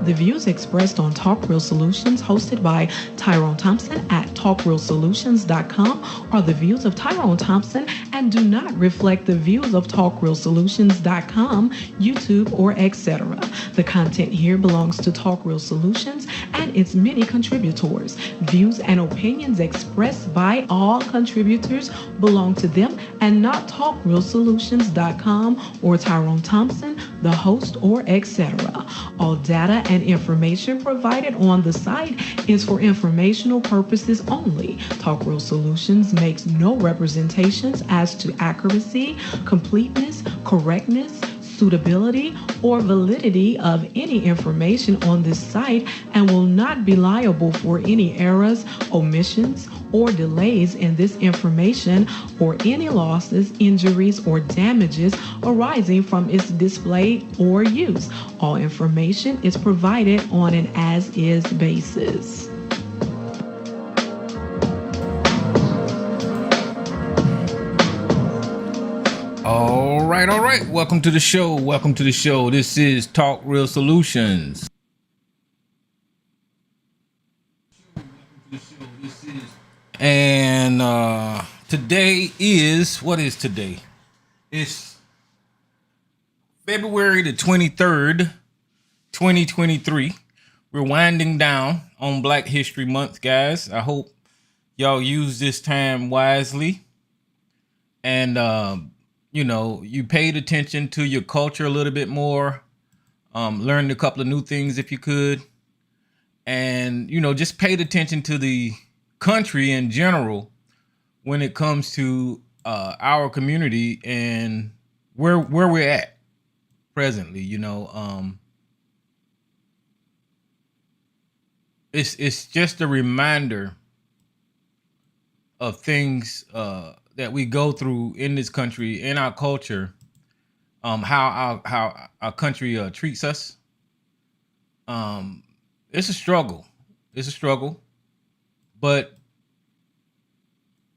The views expressed on Talk Real Solutions, hosted by Tyrone Thompson at TalkRealSolutions.com, are the views of Tyrone Thompson and do not reflect the views of TalkRealSolutions.com, YouTube, or etc. The content here belongs to Talk Real Solutions and its many contributors. Views and opinions expressed by all contributors belong to them and not TalkRealSolutions.com or Tyrone Thompson, the host, or etc. All data and information provided on the site is for informational purposes only. Talk Real Solutions makes no representations as to accuracy, completeness, correctness, suitability, or validity of any information on this site and will not be liable for any errors, omissions, or delays in this information or any losses, injuries, or damages arising from its display or use. All information is provided on an as-is basis. All right. Welcome to the show. This is Talk Real Solutions. And today is, what is today? It's February the 23rd, 2023. We're winding down on Black History Month, guys. I hope y'all use this time wisely. And, you paid attention to your culture a little bit more. Learned a couple of new things if you could. And, just paid attention to the country in general when it comes to our community and where we're at presently. It's just a reminder of things that we go through in this country, in our culture, how our country treats us. It's a struggle. But,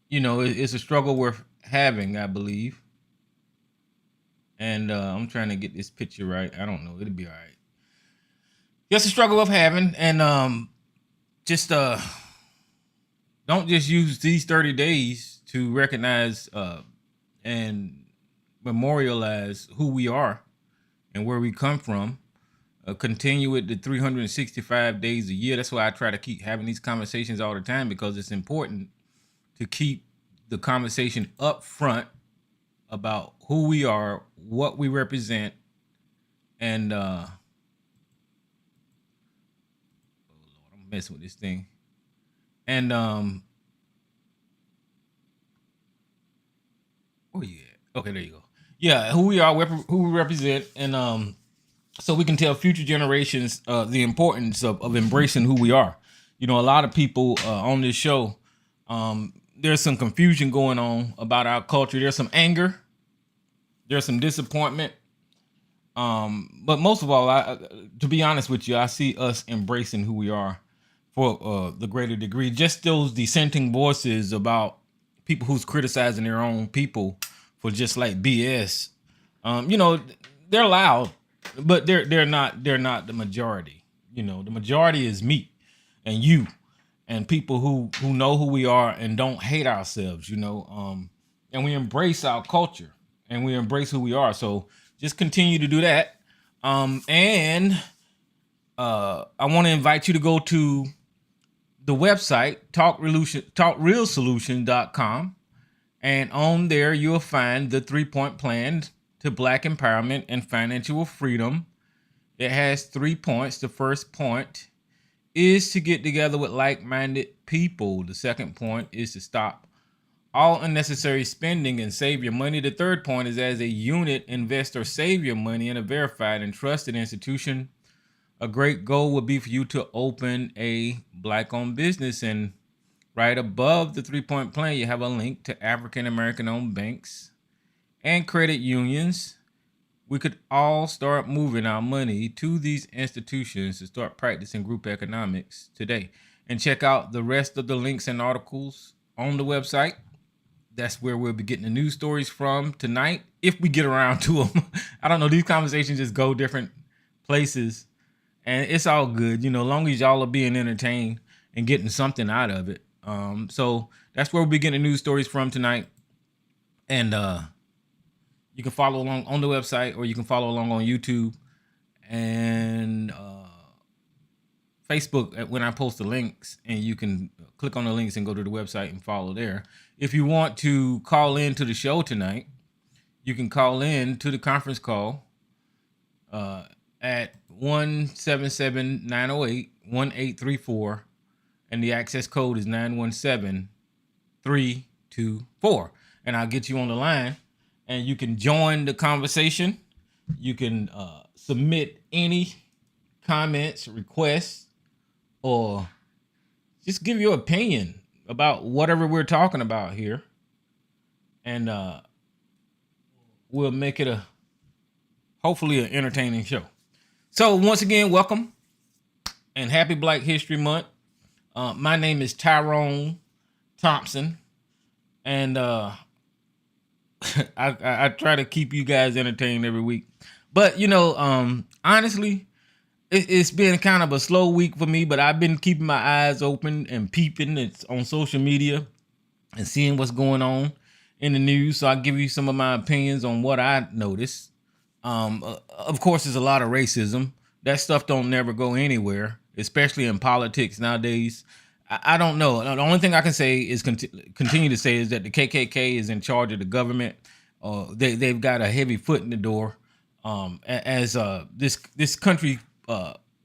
it's a struggle worth having, I believe. And I'm trying to get this picture right. I don't know. It'll be all right. It's a struggle worth having. And just don't just use these 30 days to recognize and memorialize who we are and where we come from. Continue it the 365 days a year. That's why I try to keep having these conversations all the time, because it's important to keep the conversation up front about who we are, what we represent, and oh Lord, I'm messing with this thing. And where you at? Okay, there you go. Yeah, who we are, who we represent, and so we can tell future generations the importance of embracing who we are. A lot of people on this show, there's some confusion going on about our culture. There's some anger. There's some disappointment. But most of all, to be honest with you, I see us embracing who we are for the greater degree. Just those dissenting voices about people who's criticizing their own people for just like BS. They're loud. But they're not the majority. The majority is me and you and people who know who we are and don't hate ourselves, and we embrace our culture and we embrace who we are. So just continue to do that. And I want to invite you to go to the website, TalkRealSolutions.com, and on there you'll find the 3-point plan to Black empowerment and financial freedom. It has 3 points. The first point is to get together with like-minded people. The second point is to stop all unnecessary spending and save your money. The third point is, as a unit, invest or save your money in a verified and trusted institution. A great goal would be for you to open a Black-owned business. And right above the 3-point plan, you have a link to African American-owned banks and credit unions. We could all start moving our money to these institutions to start practicing group economics today. And check out the rest of the links and articles on the website. That's where we'll be getting the news stories from tonight, if we get around to them. I don't know. These conversations just go different places. and it's all good, long as y'all are being entertained and getting something out of it. So that's where we'll be getting news stories from tonight. And you can follow along on the website, or you can follow along on YouTube and Facebook when I post the links, and you can click on the links and go to the website and follow there. If you want to call in to the show tonight, you can call in to the conference call at 1-77908-1834, and the access code is 917324. And I'll get you on the line, and you can join the conversation. You can submit any comments, requests, or just give your opinion about whatever we're talking about here. And we'll make it hopefully an entertaining show. So once again, welcome and happy Black History Month. My name is Tyrone Thompson, and I try to keep you guys entertained every week. But honestly, it's been kind of a slow week for me, but I've been keeping my eyes open and peeping. It's on social media and seeing what's going on in the news. So I'll give you some of my opinions on what I noticed. Of course, there's a lot of racism. That stuff don't never go anywhere, especially in politics nowadays. I don't know. The only thing I can say is continue to say is that the KKK is in charge of the government. They've got a heavy foot in the door. As this country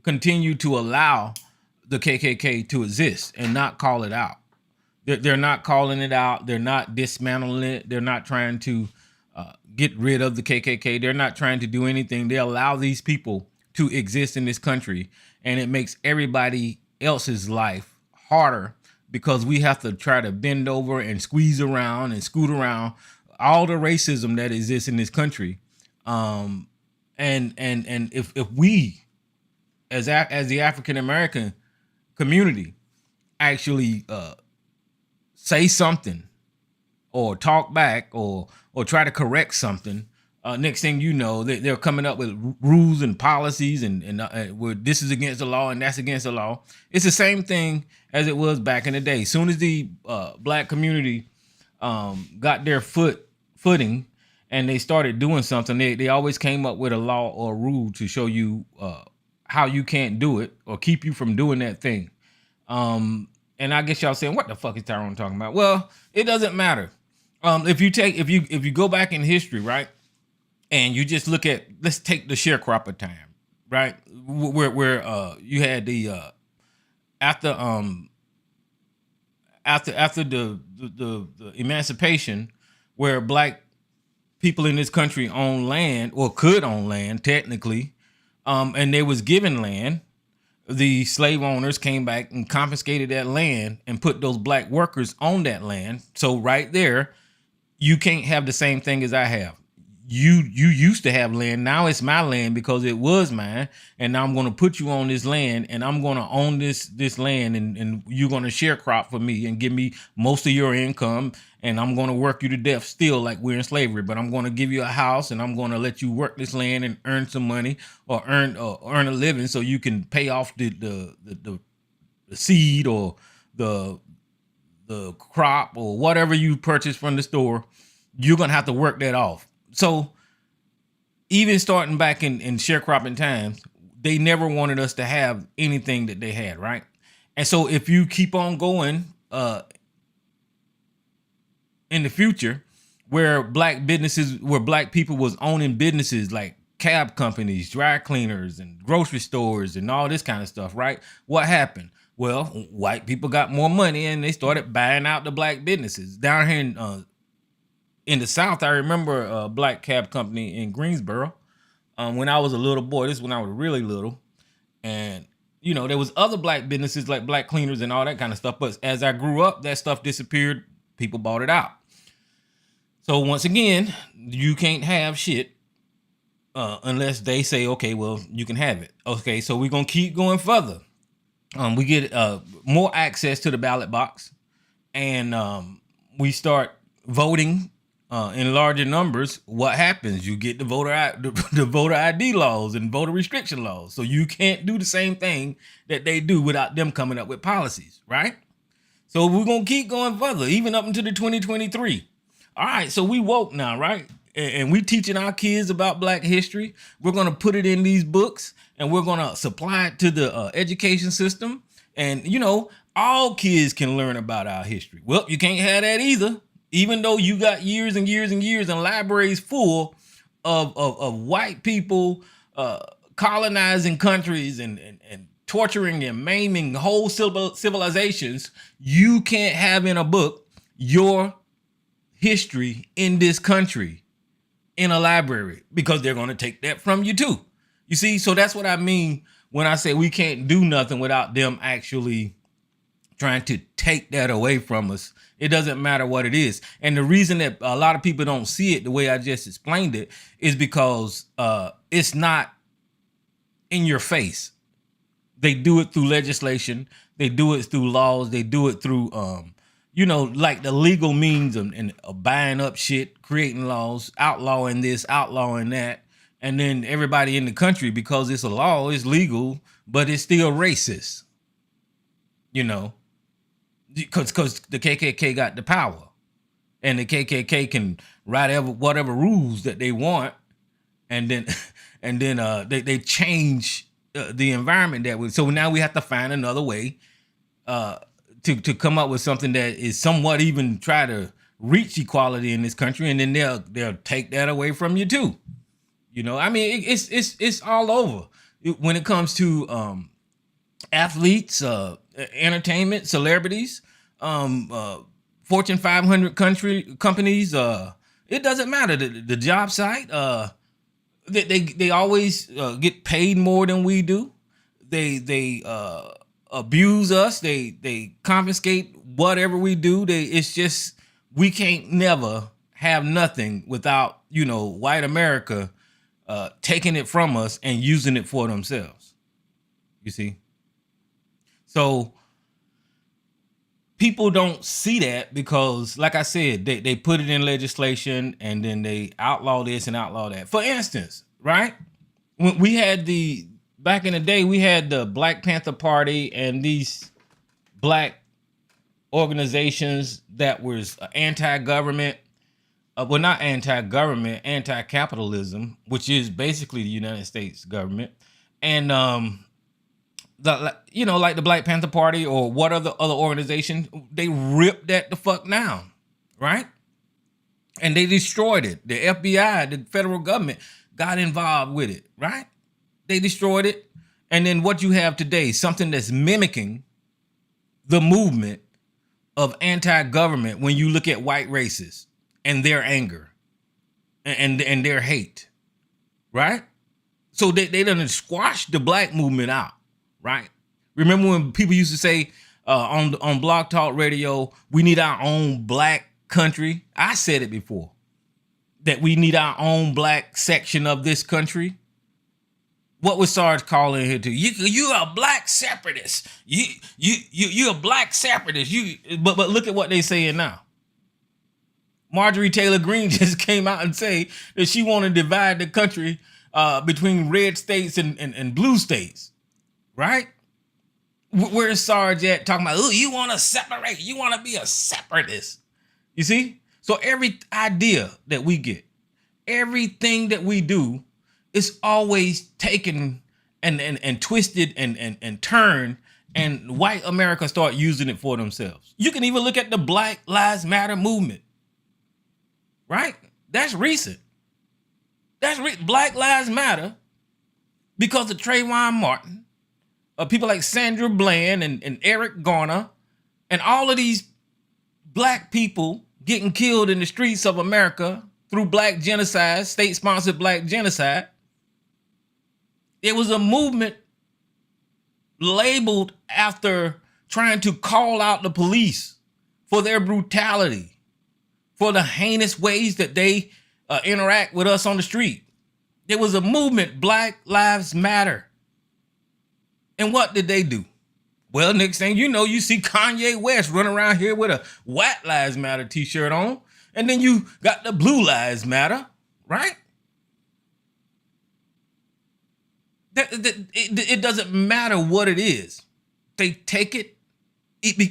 continue to allow the KKK to exist and not call it out. They're not calling it out. They're not dismantling it. They're not trying to get rid of the KKK. They're not trying to do anything. They allow these people to exist in this country, and it makes everybody else's life harder because we have to try to bend over and squeeze around and scoot around all the racism that exists in this country. And if we as the African American community actually say something or talk back or try to correct something, next thing you know, they're coming up with rules and policies and where this is against the law and that's against the law. It's the same thing as it was back in the day. As soon as the Black community got their footing and they started doing something, they always came up with a law or a rule to show you how you can't do it or keep you from doing that thing. And I guess y'all saying, what the fuck is Tyrone talking about? Well, it doesn't matter. If you go back in history, right, and you just look at, let's take the sharecropper time, right, where you had the after the emancipation, where Black people in this country own land or could own land technically, and they was given land. The slave owners came back and confiscated that land and put those Black workers on that land. So right there, you can't have the same thing as I have. You used to have land. Now it's my land because it was mine. And now I'm going to put you on this land, and I'm going to own this land, and you're going to sharecrop for me and give me most of your income. And I'm going to work you to death still like we're in slavery, but I'm going to give you a house, and I'm going to let you work this land and earn some money or earn a living so you can pay off the seed or the crop or whatever you purchase from the store. You're going to have to work that off. So even starting back in sharecropping times, they never wanted us to have anything that they had, right? And so if you keep on going in the future, where Black people was owning businesses like cab companies, dry cleaners, and grocery stores, and all this kind of stuff, right? What happened? Well, white people got more money, and they started buying out the Black businesses. Down here in the South, I remember a Black cab company in Greensboro when I was a little boy. This is when I was really little. And, there was other Black businesses like Black cleaners and all that kind of stuff. But as I grew up, that stuff disappeared. People bought it out. So once again, you can't have shit unless they say, okay, well, you can have it. Okay, so we're going to keep going further. We get more access to the ballot box, and we start voting in larger numbers, what happens? You get the the voter ID laws and voter restriction laws. So you can't do the same thing that they do without them coming up with policies, right? So we're gonna keep going further, even up into the 2023. All right, so we woke now, right? And we teaching our kids about Black history. We're gonna put it in these books, and we're gonna supply it to the education system. And all kids can learn about our history. Well, you can't have that either. Even though you got years and years and years and libraries full of white people colonizing countries and torturing and maiming whole civilizations, you can't have in a book your history in this country in a library, because they're going to take that from you too. You see, so that's what I mean when I say we can't do nothing without them actually trying to take that away from us. It doesn't matter what it is. And the reason that a lot of people don't see it the way I just explained it is because it's not in your face. They do it through legislation. They do it through laws. They do it through, like the legal means of buying up shit, creating laws, outlawing this, outlawing that. And then everybody in the country, because it's a law, it's legal, but it's still racist. Because the KKK got the power, and the KKK can write whatever rules that they want, and then they change the environment that way. So now we have to find another way to come up with something that is somewhat even try to reach equality in this country, and then they'll take that away from you too. I mean, it's all over when it comes to athletes, entertainment, celebrities, Fortune 500 companies. It doesn't matter. The job site, they always get paid more than we do. They abuse us. They confiscate whatever we do. It's just, we can't never have nothing without white America taking it from us and using it for themselves. You see? So people don't see that because, like I said, they put it in legislation and then they outlaw this and outlaw that. For instance, right? When we had back in the day, we had the Black Panther Party and these black organizations that was anti-government, well, not anti-government, anti-capitalism, which is basically the United States government. And, like the Black Panther Party or what other organization, they ripped that the fuck down, right? And they destroyed it. The FBI, the federal government, got involved with it, right? They destroyed it. And then what you have today, something that's mimicking the movement of anti-government when you look at white racists and their anger and their hate, right? So they done squashed the black movement out, right? Remember when people used to say on Blog Talk Radio, we need our own black country? I said it before, that we need our own black section of this country. What was Sarge calling here to? You a black separatist. You a black separatist. But look at what they saying now. Marjorie Taylor Greene just came out and say that she want to divide the country between red states and blue states, right? Where's Sarge at talking about, oh, you want to separate, you want to be a separatist. You see? So every idea that we get, everything that we do is always taken and twisted and turned, and white America start using it for themselves. You can even look at the Black Lives Matter movement, right? That's recent. Black Lives Matter because of Trayvon Martin, people like Sandra Bland and Eric Garner, and all of these black people getting killed in the streets of America through black genocide, state-sponsored black genocide. It was a movement labeled after trying to call out the police for their brutality, for the heinous ways that they interact with us on the street. There was a movement, Black Lives Matter. And what did they do? Well, next thing you know, you see Kanye West running around here with a White Lives Matter t-shirt on. And then you got the Blue Lives Matter, right? It doesn't matter what it is. They take it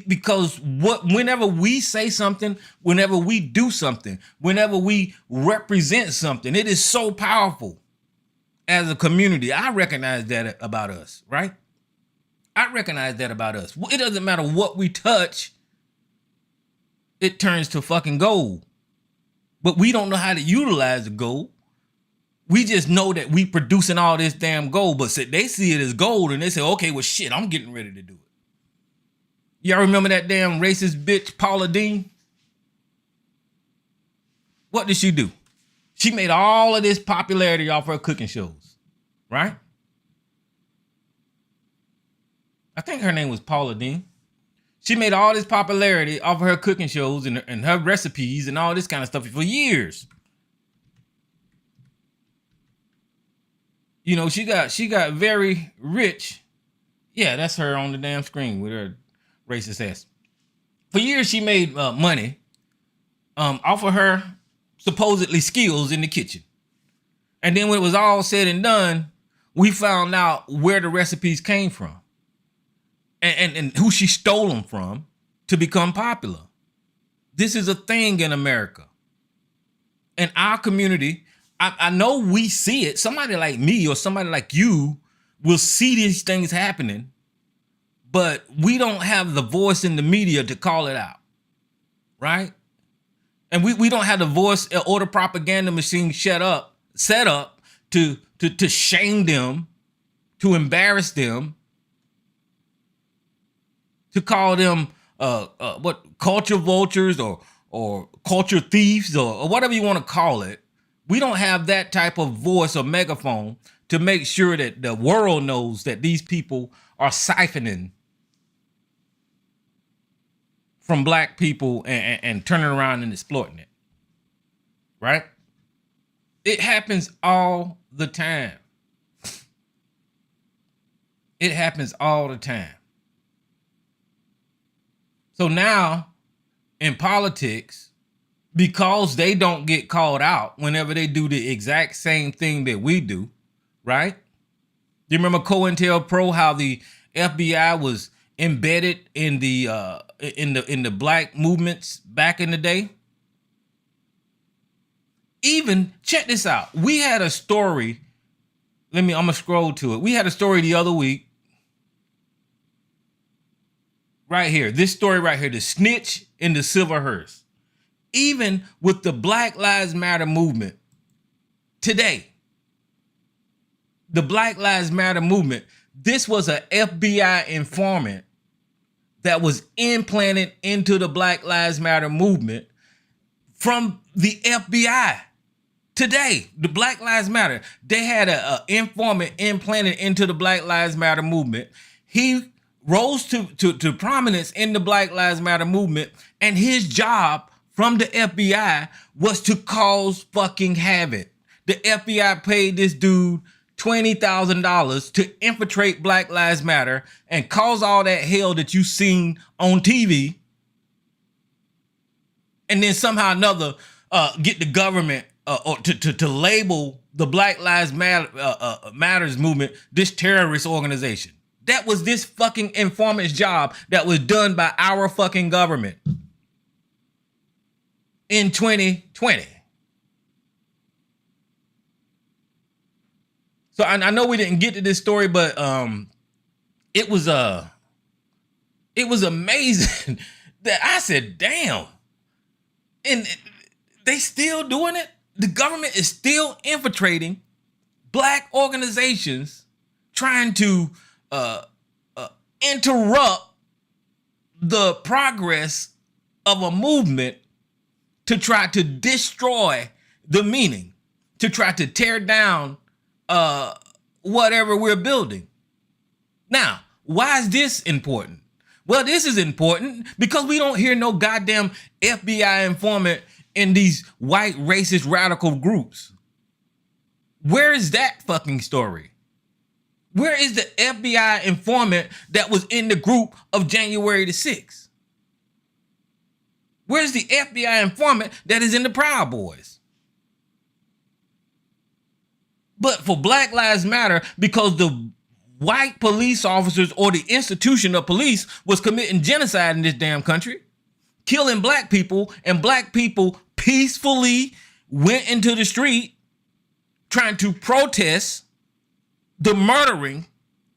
because whenever we say something, whenever we do something, whenever we represent something, it is so powerful as a community. I recognize that about us, right? I recognize that about us. It doesn't matter what we touch, it turns to fucking gold. But we don't know how to utilize the gold. We just know that we producing all this damn gold, but they see it as gold and they say, okay, well, shit, I'm getting ready to do it. Y'all remember that damn racist bitch, Paula Deen? What did she do? She made all of this popularity off her cooking shows, right? I think her name was Paula Deen. She made all this popularity off of her cooking shows and her recipes and all this kind of stuff for years. You know, she got very rich. Yeah, that's her on the damn screen with her racist ass. For years, she made money off of her supposedly skills in the kitchen. And then when it was all said and done, we found out where the recipes came from and who she stole them from to become popular. This is a thing in America. In our community, I know we see it. Somebody like me or somebody like you will see these things happening, but we don't have the voice in the media to call it out, right? And we don't have the voice or the propaganda machine set up to shame them, to embarrass them, to call them culture vultures or culture thieves or whatever you want to call it. We don't have that type of voice or megaphone to make sure that the world knows that these people are siphoning from black people and turning around and exploiting it, right? It happens all the time. It happens all the time. So now in politics, because they don't get called out whenever they do the exact same thing that we do, right? Do you remember COINTELPRO, how the FBI was embedded in the black movements back in the day? Even check this out. We had a story. I'm gonna scroll to it. We had a story the other week. Right here, this story right here, the snitch in the silver hearse. Even with the Black Lives Matter movement today, the Black Lives Matter movement, this was an FBI informant that was implanted into the Black Lives Matter movement from the FBI. Today, the Black Lives Matter, they had an informant implanted into the Black Lives Matter movement. He rose to prominence in the Black Lives Matter movement, and his job from the FBI was to cause fucking havoc. The FBI paid this dude $20,000 to infiltrate Black Lives Matter and cause all that hell that you seen on TV, and then somehow or another get the government or to label the Black Lives Matters movement this terrorist organization. That was this fucking informant's job that was done by our fucking government in 2020. So I know we didn't get to this story, but it was amazing that I said, damn. And they still doing it. The government is still infiltrating black organizations trying to interrupt the progress of a movement to try to destroy the meaning, to try to tear down whatever we're building. Now, why is this important? Well, this is important because we don't hear no goddamn FBI informant in these white racist radical groups. Where is that fucking story? Where is the FBI informant that was in the group of January the 6th? Where's the FBI informant that is in the Proud Boys? But for Black Lives Matter, because the white police officers or the institution of police was committing genocide in this damn country, killing black people, and black people peacefully went into the street trying to protest the murdering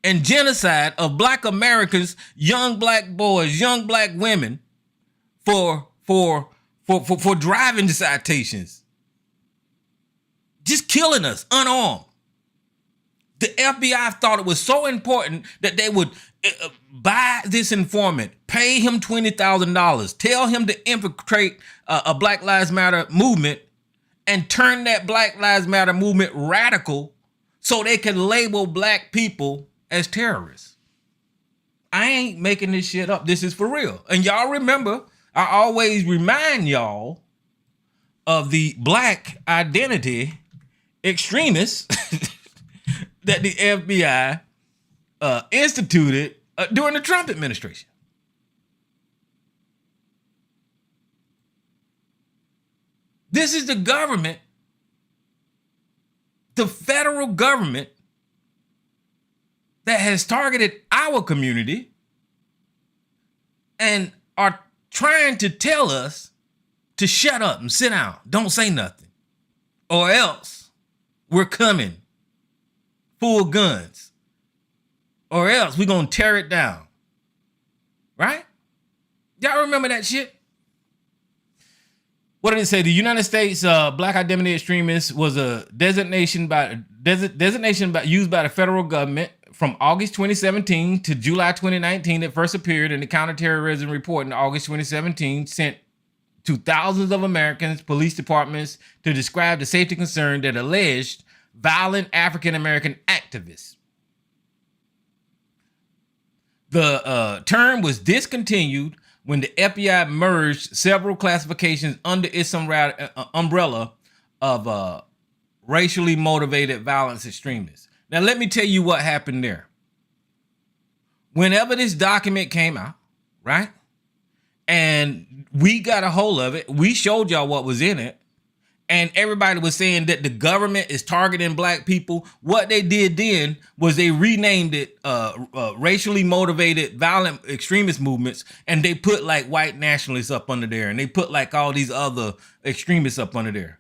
and genocide of black Americans, young black boys, young black women, for driving citations. Just killing us unarmed. The FBI thought it was so important that they would buy this informant, pay him $20,000, tell him to infiltrate a Black Lives Matter movement and turn that Black Lives Matter movement radical so they can label black people as terrorists. I ain't making this shit up. This is for real. And y'all remember, I always remind y'all of the black identity extremists that the FBI instituted during the Trump administration. This is the government, the federal government, that has targeted our community and are trying to tell us to shut up and sit down, don't say nothing, or else we're coming full guns, or else we're gonna tear it down. Right? Y'all remember that shit? What did it say? The United States Black Identity Extremists was a designation used by the federal government from August 2017 to July 2019. That first appeared in the counterterrorism report in August 2017, sent to thousands of Americans, police departments, to describe the safety concern that alleged violent African-American activists. The term was discontinued when the FBI merged several classifications under its umbrella of racially motivated violence extremists. Now, let me tell you what happened there. Whenever this document came out, right, and we got a hold of it, we showed y'all what was in it, and everybody was saying that the government is targeting black people. What they did then was they renamed it racially motivated violent extremist movements, and they put like white nationalists up under there, and they put like all these other extremists up under there.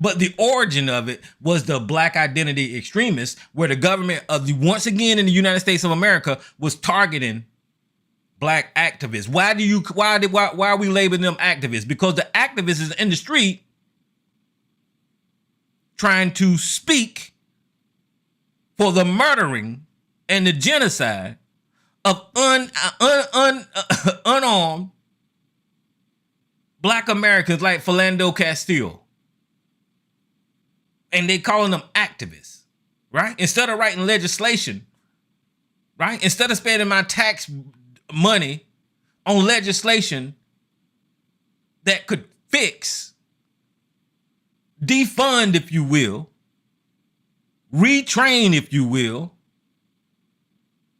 But the origin of it was the black identity extremists, where the government once again in the United States of America was targeting black activists. Why are we labeling them activists? Because the activists is in the street trying to speak for the murdering and the genocide of unarmed black Americans like Philando Castile. And they calling them activists, right? Instead of writing legislation, right? Instead of spending my tax money on legislation that could fix, defund, if you will, retrain, if you will,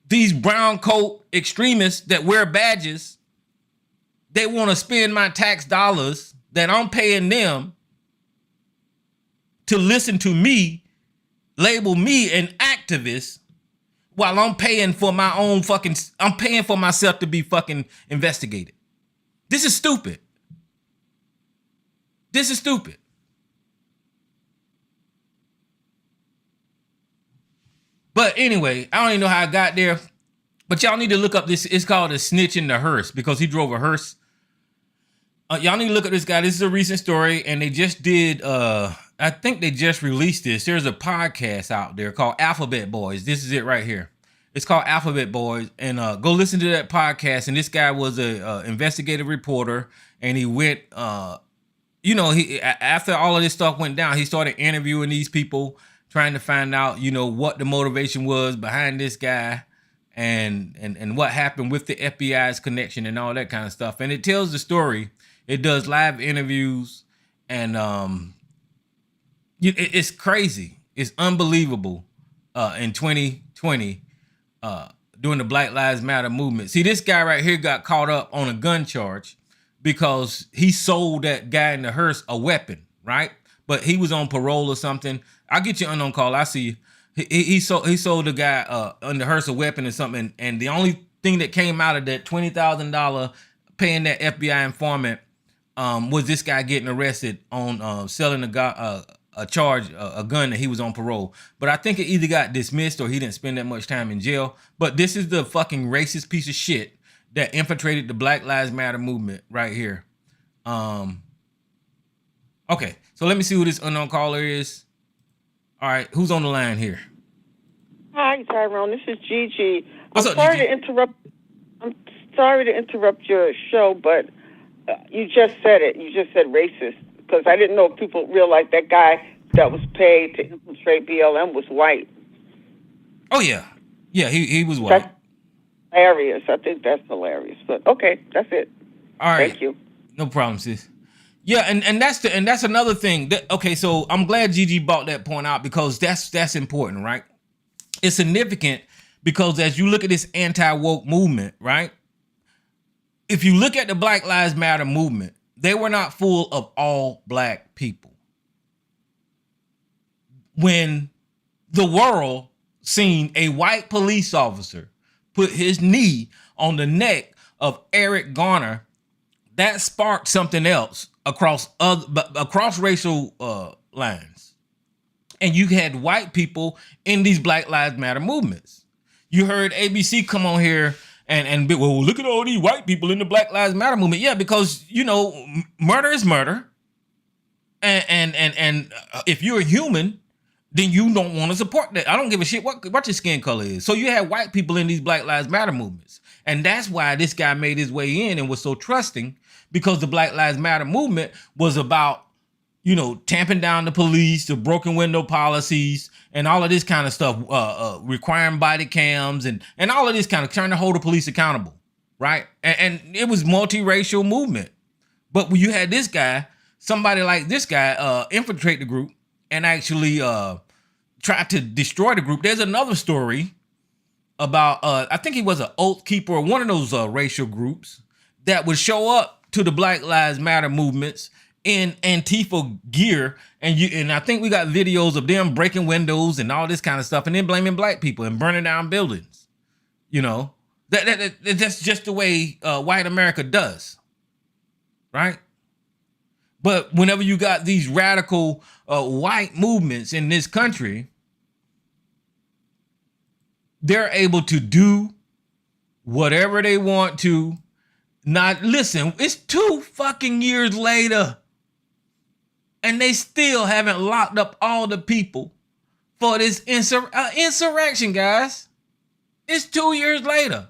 these brown coat extremists that wear badges, they want to spend my tax dollars that I'm paying them to listen to me, label me an activist, while I'm paying for my own I'm paying for myself to be fucking investigated. This is stupid. This is stupid. But anyway, I don't even know how I got there, but y'all need to look up this. It's called A Snitch in the Hearse, because he drove a hearse. Y'all need to look at this guy. This is a recent story, and they just did, I think they just released this. There's a podcast out there called Alphabet Boys. This is it right here. It's called Alphabet Boys, and go listen to that podcast. And this guy was a investigative reporter, and he went, after all of this stuff went down, he started interviewing these people, trying to find out, what the motivation was behind this guy, and what happened with the FBI's connection and all that kind of stuff. And it tells the story. It does live interviews, and it's crazy. It's unbelievable. In 2020, during the Black Lives Matter movement. See, this guy right here got caught up on a gun charge because he sold that guy in the hearse a weapon, right? But he was on parole or something. I'll get you unknown call. I see you. He sold the guy in the hearse a weapon or something, and the only thing that came out of that $20,000 paying that FBI informant was this guy getting arrested on selling a gun that he was on parole. But I think it either got dismissed or he didn't spend that much time in jail. But this is the fucking racist piece of shit that infiltrated the Black Lives Matter movement right here. Okay, so let me see who this unknown caller is. All right, who's on the line here? Hi, Tyrone. This is Gigi. What's up, Gigi? I'm sorry to interrupt your show, but you just said it. You just said racist, because I didn't know if people realized that guy that was paid to infiltrate BLM was white. Oh yeah, he was white. That's hilarious. I think that's hilarious. But okay, that's it. All right, thank you. No problem, sis. Yeah, and that's another thing. Okay, so I'm glad Gigi brought that point out, because that's important, right? It's significant because as you look at this anti-woke movement, right? If you look at the Black Lives Matter movement, they were not full of all black people. When the world seen a white police officer put his knee on the neck of Eric Garner, that sparked something else across racial lines. And you had white people in these Black Lives Matter movements. You heard ABC come on here and be, well, look at all these white people in the Black Lives Matter movement. Yeah, because, you know, murder is murder. And if you're a human, then you don't want to support that. I don't give a shit what your skin color is. So you have white people in these Black Lives Matter movements. And that's why this guy made his way in and was so trusting, because the Black Lives Matter movement was about, you know, tamping down the police, the broken window policies, and all of this kind of stuff, requiring body cams and all of this kind of trying to hold the police accountable, right? And it was multiracial movement. But when you had this guy, somebody like this guy, infiltrate the group and actually try to destroy the group. There's another story about, I think he was an oath keeper, one of those racial groups that would show up to the Black Lives Matter movements in Antifa gear, and I think we got videos of them breaking windows and all this kind of stuff, and then blaming black people and burning down buildings. You know, that's just the way white America does, right? But whenever you got these radical white movements in this country, they're able to do whatever they want to. Not listen, it's 2 fucking years later, and they still haven't locked up all the people for this insurrection, guys. It's 2 years later.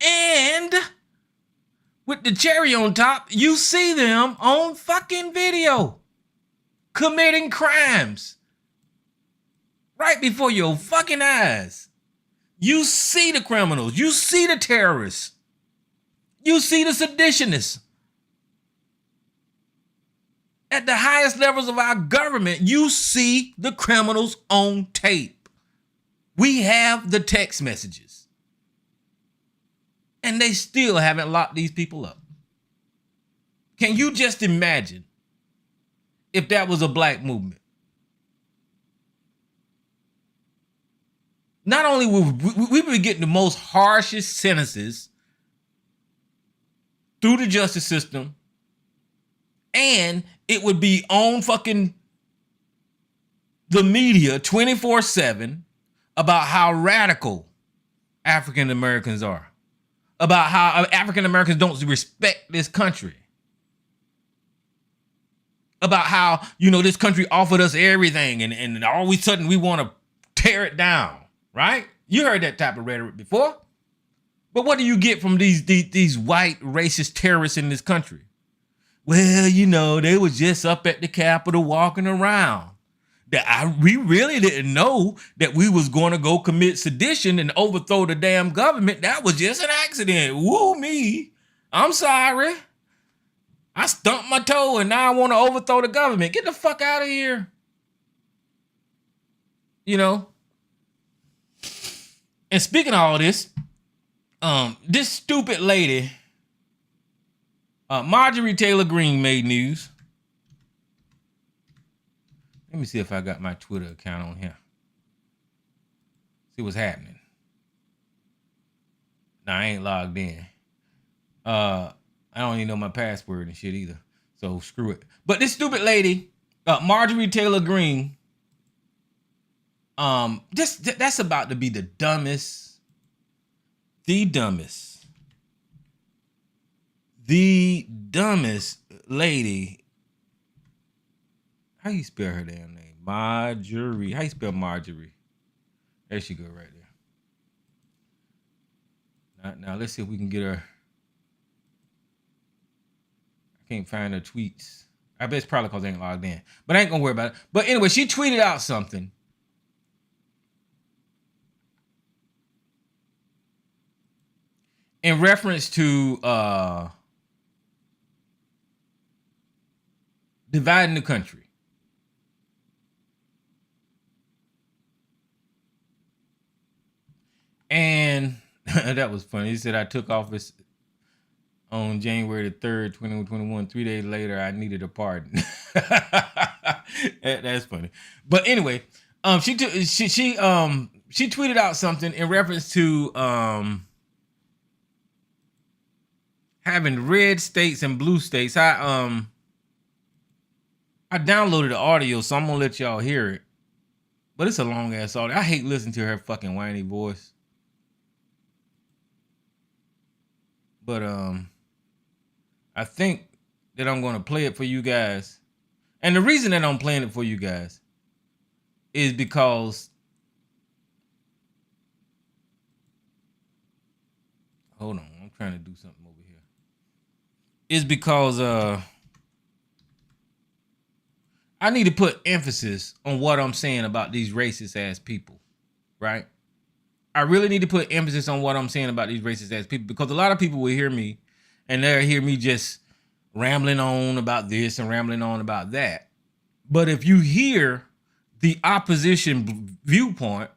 And with the cherry on top, you see them on fucking video committing crimes right before your fucking eyes. You see the criminals. You see the terrorists. You see the seditionists. At the highest levels of our government, you see the criminals on tape. We have the text messages. And they still haven't locked these people up. Can you just imagine if that was a black movement? Not only would we be getting the most harshest sentences through the justice system, and it would be on fucking the media 24/7 about how radical African Americans are, about how African Americans don't respect this country, about how, you know, this country offered us everything, and all of a sudden we want to tear it down. Right? You heard that type of rhetoric before. But what do you get from these white racist terrorists in this country? Well, you know, they was just up at the Capitol walking around. We really didn't know that we was going to go commit sedition and overthrow the damn government. That was just an accident. Woo me. I'm sorry. I stumped my toe and now I want to overthrow the government. Get the fuck out of here. You know? And speaking of all this, This stupid lady, Marjorie Taylor Greene, made news. Let me see if I got my Twitter account on here. See what's happening. Nah, I ain't logged in. I don't even know my password and shit either. So screw it. But this stupid lady, Marjorie Taylor Greene, that's about to be the dumbest lady. How you spell her damn name? Marjorie. How you spell Marjorie? There she go right there. Now let's see if we can get her. I can't find her tweets. I bet it's probably because I ain't logged in. But I ain't gonna worry about it. But anyway, she tweeted out something. In reference to dividing the country. And that was funny. He said, I took office on January the 3rd, 2021. 3 days later, I needed a pardon. That's funny. But anyway, she tweeted out something in reference to having red states and blue states. I downloaded the audio, so I'm gonna let y'all hear it. But it's a long ass audio. I hate listening to her fucking whiny voice. But I think that I'm gonna play it for you guys. And the reason that I'm playing it for you guys is because hold on, I'm trying to do something over here. Is because I need to put emphasis on what I'm saying about these racist ass people, right? I really need to put emphasis on what I'm saying about these racist ass people, because a lot of people will hear me and they'll hear me just rambling on about this and rambling on about that. But if you hear the opposition viewpoint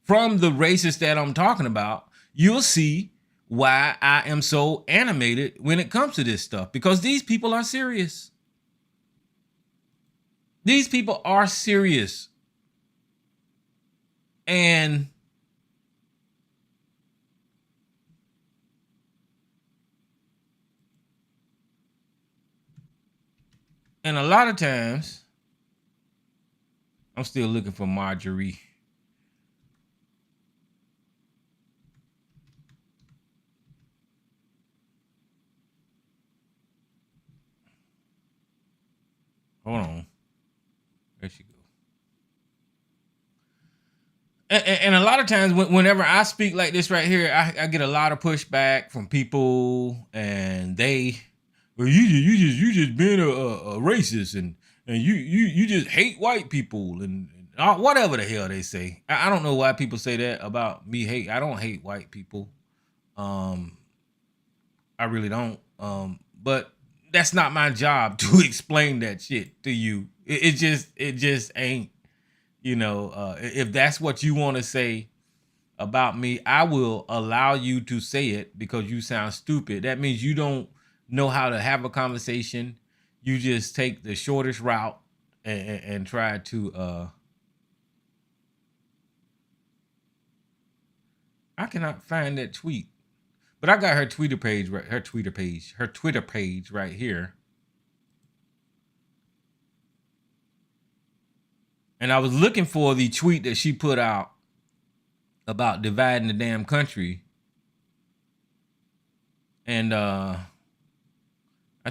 from the racist that I'm talking about, you'll see why I am so animated when it comes to this stuff, because these people are serious. These people are serious. And a lot of times, I'm still looking for Marjorie. Hold on. There she go. And a lot of times, whenever I speak like this right here, I get a lot of pushback from people, and they, well, you just being a racist, and you just hate white people, and whatever the hell they say. I don't know why people say that about me. Hate. I don't hate white people. I really don't. But that's not my job to explain that shit to you. It just ain't. You know, if that's what you want to say about me, I will allow you to say it, because you sound stupid. That means you don't know how to have a conversation. You just take the shortest route and try to. I cannot find that tweet, but I got her Twitter page right here. And I was looking for the tweet that she put out about dividing the damn country. And I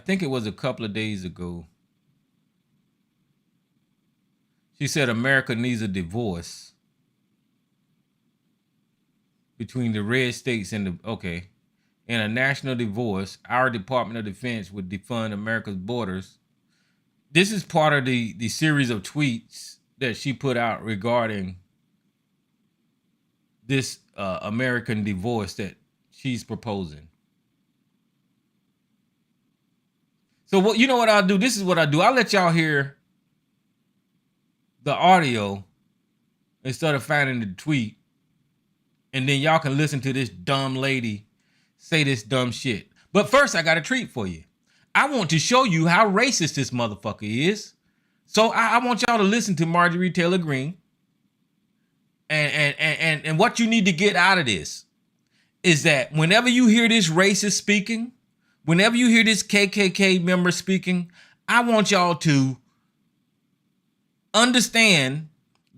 think it was a couple of days ago. She said America needs a divorce between the red states and the, in a national divorce, our Department of Defense would defund America's borders. This is part of the series of tweets that she put out regarding this American divorce that she's proposing. So what, you know what I'll do? This is what I do. I'll let y'all hear the audio instead of finding the tweet. and then y'all can listen to this dumb lady say this dumb shit. But first, I got a treat for you. I want to show you how racist this motherfucker is. So I want y'all to listen to Marjorie Taylor Greene. And what you need to get out of this is that whenever you hear this racist speaking, whenever you hear this KKK member speaking, I want y'all to understand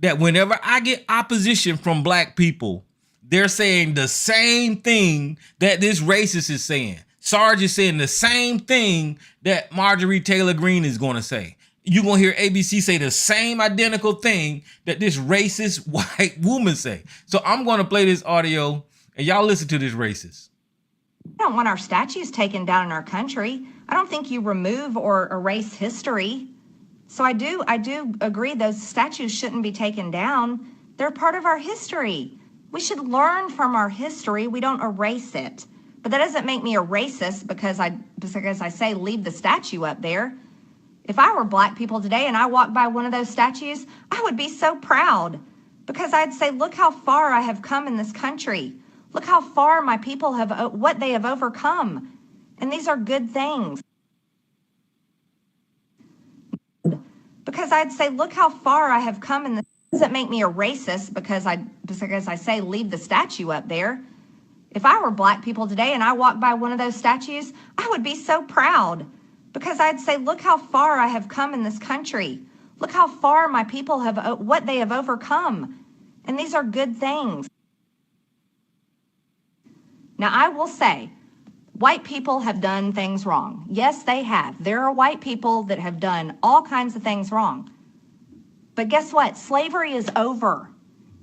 that whenever I get opposition from black people, they're saying the same thing that this racist is saying. Sarge is saying the same thing that Marjorie Taylor Greene is going to say. You're going to hear ABC say the same identical thing that this racist white woman say. So I'm going to play this audio and y'all listen to this racist. I don't want our statues taken down in our country. I don't think you remove or erase history. So I do agree those statues shouldn't be taken down. They're part of our history. We should learn from our history. We don't erase it. But that doesn't make me a racist because I say leave the statue up there. If I were black people today and I walked by one of those statues, I would be so proud because I'd say, look how far I have come in this country. Look how far my people have, what they have overcome. And these are good things. Because I'd say, look how far I have come in this. Doesn't make me a racist because I say leave the statue up there. If I were black people today and I walked by one of those statues, I would be so proud because I'd say, look how far I have come in this country. Look how far my people have, what they have overcome. And these are good things. Now, I will say, white people have done things wrong. Yes, they have. There are white people that have done all kinds of things wrong. But guess what? Slavery is over.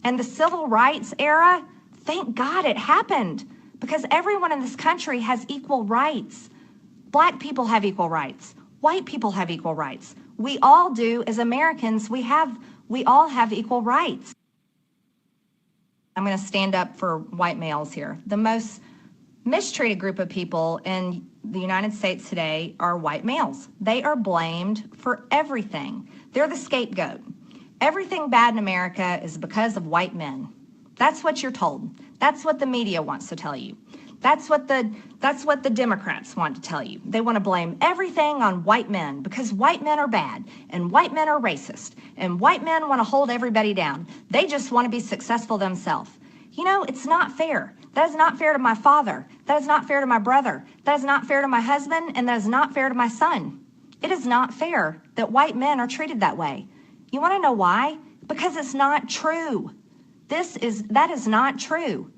And the civil rights era, thank God it happened because everyone in this country has equal rights. Black people have equal rights. White people have equal rights. We all do. As Americans, we all have equal rights. I'm going to stand up for white males here. The most mistreated group of people in the United States today are white males. They are blamed for everything. They're the scapegoat. Everything bad in America is because of white men. That's what you're told. That's what the media wants to tell you. That's what the Democrats want to tell you. They want to blame everything on white men because white men are bad and white men are racist and white men want to hold everybody down. They just want to be successful themselves. You know, it's not fair. That is not fair to my father. That is not fair to my brother. That is not fair to my husband, and that is not fair to my son. It is not fair that white men are treated that way. You want to know why? Because it's not true. That is not true.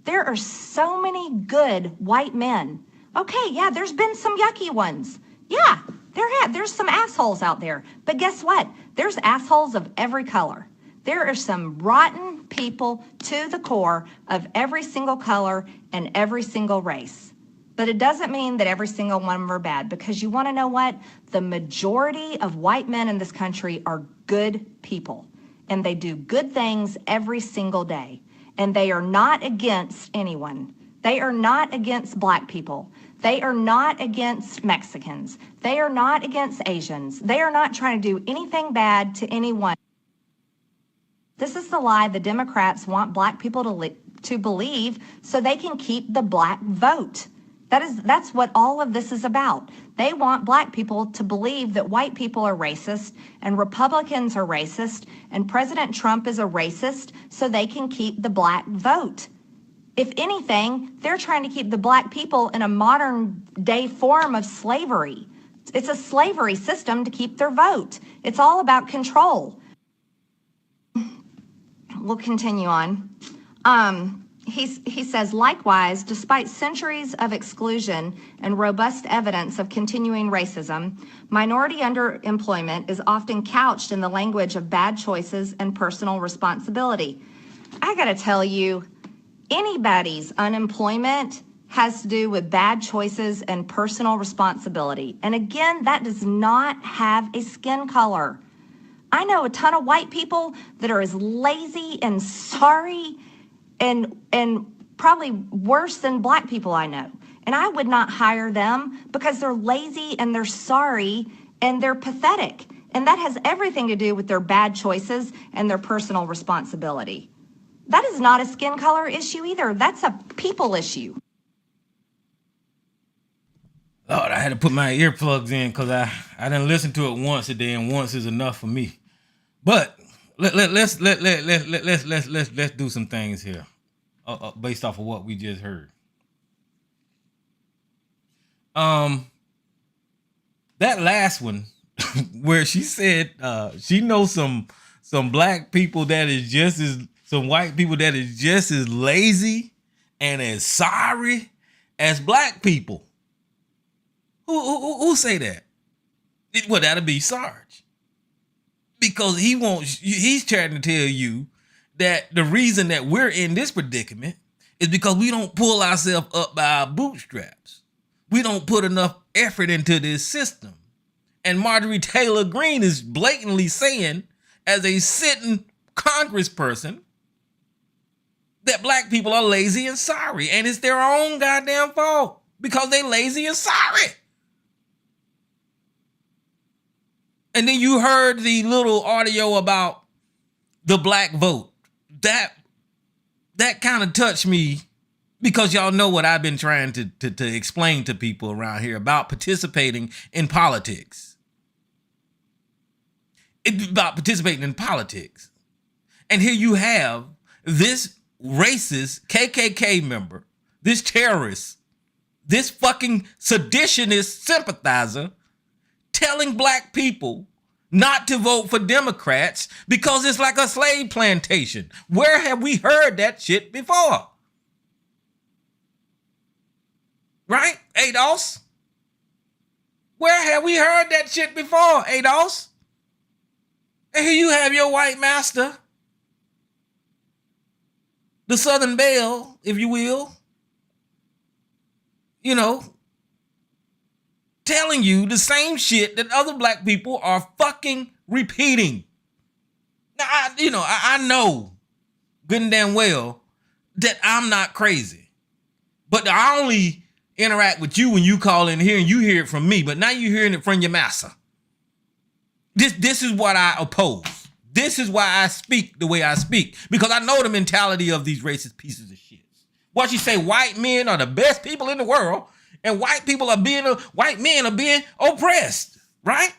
There are so many good white men. Okay, yeah, there's been some yucky ones. Yeah, there's some assholes out there. But guess what? There's assholes of every color. There are some rotten people to the core of every single color and every single race. But it doesn't mean that every single one of them are bad because you want to know what? The majority of white men in this country are good people and they do good things every single day. And they are not against anyone. They are not against black people. They are not against Mexicans. They are not against Asians. They are not trying to do anything bad to anyone. This is the lie the Democrats want black people to believe so they can keep the black vote. That's what all of this is about. They want black people to believe that white people are racist and Republicans are racist and President Trump is a racist so they can keep the black vote. If anything, they're trying to keep the black people in a modern day form of slavery. It's a slavery system to keep their vote. It's all about control. We'll continue on. He says, likewise, despite centuries of exclusion and robust evidence of continuing racism, minority underemployment is often couched in the language of bad choices and personal responsibility. I gotta tell you, anybody's unemployment has to do with bad choices and personal responsibility. And again, that does not have a skin color. I know a ton of white people that are as lazy and sorry and probably worse than black people I know. And I would not hire them because they're lazy and they're sorry and they're pathetic. And that has everything to do with their bad choices and their personal responsibility. That is not a skin color issue either. That's a people issue. Lord, I had to put my earplugs in because I didn't listen to it once a day, and once is enough for me. But let's do some things here, based off of what we just heard. That last one, where she said she knows some black people that is just as some white people that is just as lazy and as sorry as black people. Who say that? Well, that'll be Sarge, because he's trying to tell you that the reason that we're in this predicament is because we don't pull ourselves up by our bootstraps. We don't put enough effort into this system. And Marjorie Taylor Greene is blatantly saying, as a sitting congressperson, that black people are lazy and sorry, and it's their own goddamn fault because they lazy and sorry. And then you heard the little audio about the black vote. That kind of touched me, because y'all know what I've been trying to explain to people around here about participating in politics. It's about participating in politics. And here you have this racist KKK member, this terrorist, this fucking seditionist sympathizer telling black people not to vote for Democrats because it's like a slave plantation. Where have we heard that shit before? Right, ADOS? Where have we heard that shit before, ADOS? And here you have your white master, the Southern Belle, if you will, telling you the same shit that other black people are fucking repeating. Now, I know good and damn well that I'm not crazy, but I only interact with you when you call in here and you hear it from me, but now you're hearing it from your master. This is what I oppose. This is why I speak the way I speak, because I know the mentality of these racist pieces of shit. What you say, white men are the best people in the world, and white men are being oppressed, right?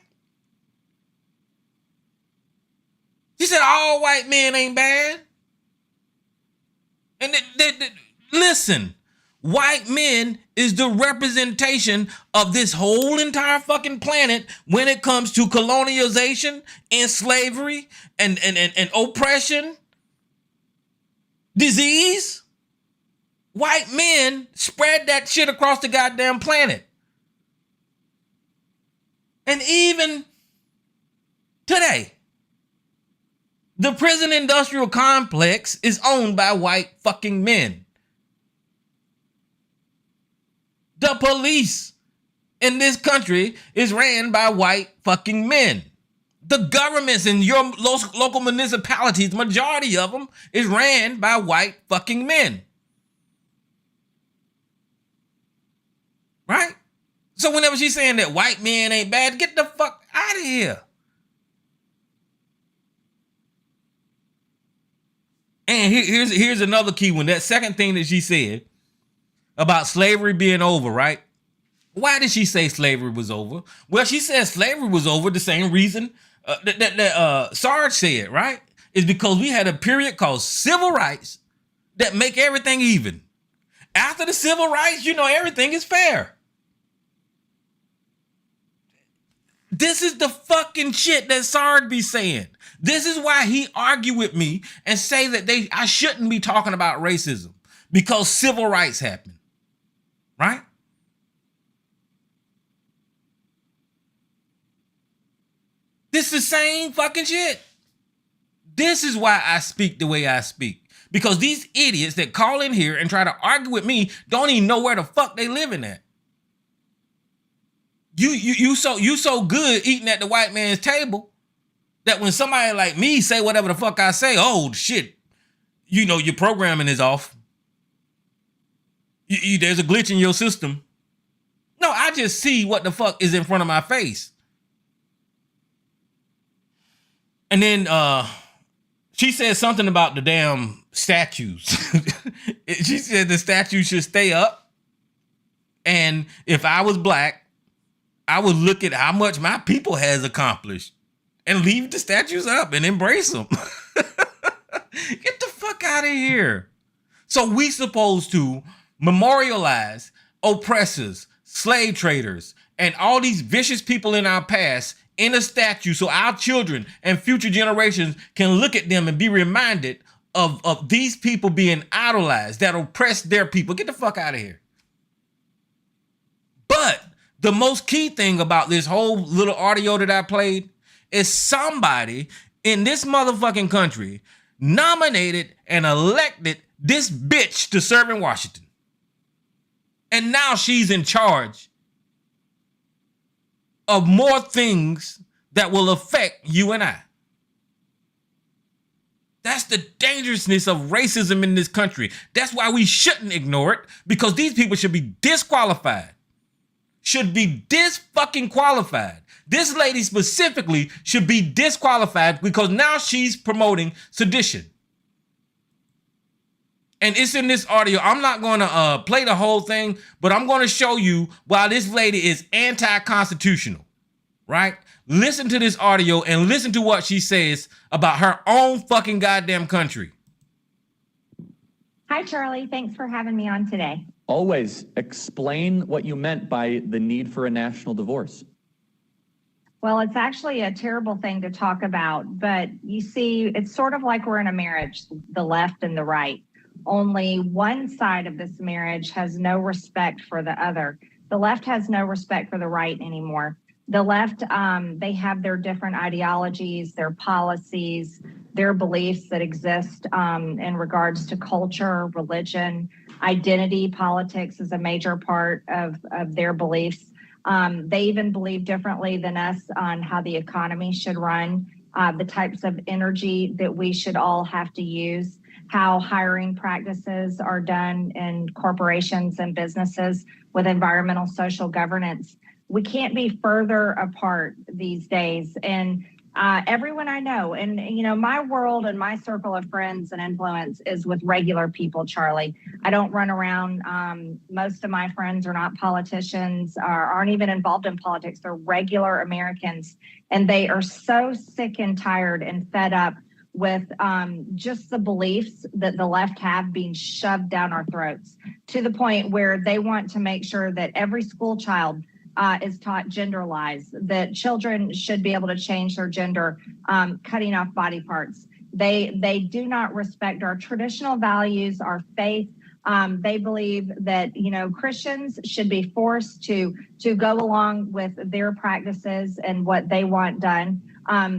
She said all white men ain't bad. And listen, white men is the representation of this whole entire fucking planet when it comes to colonialization and slavery and oppression, disease. White men spread that shit across the goddamn planet. And even today, the prison industrial complex is owned by white fucking men. The police in this country is ran by white fucking men. The governments in your local municipalities, majority of them, is ran by white fucking men. Right? So whenever she's saying that white men ain't bad, get the fuck out of here. And here's another key one. That second thing that she said about slavery being over, right? Why did she say slavery was over? Well, she said slavery was over the same reason that Sarge said, right? Is because we had a period called civil rights that make everything even. After the civil rights, everything is fair. This is the fucking shit that Sarge be saying. This is why he argue with me and say that I shouldn't be talking about racism, because civil rights happened. Right? This is the same fucking shit. This is why I speak the way I speak. Because these idiots that call in here and try to argue with me don't even know where the fuck they living at. You so good eating at the white man's table that when somebody like me say whatever the fuck I say, oh shit, your programming is off. There's a glitch in your system. No, I just see what the fuck is in front of my face. And then she said something about the damn statues. She said the statue should stay up. And if I was black, I would look at how much my people has accomplished and leave the statues up and embrace them. Get the fuck out of here. So we supposed to memorialize oppressors, slave traders, and all these vicious people in our past in a statue so our children and future generations can look at them and be reminded of these people being idolized that oppress their people. Get the fuck out of here. But the most key thing about this whole little audio that I played is somebody in this motherfucking country nominated and elected this bitch to serve in Washington. And now she's in charge of more things that will affect you and I. That's the dangerousness of racism in this country. That's why we shouldn't ignore it, because these people should be disqualified. Should be dis-fucking qualified. This lady specifically should be disqualified because now she's promoting sedition. And it's in this audio. I'm not going to play the whole thing, but I'm going to show you why this lady is anti-constitutional, right? Listen to this audio and listen to what she says about her own fucking goddamn country. Hi, Charlie. Thanks for having me on today. Always explain what you meant by the need for a national divorce. Well, it's actually a terrible thing to talk about, but you see, it's sort of like we're in a marriage, the left and the right. Only one side of this marriage has no respect for the other. The left has no respect for the right anymore. The left, they have their different ideologies, their policies, their beliefs that exist in regards to culture, religion, identity. Politics is a major part of their beliefs. They even believe differently than us on how the economy should run, the types of energy that we should all have to use, how hiring practices are done in corporations and businesses with environmental social governance. We can't be further apart these days. And everyone I know, and you know, my world and my circle of friends and influence is with regular people, Charlie. I don't run around. Most of my friends are not politicians, or aren't even involved in politics. They're regular Americans, and they are so sick and tired and fed up with just the beliefs that the left have being shoved down our throats, to the point where they want to make sure that every school child is taught gender lies, that children should be able to change their gender, cutting off body parts. They do not respect our traditional values, our faith. They believe that, you know, Christians should be forced to go along with their practices and what they want done.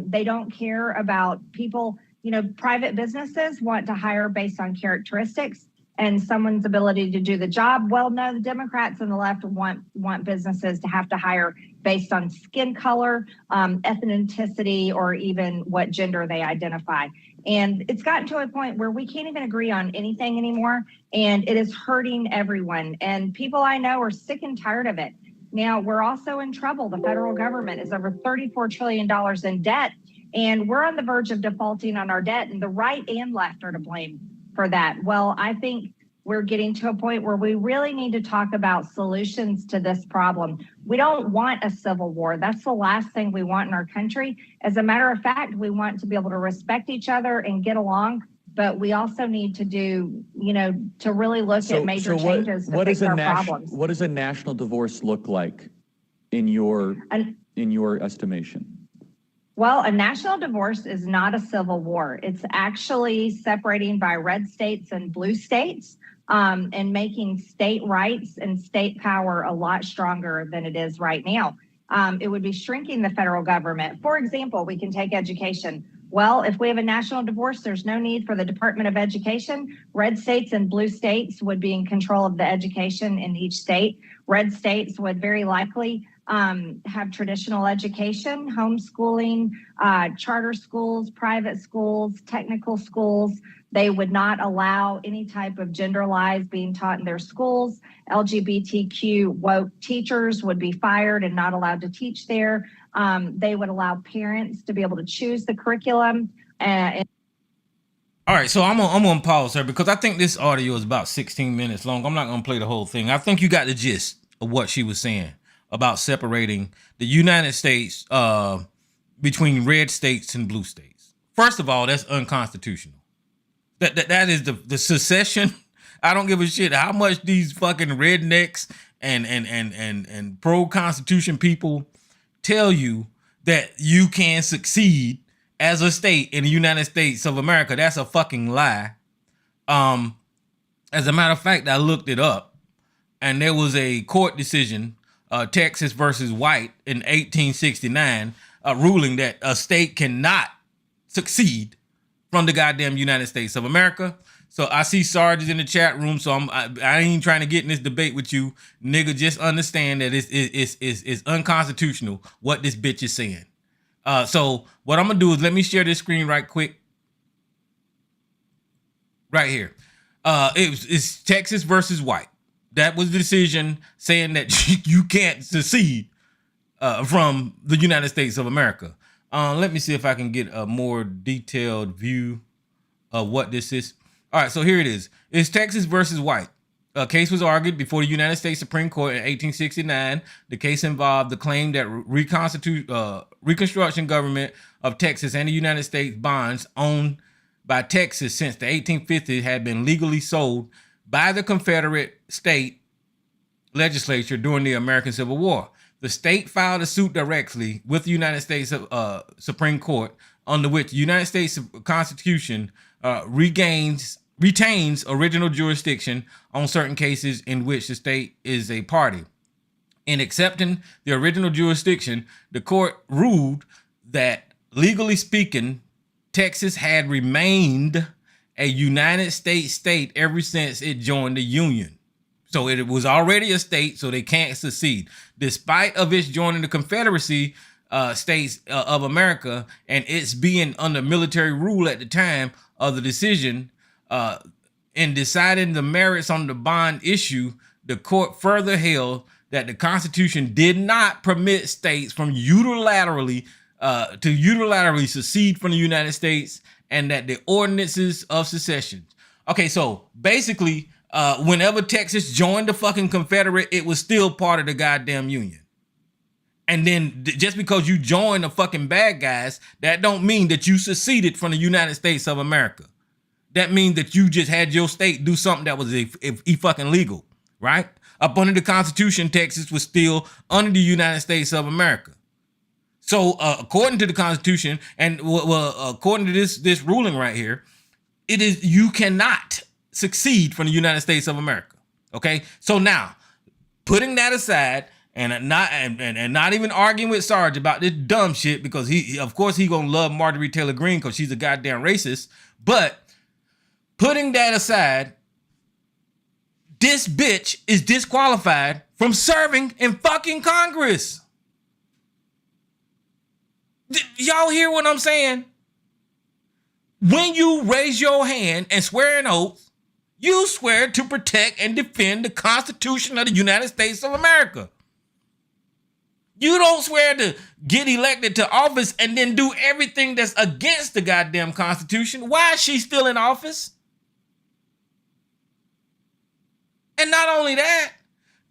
They don't care about people. You know, private businesses want to hire based on characteristics and someone's ability to do the job. Well, no, the Democrats and the left want businesses to have to hire based on skin color, ethnicity, or even what gender they identify. And it's gotten to a point where we can't even agree on anything anymore, and it is hurting everyone. And people I know are sick and tired of it. Now, we're also in trouble. The federal government is over $34 trillion in debt, and we're on the verge of defaulting on our debt, and the right and left are to blame for that. Well, I think we're getting to a point where we really need to talk about solutions to this problem. We don't want a civil war. That's the last thing we want in our country. As a matter of fact, we want to be able to respect each other and get along, but we also need to do, you know, to really look at major changes to fix our problems. What does a national divorce look like in your estimation? Well, a national divorce is not a civil war. It's actually separating by red states and blue states, and making state rights and state power a lot stronger than it is right now. It would be shrinking the federal government. For example, we can take education. Well, if we have a national divorce, there's no need for the Department of Education. Red states and blue states would be in control of the education in each state. Red states would very likely have traditional education, homeschooling, charter schools, private schools, technical schools. They would not allow any type of gender lies being taught in their schools. LGBTQ woke teachers would be fired and not allowed to teach there. They would allow parents to be able to choose the curriculum. All All right, so I'm gonna pause her because I think this audio is about 16 minutes long. I'm not gonna play the whole thing. I think you got the gist of what she was saying about separating the United States between red states and blue states. First of all, that's unconstitutional. That is the secession. I don't give a shit how much these fucking rednecks and pro-constitution people tell you that you can succeed as a state in the United States of America. That's a fucking lie. As a matter of fact, I looked it up, and there was a court decision, Texas versus White in 1869, ruling that a state cannot succeed from the goddamn United States of America. So I see Sarge is in the chat room, so I ain't trying to get in this debate with you, nigga. Just understand that it's unconstitutional what this bitch is saying. So what I'm gonna do is let me share this screen right quick. Right here. It's Texas versus White. That was the decision saying that you can't secede from the United States of America. Let me see if I can get a more detailed view of what this is. All right, so here it is. It's Texas versus White. A case was argued before the United States Supreme Court in 1869. The case involved the claim that Reconstruction government of Texas and the United States bonds owned by Texas since the 1850s had been legally sold by the Confederate state legislature during the American Civil War. The state filed a suit directly with the United States Supreme Court, under which the United States Constitution retains original jurisdiction on certain cases in which the state is a party. In accepting the original jurisdiction, the court ruled that, legally speaking, Texas had remained a United States state ever since it joined the Union. So it was already a state, so they can't secede. Despite of its joining the Confederacy States of America and its being under military rule at the time of the decision, in deciding the merits on the bond issue, the court further held that the Constitution did not permit states from unilaterally secede from the United States, and that the ordinances of secession. Okay, so basically, whenever Texas joined the fucking Confederate, it was still part of the goddamn Union. And then just because you joined the fucking bad guys, that don't mean that you seceded from the United States of America. That means that you just had your state do something that was fucking legal, right? Up under the Constitution, Texas was still under the United States of America. So according to the Constitution, and according to this ruling right here, it is you cannot succeed from the United States of America. Okay, so now putting that aside and not even arguing with Sarge about this dumb shit, because he gonna love Marjorie Taylor Greene because she's a goddamn racist. But putting that aside, this bitch is disqualified from serving in fucking Congress. Y'all hear what I'm saying? When you raise your hand and swear an oath, you swear to protect and defend the Constitution of the United States of America. You don't swear to get elected to office and then do everything that's against the goddamn Constitution. Why is she still in office? And not only that,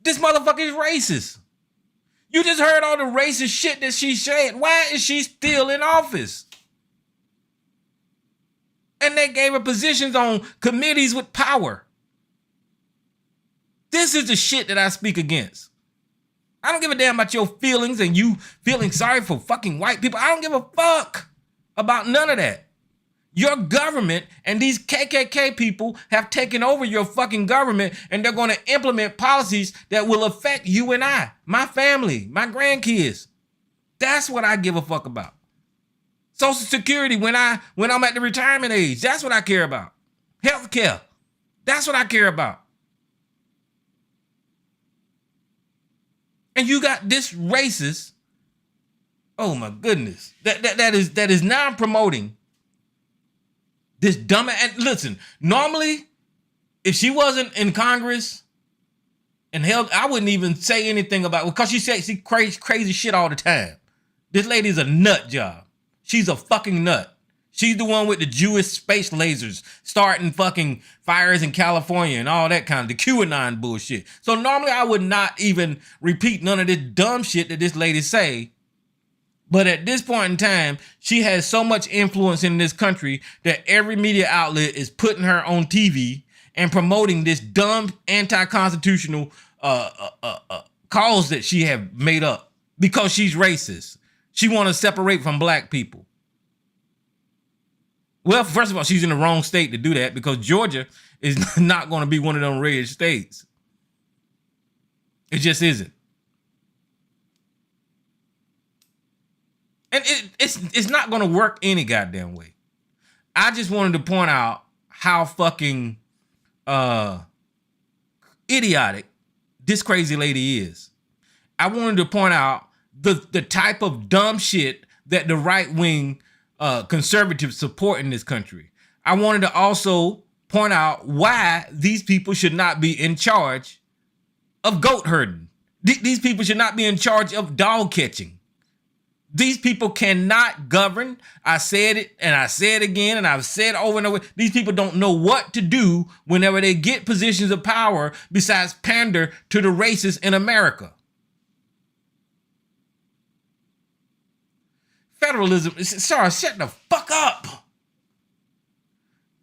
this motherfucker is racist. You just heard all the racist shit that she said. Why is she still in office? And they gave her positions on committees with power. This is the shit that I speak against. I don't give a damn about your feelings and you feeling sorry for fucking white people. I don't give a fuck about none of that. Your government and these KKK people have taken over your fucking government, and they're going to implement policies that will affect you and I, my family, my grandkids. That's what I give a fuck about. Social Security when I'm at the retirement age, that's what I care about. Healthcare, that's what I care about. And you got this racist, oh my goodness, that is now promoting this dumb. And listen, normally, if she wasn't in Congress and held, I wouldn't even say anything about it because she says she crazy shit all the time. This lady is a nut job. She's a fucking nut. She's the one with the Jewish space lasers starting fucking fires in California and all that kind of the QAnon bullshit. So normally I would not even repeat none of this dumb shit that this lady say. But at this point in time, she has so much influence in this country that every media outlet is putting her on TV and promoting this dumb anti-constitutional cause that she have made up because she's racist. She want to separate from black people. Well, first of all, she's in the wrong state to do that because Georgia is not going to be one of them red states. It just isn't. And it's not going to work any goddamn way. I just wanted to point out how fucking idiotic this crazy lady is. I wanted to point out the type of dumb shit that the right-wing conservatives support in this country. I wanted to also point out why these people should not be in charge of goat herding. These people should not be in charge of dog catching. These people cannot govern. I said it and I say it again and I've said over and over. These people don't know what to do whenever they get positions of power besides pander to the racists in America. Federalism, sorry, shut the fuck up.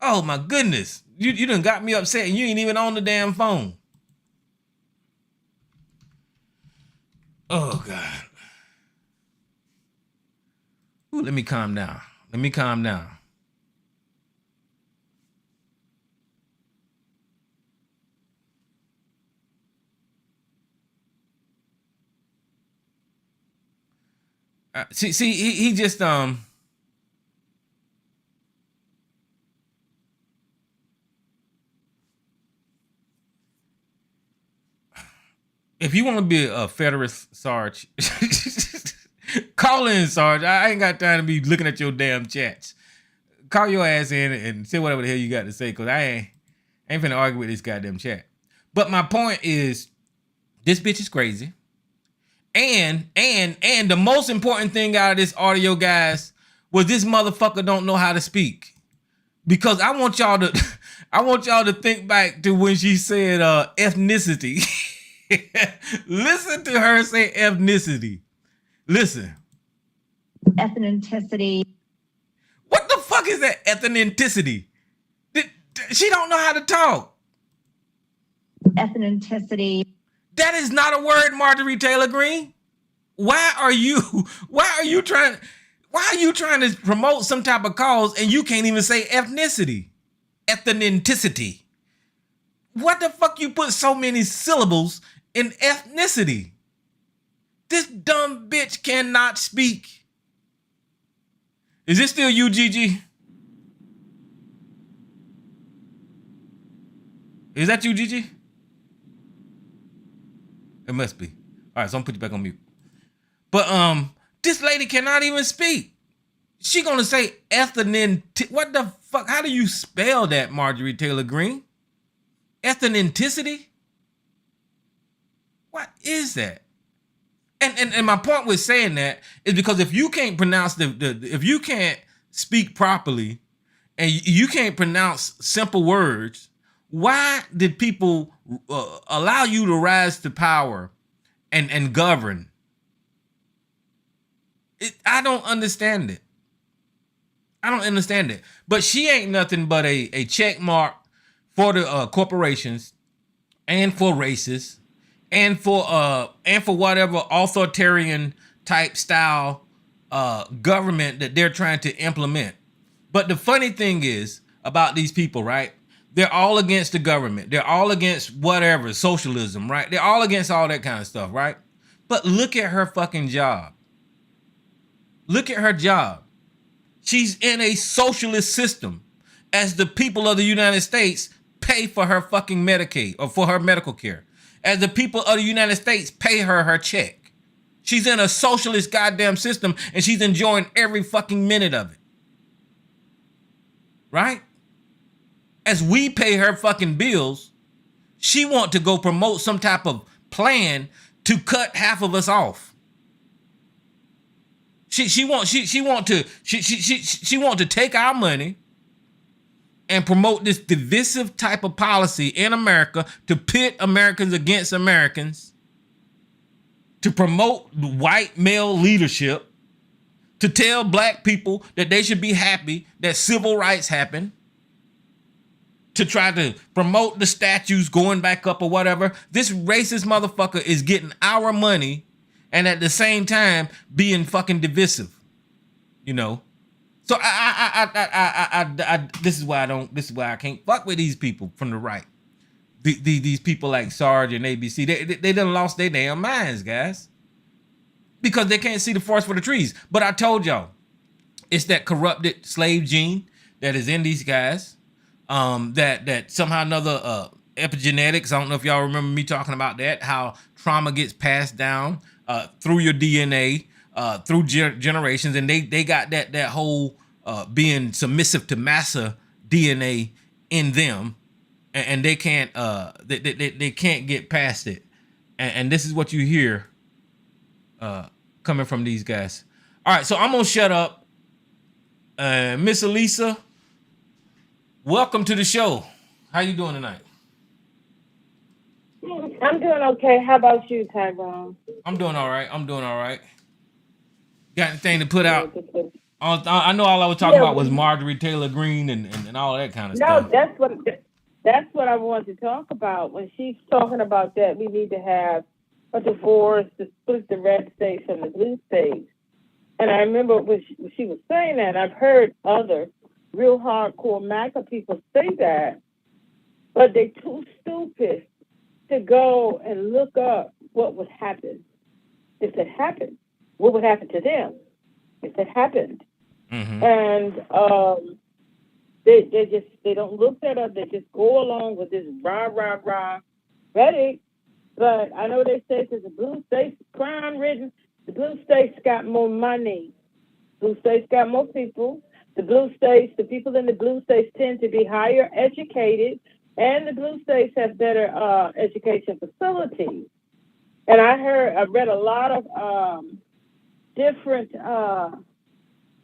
Oh my goodness. You done got me upset and you ain't even on the damn phone. Oh God. Ooh, let me calm down. See, he just if you want to be a Federalist, Sarge, call in, Sarge. I ain't got time to be looking at your damn chats. Call your ass in and say whatever the hell you got to say, because I ain't finna argue with this goddamn chat. But my point is, this bitch is crazy. And the most important thing out of this audio, guys, was this motherfucker don't know how to speak. Because I want y'all to think back to when she said ethnicity. Listen to her say ethnicity. Listen. Ethnicity. What the fuck is that ethnicity? She don't know how to talk. Ethnicity. That is not a word, Marjorie Taylor Greene. Why are you trying to promote some type of cause and you can't even say ethnicity? Ethnicity. What the fuck you put so many syllables in ethnicity? This dumb bitch cannot speak. Is this still you, Gigi? Is that you, Gigi? It must be. All right, so I'm gonna put you back on mute. But this lady cannot even speak. She gonna say ethnicity. What the fuck? How do you spell that, Marjorie Taylor Greene? Ethnicity? What is that? And my point with saying that is because if you can't pronounce if you can't speak properly and you can't pronounce simple words, why did people allow you to rise to power and govern? I don't understand it. But she ain't nothing but a check mark for the corporations and for racists and for whatever authoritarian type style government that they're trying to implement. But the funny thing is about these people, right? They're all against the government. They're all against whatever, socialism, right? They're all against all that kind of stuff, right? But look at her fucking job. Look at her job. She's in a socialist system as the people of the United States pay for her fucking Medicaid or for her medical care. As the people of the United States pay her check. She's in a socialist goddamn system and she's enjoying every fucking minute of it. Right? As we pay her fucking bills, she want to go promote some type of plan to cut half of us off. She want to take our money and promote this divisive type of policy in America to pit Americans against Americans, to promote white male leadership, to tell black people that they should be happy that civil rights happened, to try to promote the statues going back up or whatever. This racist motherfucker is getting our money and at the same time being fucking divisive, you know. So this is why I can't fuck with these people from the right. These people like Sarge and ABC, they done lost their damn minds, guys, because they can't see the forest for the trees. But I told y'all, it's that corrupted slave gene that is in these guys. That somehow or another epigenetics. I don't know if y'all remember me talking about that. How trauma gets passed down through your DNA, through generations, and they got that whole being submissive to massa DNA in them, and they can't they can't get past it. And this is what you hear coming from these guys. All right, so I'm gonna shut up. Miss Elisa, welcome to the show. How you doing tonight? I'm doing okay. How about you, Tyrone? I'm doing all right. Got anything to put out? I know all I was talking about was Marjorie Taylor Greene and all that kind of stuff. No, that's what I wanted to talk about. When she's talking about that, we need to have a divorce to split the red states from the blue states. And I remember when she was saying that, I've heard other real hardcore MAGA people say that, but they're too stupid to go and look up what would happen if it happened. What would happen to them if it happened? Mm-hmm. And they don't look that up. They just go along with this rah ready. But I know they say because the blue states crime ridden, the blue states got more money. Blue states got more people. The blue states, the people in the blue states tend to be higher educated, and the blue states have better education facilities. And I read a lot of different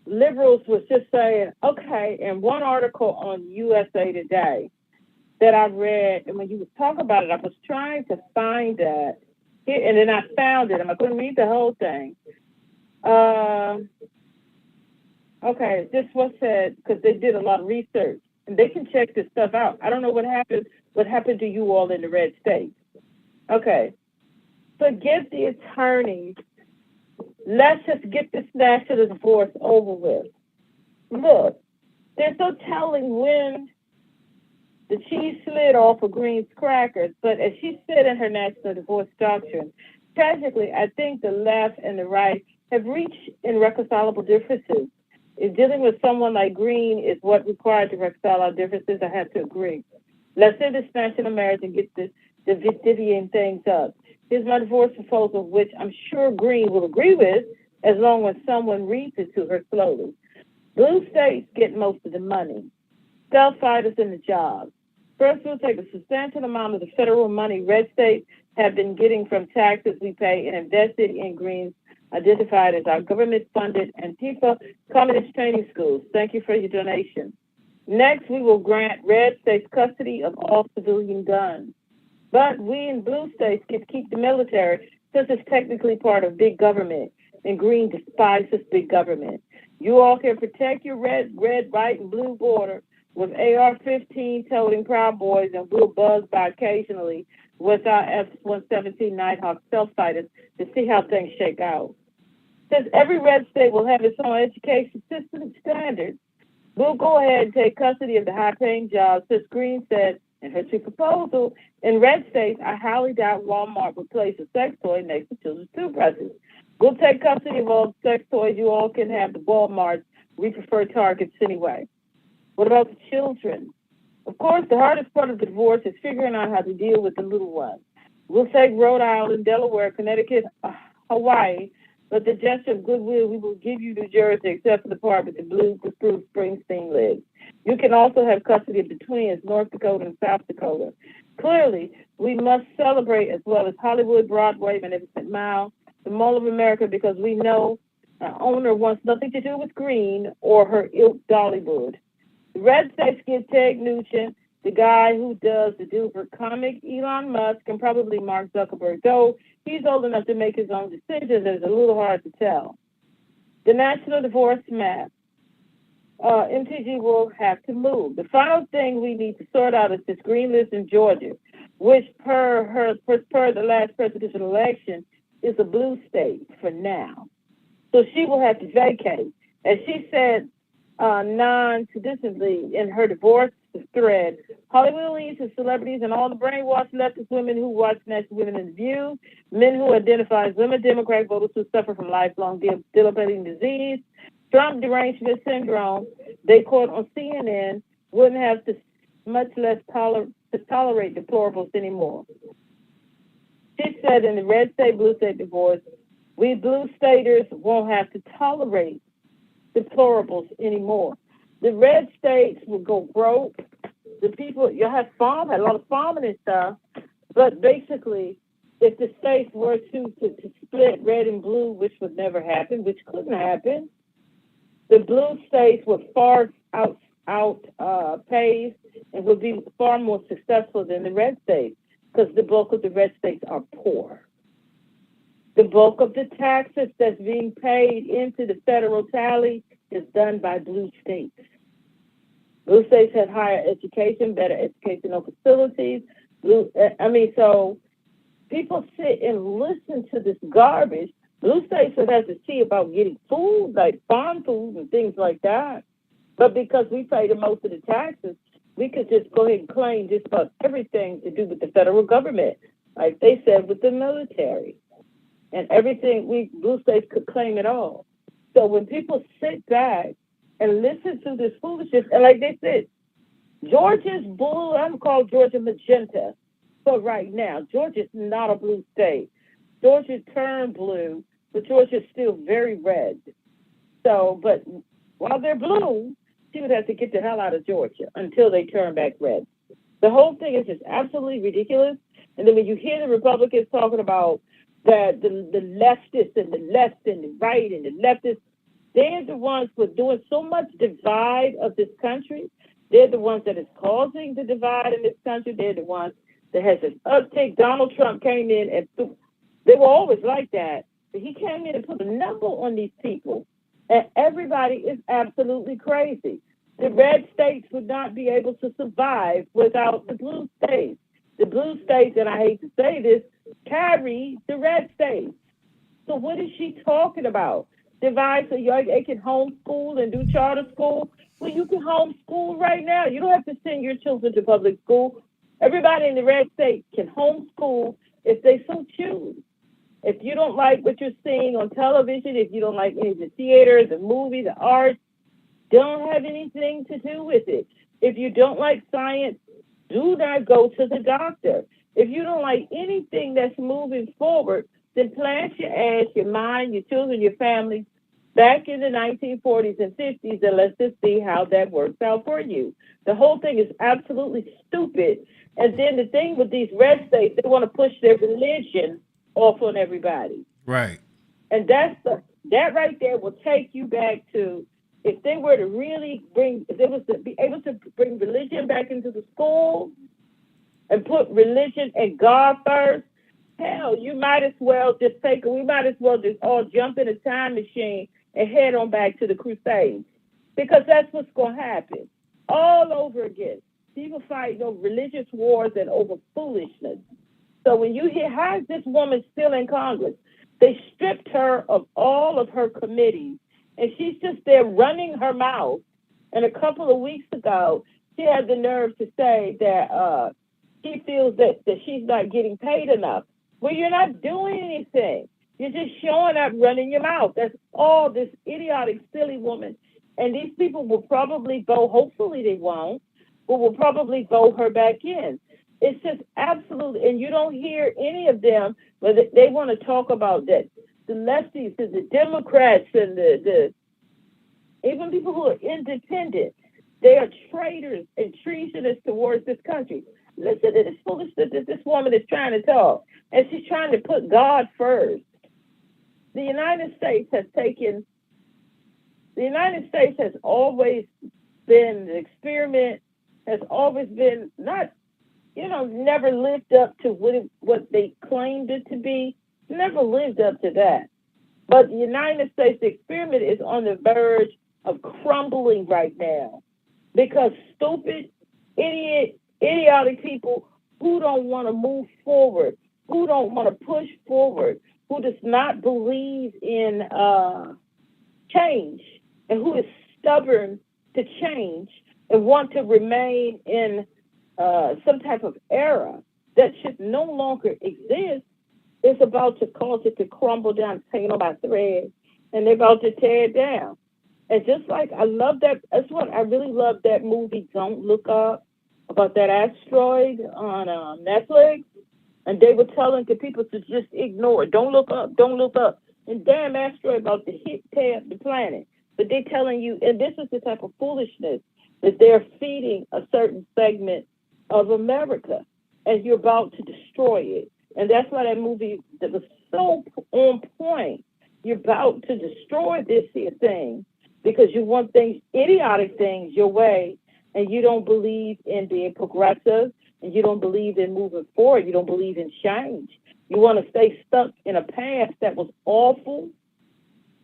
liberals was just saying, okay, in one article on USA Today that I read, and when you was talking about it, I was trying to find that, and then I found it, and I couldn't read the whole thing. Okay, this was said, because they did a lot of research, and they can check this stuff out. I don't know what happened to you all in the red states. Okay, forget the attorneys. Let's just get this national divorce over with. Look, there's no telling when the cheese slid off of Green's crackers, but as she said in her national divorce doctrine, tragically, I think the left and the right have reached irreconcilable differences. If dealing with someone like Green is what required to reconcile our differences, I have to agree. Let's end this national marriage and get the divvying things up. Here's my divorce proposal, which I'm sure Green will agree with, as long as someone reads it to her slowly. Blue states get most of the money. Self-fighters in the jobs. First, we'll take a substantial amount of the federal money red states have been getting from taxes we pay and invested in Green's identified as our government-funded Antifa communist training schools. Thank you for your donation. Next, we will grant red states custody of all civilian guns. But we in blue states can keep the military since it's technically part of big government, and Green despises big government. You all can protect your red, white, and blue border with AR-15 toting Proud Boys, and we'll buzz by occasionally with our F-117 Nighthawk self-fighters to see how things shake out. Since every red state will have its own education system and standards, we'll go ahead and take custody of the high-paying jobs, since Green said in her proposal. In red states, I highly doubt Walmart will place a sex toy next to children's toothbrushes. We'll take custody of all the sex toys. You all can have the Walmarts. We prefer Targets anyway. What about the children? Of course, the hardest part of the divorce is figuring out how to deal with the little ones. We'll take Rhode Island, Delaware, Connecticut, Hawaii, but the gesture of goodwill, we will give you New Jersey, except for the part with the blue Bruce Springsteen lives. You can also have custody of the twins, North Dakota and South Dakota. Clearly, we must celebrate as well as Hollywood, Broadway, Magnificent Mile, the Mall of America, because we know owner wants nothing to do with green or her ilk Dollywood. The red states get Ted Nugent, the guy who does the Dilbert comic, Elon Musk, and probably Mark Zuckerberg, though he's old enough to make his own decisions, and it's a little hard to tell. The national divorce map. MTG will have to move. The final thing we need to sort out is this green list in Georgia, which per the last presidential election is a blue state for now. So she will have to vacate. As she said non-traditionally in her divorce thread, Hollywood leads to celebrities and all the brainwashed leftist women who watch National Women in View, men who identify as women, Democrat voters who suffer from lifelong debilitating disease, Trump derangement syndrome, they quote on CNN, wouldn't have to much less tolerate deplorables anymore. She said in the red state, blue state divorce, we blue staters won't have to tolerate deplorables anymore. The red states will go broke. The people, you'll have a lot of farming and stuff, but basically, if the states were to split red and blue, which would never happen, which couldn't happen, the blue states would far outpace and would be far more successful than the red states because the bulk of the red states are poor. The bulk of the taxes that's being paid into the federal tally is done by blue states. Blue states have higher education, better educational facilities. So people sit and listen to this garbage. Blue states would have to see about getting food, like farm food and things like that. But because we pay the most of the taxes, we could just go ahead and claim just about everything to do with the federal government, like they said with the military. And everything, blue states could claim it all. So when people sit back and listen to this foolishness, and like they said, Georgia's blue, I'm called Georgia magenta for right now. Georgia's not a blue state. Georgia turned blue, but Georgia's still very red. So, but while they're blue, she would have to get the hell out of Georgia until they turn back red. The whole thing is just absolutely ridiculous. And then when you hear the Republicans talking about that the leftists and the left and the right and the leftists, they're the ones who are doing so much divide of this country. They're the ones that is causing the divide in this country. They're the ones that has an uptick. Donald Trump came in and they were always like that. But he came in and put a number on these people. And everybody is absolutely crazy. The red states would not be able to survive without the blue states. The blue states, and I hate to say this, carry the red states. So what is she talking about? Divide so they can homeschool and do charter school? Well, you can homeschool right now. You don't have to send your children to public school. Everybody in the red state can homeschool if they so choose. If you don't like what you're seeing on television, if you don't like any of the theater, the movie, the arts, don't have anything to do with it. If you don't like science, do not go to the doctor. If you don't like anything that's moving forward, then plant your ass, your mind, your children, your family back in the 1940s and 50s, and let's just see how that works out for you. The whole thing is absolutely stupid. And then the thing with these red states, they want to push their religion off on everybody. Right. And that right there will take you back to, if they were to really if they was to be able to bring religion back into the school and put religion and God first, hell, we might as well just all jump in a time machine and head on back to the Crusades. Because that's what's going to happen. All over again. People fighting over religious wars and over foolishness. So when you hear, how is this woman still in Congress? They stripped her of all of her committees, and she's just there running her mouth. And a couple of weeks ago, she had the nerve to say that she feels that she's not getting paid enough. Well, you're not doing anything. You're just showing up, running your mouth. That's all this idiotic, silly woman. And these people will probably vote, hopefully they won't, but will probably vote her back in. It's just absolutely, and you don't hear any of them, but they want to talk about that. The lefties and the Democrats and the even people who are independent, they are traitors and treasonous towards this country. Listen to this foolishness that this woman is trying to talk, and she's trying to put God first. The United States has taken the United States has always been, the experiment has always been not, never lived up to what they claimed it to be. Never lived up to that. But the United States, the experiment is on the verge of crumbling right now because stupid, idiotic people who don't want to move forward, who don't want to push forward, who does not believe in change, and who is stubborn to change and want to remain in some type of era that should no longer exist, is about to cause it to crumble down, hanging on by thread, and they're about to tear it down. And just like I love that, that's what I really love that movie, Don't Look Up, about that asteroid on Netflix. And they were telling the people to just ignore it. Don't look up, don't look up. And damn asteroid about to tear up the planet. But they're telling you, and this is the type of foolishness that they're feeding a certain segment of America, and you're about to destroy it. And that's why that movie that was so on point. You're about to destroy this here thing because you want things, idiotic things, your way, and you don't believe in being progressive, and you don't believe in moving forward. You don't believe in change. You want to stay stuck in a past that was awful.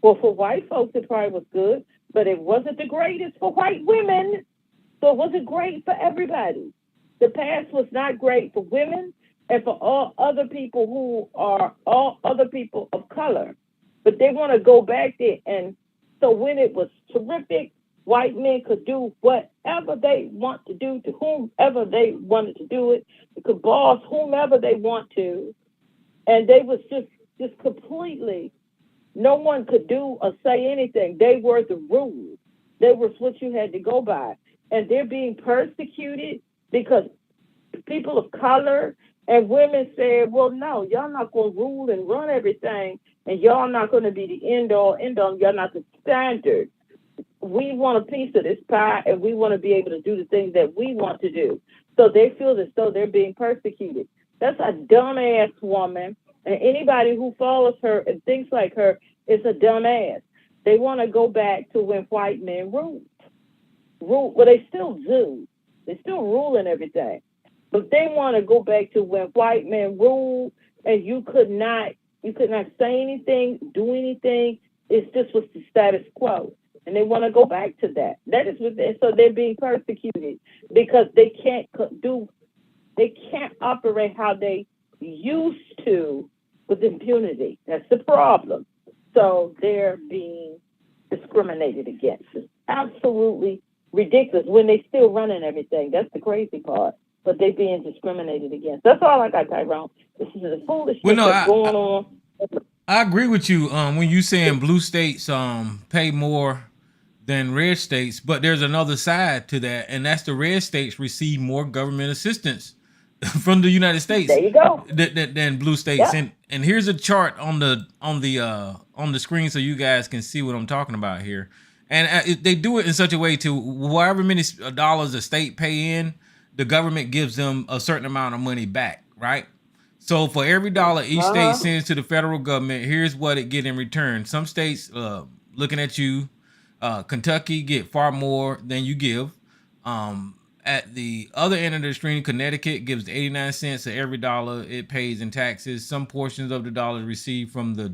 Well, for white folks, it probably was good, but it wasn't the greatest for white women. So it wasn't great for everybody. The past was not great for women and for all other people who are all other people of color. But they want to go back there. And so when it was terrific, white men could do whatever they want to do to whomever they wanted to do it. They could boss whomever they want to. And they was just completely, no one could do or say anything. They were the rules. They were what you had to go by. And they're being persecuted because people of color and women said, well, no, y'all not going to rule and run everything, and y'all not going to be the end-all, y'all not the standard. We want a piece of this pie, and we want to be able to do the things that we want to do. So they feel as though they're being persecuted. That's a dumbass woman, and anybody who follows her and thinks like her is a dumbass. They want to go back to when white men ruled. Well, they still do. They're still ruling everything. But they want to go back to when white men ruled, and you could not say anything, do anything. It's just was the status quo. And they want to go back to that. That is what so they're being persecuted because they can't operate how they used to with impunity. That's the problem. So they're being discriminated against. It's absolutely ridiculous when they still running everything. That's the crazy part. But they being discriminated against. That's all I got, Tyrone. This is the foolishness that's going on. I agree with you when you saying blue states pay more than red states, but there's another side to that, and that's the red states receive more government assistance from the United States. There you go. Than blue states. Yeah. And here's a chart on the screen so you guys can see what I'm talking about here. And they do it in such a way to however many dollars a state pay in, the government gives them a certain amount of money back, right? So for every dollar each state sends to the federal government, here's what it get in return. Some states, looking at you, Kentucky get far more than you give. At the other end of the stream, Connecticut gives 89 cents of every dollar it pays in taxes. Some portions of the dollars received from the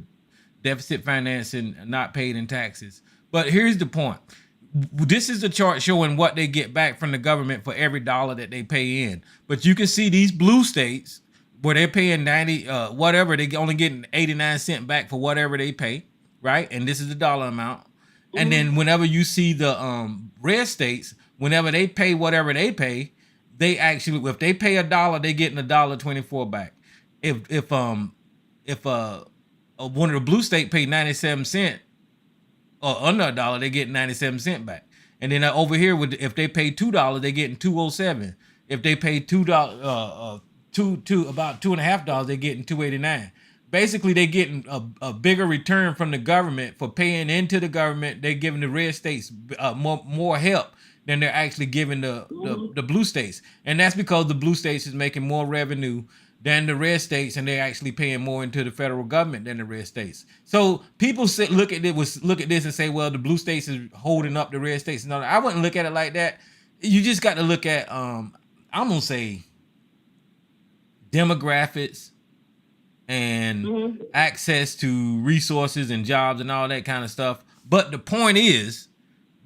deficit financing not paid in taxes. But here's the point. This is the chart showing what they get back from the government for every dollar that they pay in. But you can see these blue states where they're paying 90, whatever, they only getting 89 cents back for whatever they pay, right? And this is the dollar amount. And then whenever you see the red states, whenever they pay whatever they pay, they actually, if they pay $1, they getting $1.24 back. If one of the blue state pay 97 cents or under $1, they get 97 cents back. And then over here, if they pay $2, they getting 207. If they pay $2, about $2.50, they getting 289. Basically, they getting a bigger return from the government for paying into the government. They're giving the red states more help than they're actually giving the blue states. And that's because the blue states is making more revenue than the red states, and they're actually paying more into the federal government than the red states. So people look at this and say, well, the blue states is holding up the red states. No, I wouldn't look at it like that. You just got to look at I'm gonna say demographics and access to resources and jobs and all that kind of stuff. But the point is,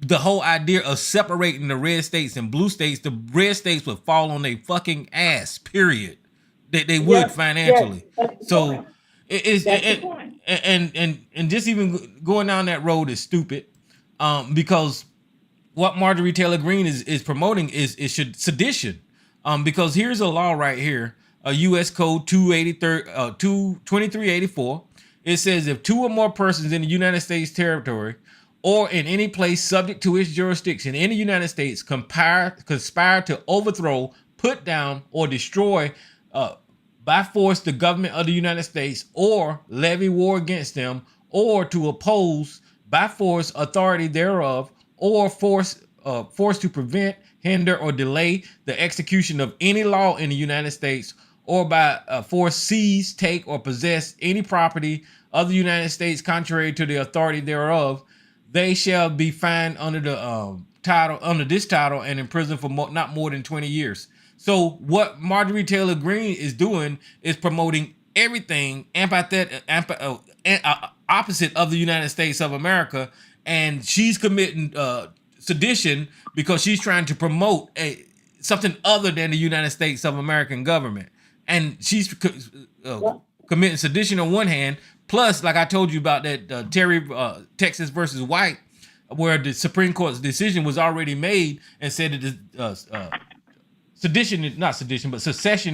the whole idea of separating the red states and blue states, the red states would fall on their fucking ass, period. They would financially. So and just even going down that road is stupid. Because what Marjorie Taylor Greene is promoting is sedition. Because here's a law right here, a U.S. Code 2384. It says if two or more persons in the United States territory or in any place subject to its jurisdiction in the United States conspire to overthrow, put down, or destroy by force the government of the United States, or levy war against them, or to oppose by force authority thereof, or force to prevent, hinder, or delay the execution of any law in the United States, or by force seize, take, or possess any property of the United States contrary to the authority thereof, they shall be fined under the this title and imprisoned for not more than 20 years. So what Marjorie Taylor Greene is doing is promoting everything opposite of the United States of America, and she's committing sedition because she's trying to promote something other than the United States of American government, and she's committing sedition on one hand. Plus, like I told you about that Terry Texas versus White, where the Supreme Court's decision was already made and said that secession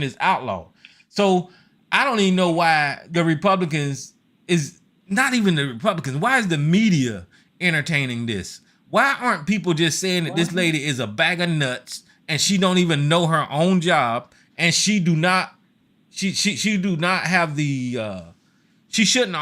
is outlawed. So I don't even know why the Republicans is not even the Republicans. Why is the media entertaining this? Why aren't people just saying that this lady is a bag of nuts and she don't even know her own job, and she do not have the she shouldn't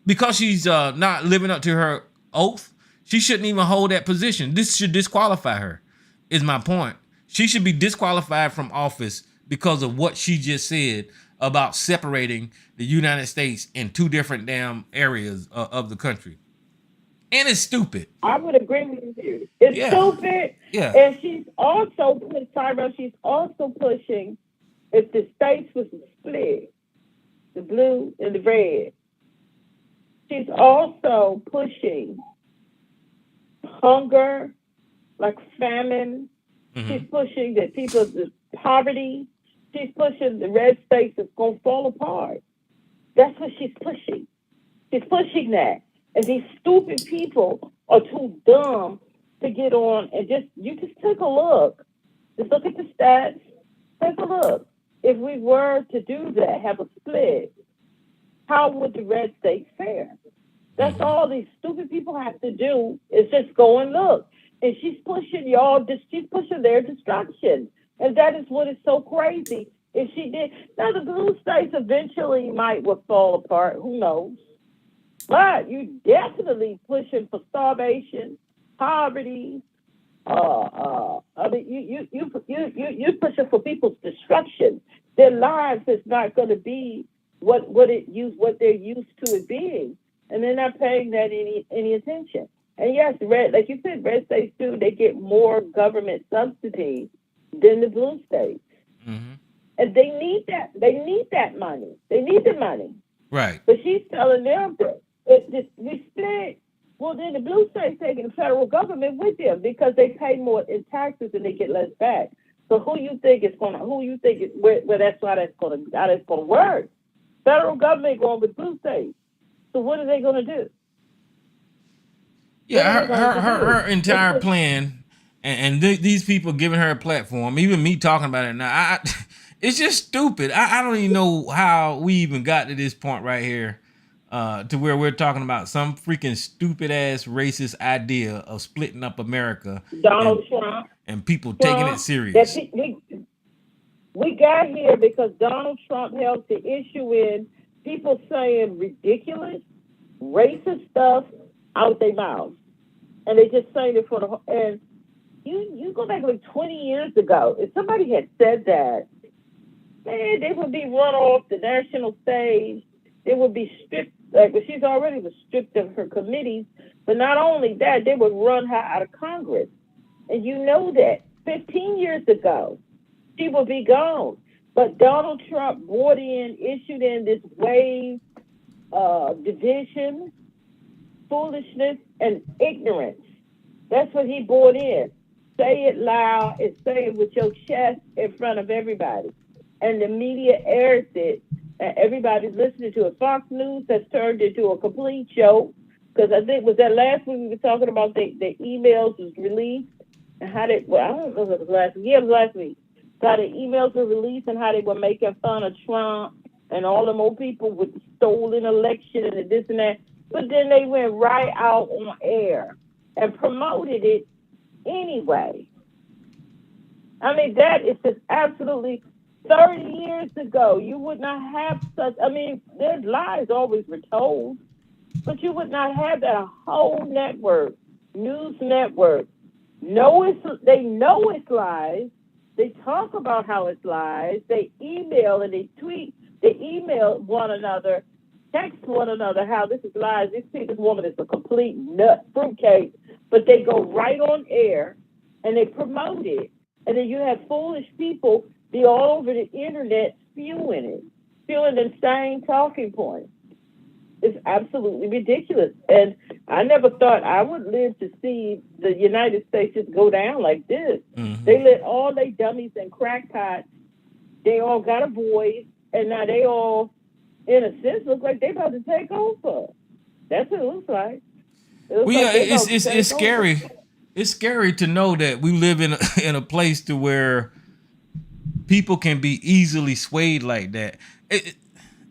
because she's not living up to her oath, she shouldn't even hold that position. This should disqualify her, is my point. She should be disqualified from office because of what she just said about separating the United States in two different damn areas of the country. And it's stupid. I would agree with you. It's stupid. Yeah. And she's also pushing, if the states was split, the blue and the red, she's also pushing hunger, like famine. She's pushing that people's poverty. She's pushing the red states is going to fall apart. That's what she's pushing. She's pushing that. And these stupid people are too dumb to get on and just take a look. Just look at the stats. Take a look. If we were to do that, have a split, how would the red states fare? That's all these stupid people have to do is just go and look. And she's pushing she's pushing their destruction. And that is what is so crazy. If she did, now the blue states eventually would fall apart. Who knows? But you definitely pushing for starvation, poverty. I mean, you pushing for people's destruction. Their lives is not going to be what they're used to it being, and they're not paying that any attention. And yes, like you said, red states too. They get more government subsidies than the blue states, and they need that. They need that money. They need the money. Right. But she's telling them that we split. Well, then the blue states taking the federal government with them because they pay more in taxes and they get less back. So where that's how that's gonna work. Federal government going with blue states. So what are they gonna do? Yeah, her entire plan, and these people giving her a platform, even me talking about it now, it's just stupid. I don't even know how we even got to this point right here, to where we're talking about some freaking stupid ass racist idea of splitting up America. Donald Trump and people taking it serious. We got here because Donald Trump helped to issue in people saying ridiculous, racist stuff out their mouths. And they just saying it and you go back like 20 years ago, if somebody had said that, Man, they would be run off the national stage. They would be stripped. Like, well, she's already was stripped of her committees. But not only that, they would run her out of Congress. And you know that 15 years ago, she would be gone. But Donald Trump issued in this wave of division, foolishness, and ignorance. That's what he brought in. Say it loud and say it with your chest in front of everybody. And the media airs it, and everybody's listening to it. Fox News has turned into a complete show, because I think, was that last week we were talking about the emails was released, and how they, well, I don't know if it was last week. Yeah, it was last week. How the emails were released and how they were making fun of Trump and all them old people with the stolen election and this and that. But then they went right out on air and promoted it anyway. I mean, that is just absolutely, 30 years ago, you would not have such, I mean, their lies always were told, but you would not have that. A whole network, news network, they know it's lies. They talk about how it's lies. They email and they tweet. They email one another, text one another how this is lies. This woman is a complete nut, fruitcake. But they go right on air and they promote it. And then you have foolish people be all over the internet spewing the same talking points. It's absolutely ridiculous. And I never thought I would live to see the United States just go down like this. Mm-hmm. They let all they dummies and crackpots, they all got a voice, and now they all, in a sense, look like they about to take over. That's what it looks like. It's scary. It's scary to know that we live in a place to where people can be easily swayed like that.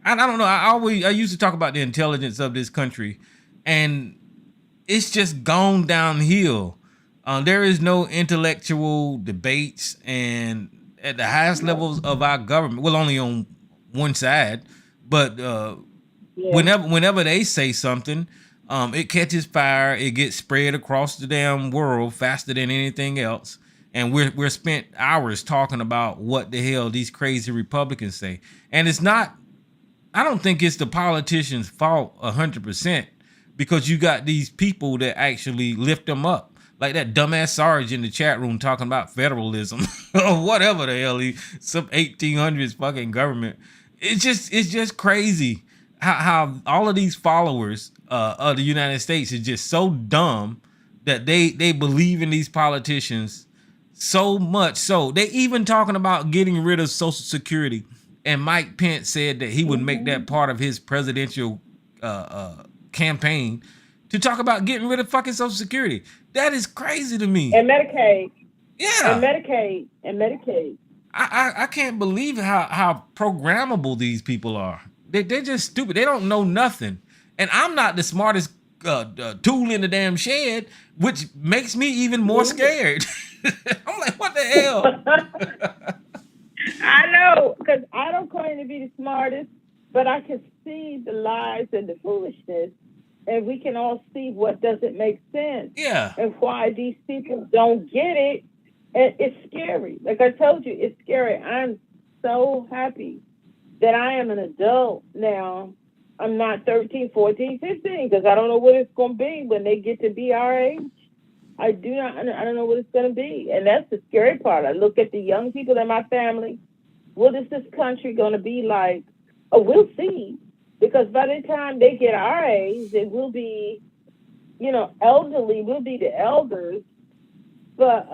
I don't know. I used to talk about the intelligence of this country, and it's just gone downhill. There is no intellectual debates, and at the highest levels of our government, well, only on one side, but whenever they say something, it catches fire. It gets spread across the damn world faster than anything else. And we're spent hours talking about what the hell these crazy Republicans say. And it's not, I don't think it's the politicians' fault 100%, because you got these people that actually lift them up. Like that dumbass Sarge in the chat room talking about federalism or whatever the hell, some 1800s fucking government. It's just crazy how all of these followers of the United States is just so dumb that they believe in these politicians so much so. They even talking about getting rid of Social Security. And Mike Pence said that he would make that part of his presidential campaign to talk about getting rid of fucking Social Security. That is crazy to me. And Medicaid. Yeah. And Medicaid. I can't believe how programmable these people are. They're just stupid. They don't know nothing. And I'm not the smartest tool in the damn shed, which makes me even more scared. I'm like, what the hell? I know, because I don't claim to be the smartest, but I can see the lies and the foolishness, and we can all see what doesn't make sense. Yeah. And why these people don't get it. And it's scary. Like I told you, it's scary. I'm so happy that I am an adult now. I'm not 13, 14, 15, because I don't know what it's going to be when they get to be our age. I don't know what it's going to be. And that's the scary part. I look at the young people in my family. What is this country going to be like? Oh, we'll see. Because by the time they get our age, it will be, elderly. We'll be the elders. But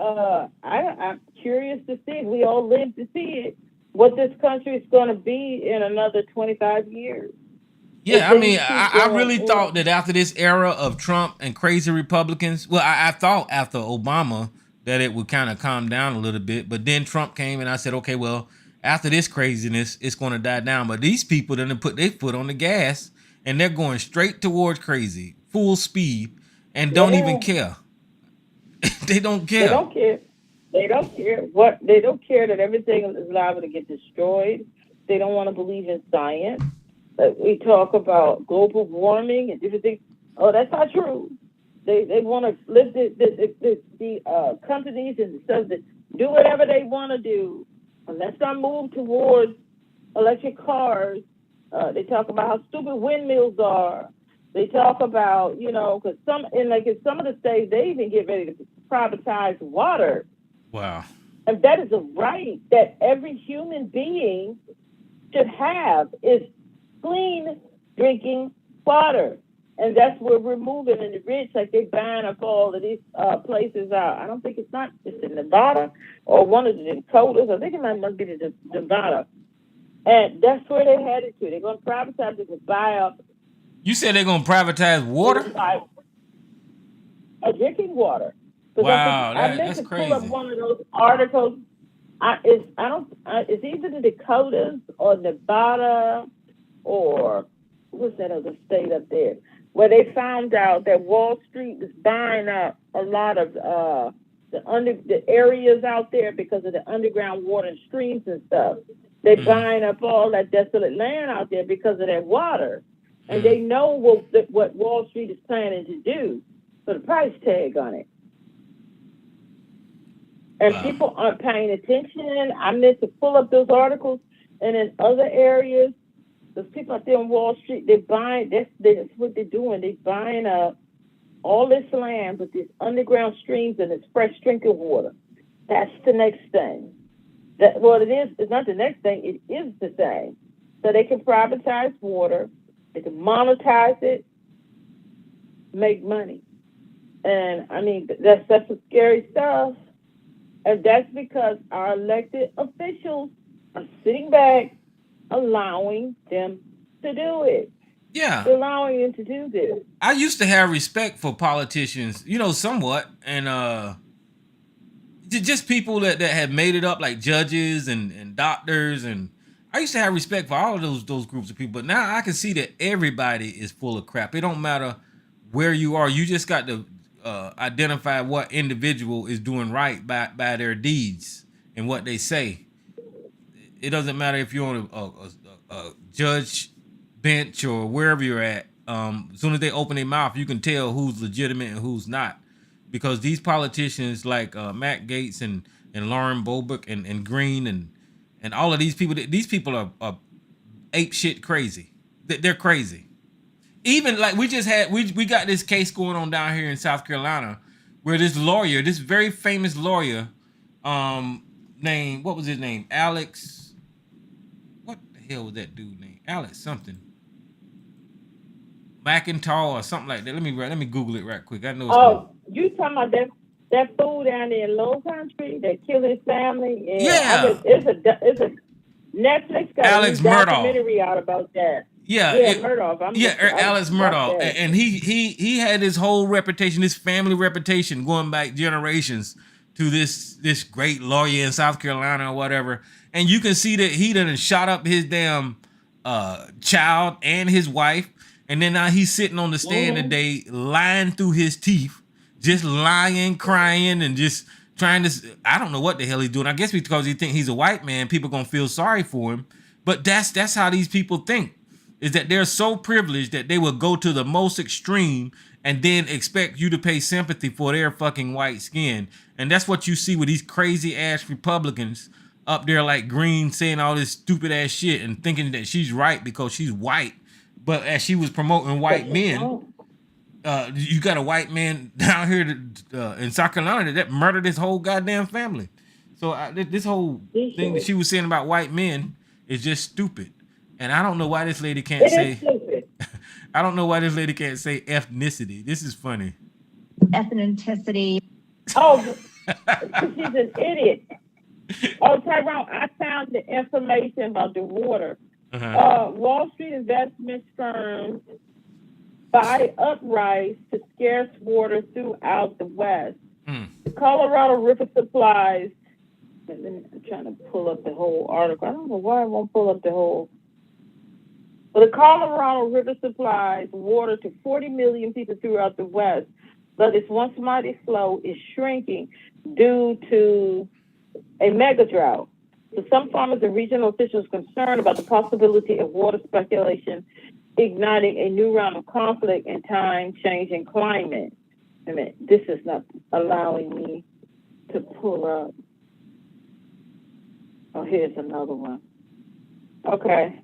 I'm curious to see, if we all live to see it, what this country is going to be in another 25 years. Yeah, I mean, I really thought that after this era of Trump and crazy Republicans, well, I thought after Obama that it would kind of calm down a little bit. But then Trump came and I said, okay, well, after this craziness, it's going to die down. But these people didn't put their foot on the gas, and they're going straight towards crazy, full speed, and don't even care. They don't care. They don't care. They don't care. They don't care that everything is liable to get destroyed. They don't want to believe in science. We talk about global warming and different things. Oh, that's not true. They want to live the companies and stuff that do whatever they want to do. And let's not move towards electric cars. They talk about how stupid windmills are. They talk about, because in some of the states, they even get ready to privatize water. Wow. And that is a right that every human being should have, is clean drinking water. And that's where we're moving in the rich, like they buying up all of these places out. I don't think it's in Nevada or one of the Dakotas. I think it must be the Nevada. And that's where they're headed to. They're going to privatize it to buy up. You said they're going to privatize water? Drinking water. Wow, I meant that's to crazy. pull up one of those articles. It's either the Dakotas or Nevada or what's that other state up there, where they found out that Wall Street is buying up a lot of the areas out there because of the underground water and streams and stuff. They're buying up all that desolate land out there because of that water. And they know what Wall Street is planning to do. Put a price tag on it. And people aren't paying attention. I meant to pull up those articles. And in other areas, those people out there on Wall Street, they're buying, that's what they're doing. They're buying up all this land with these underground streams and this fresh drinking water. That's the next thing. It's not the next thing, it is the thing. So they can privatize water, they can monetize it, make money. And I mean, that's some scary stuff. And that's because our elected officials are sitting back, allowing them to do it. Yeah. They're allowing them to do this. I used to have respect for politicians, somewhat. And just people that have made it up, like judges and doctors. And I used to have respect for all of those groups of people. But now I can see that everybody is full of crap. It don't matter where you are. You just got to identify what individual is doing right by their deeds and what they say. It doesn't matter if you're on a judge bench or wherever you're at. As soon as they open their mouth, you can tell who's legitimate and who's not. Because these politicians like Matt Gaetz and Lauren Boebert and Green and all of these people are ape shit crazy. They're crazy. Even like we got this case going on down here in South Carolina where this very famous lawyer, what was his name? Alex. What the hell was that dude name? Alex something. McIntyre or something like that. Let me Google it right quick. I know. You talking about that fool down there in Low Country that killed his family? And yeah. It's a Netflix got Alex a Murdaugh documentary out about that. Murdaugh. Alex Murdaugh, and he had his whole reputation, his family reputation, going back generations to this great lawyer in South Carolina or whatever. And you can see that he done shot up his damn child and his wife, and then now he's sitting on the stand today, lying through his teeth, just lying, crying, and just trying to. I don't know what the hell he's doing. I guess because he think he's a white man, people gonna feel sorry for him. But that's how these people think. Is that they're so privileged that they will go to the most extreme and then expect you to pay sympathy for their fucking white skin. And that's what you see with these crazy ass Republicans up there like Green saying all this stupid ass shit and thinking that she's right because she's white. But as she was promoting white men, you got a white man down here in South Carolina that murdered his whole goddamn family. So this whole thing that she was saying about white men is just stupid. And I don't know why this lady can't say. I don't know why this lady can't say ethnicity. This is funny. Ethnicity. Oh, she's an idiot. Oh, Tyrone, I found the information about the water. Wall Street investment firms buy up rights to scarce water throughout the West. The Colorado River supplies. I'm trying to pull up the whole article. I don't know why I won't pull up the whole. Well, the Colorado River supplies water to 40 million people throughout the West, but its once mighty flow is shrinking due to a mega drought. So some farmers and regional officials are concerned about the possibility of water speculation igniting a new round of conflict and time-changing climate. This is not allowing me to pull up. Oh, here's another one. Okay.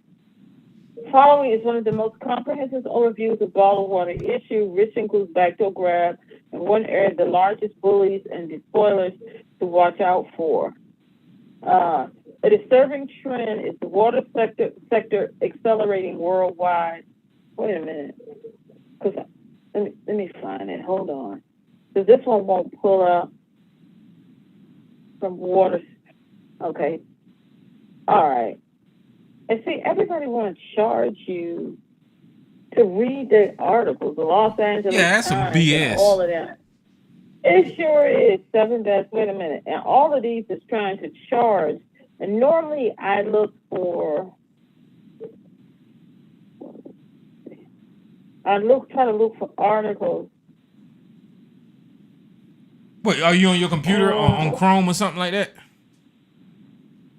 Following is one of the most comprehensive overviews of bottled water issue, which includes backdoor grab in one area, the largest bullies and the spoilers to watch out for. A disturbing trend is the water sector accelerating worldwide. Wait a minute, because let me find it. Hold on, because this one won't pull up from water. Okay, all right. And see, everybody want to charge you to read the articles, the Los Angeles Yeah, that's some Times, and BS. all of that. It sure is. Seven best. Wait a minute, and all of these is trying to charge. And normally, I look for. Try to look for articles. Wait, are you on your computer on Chrome or something like that?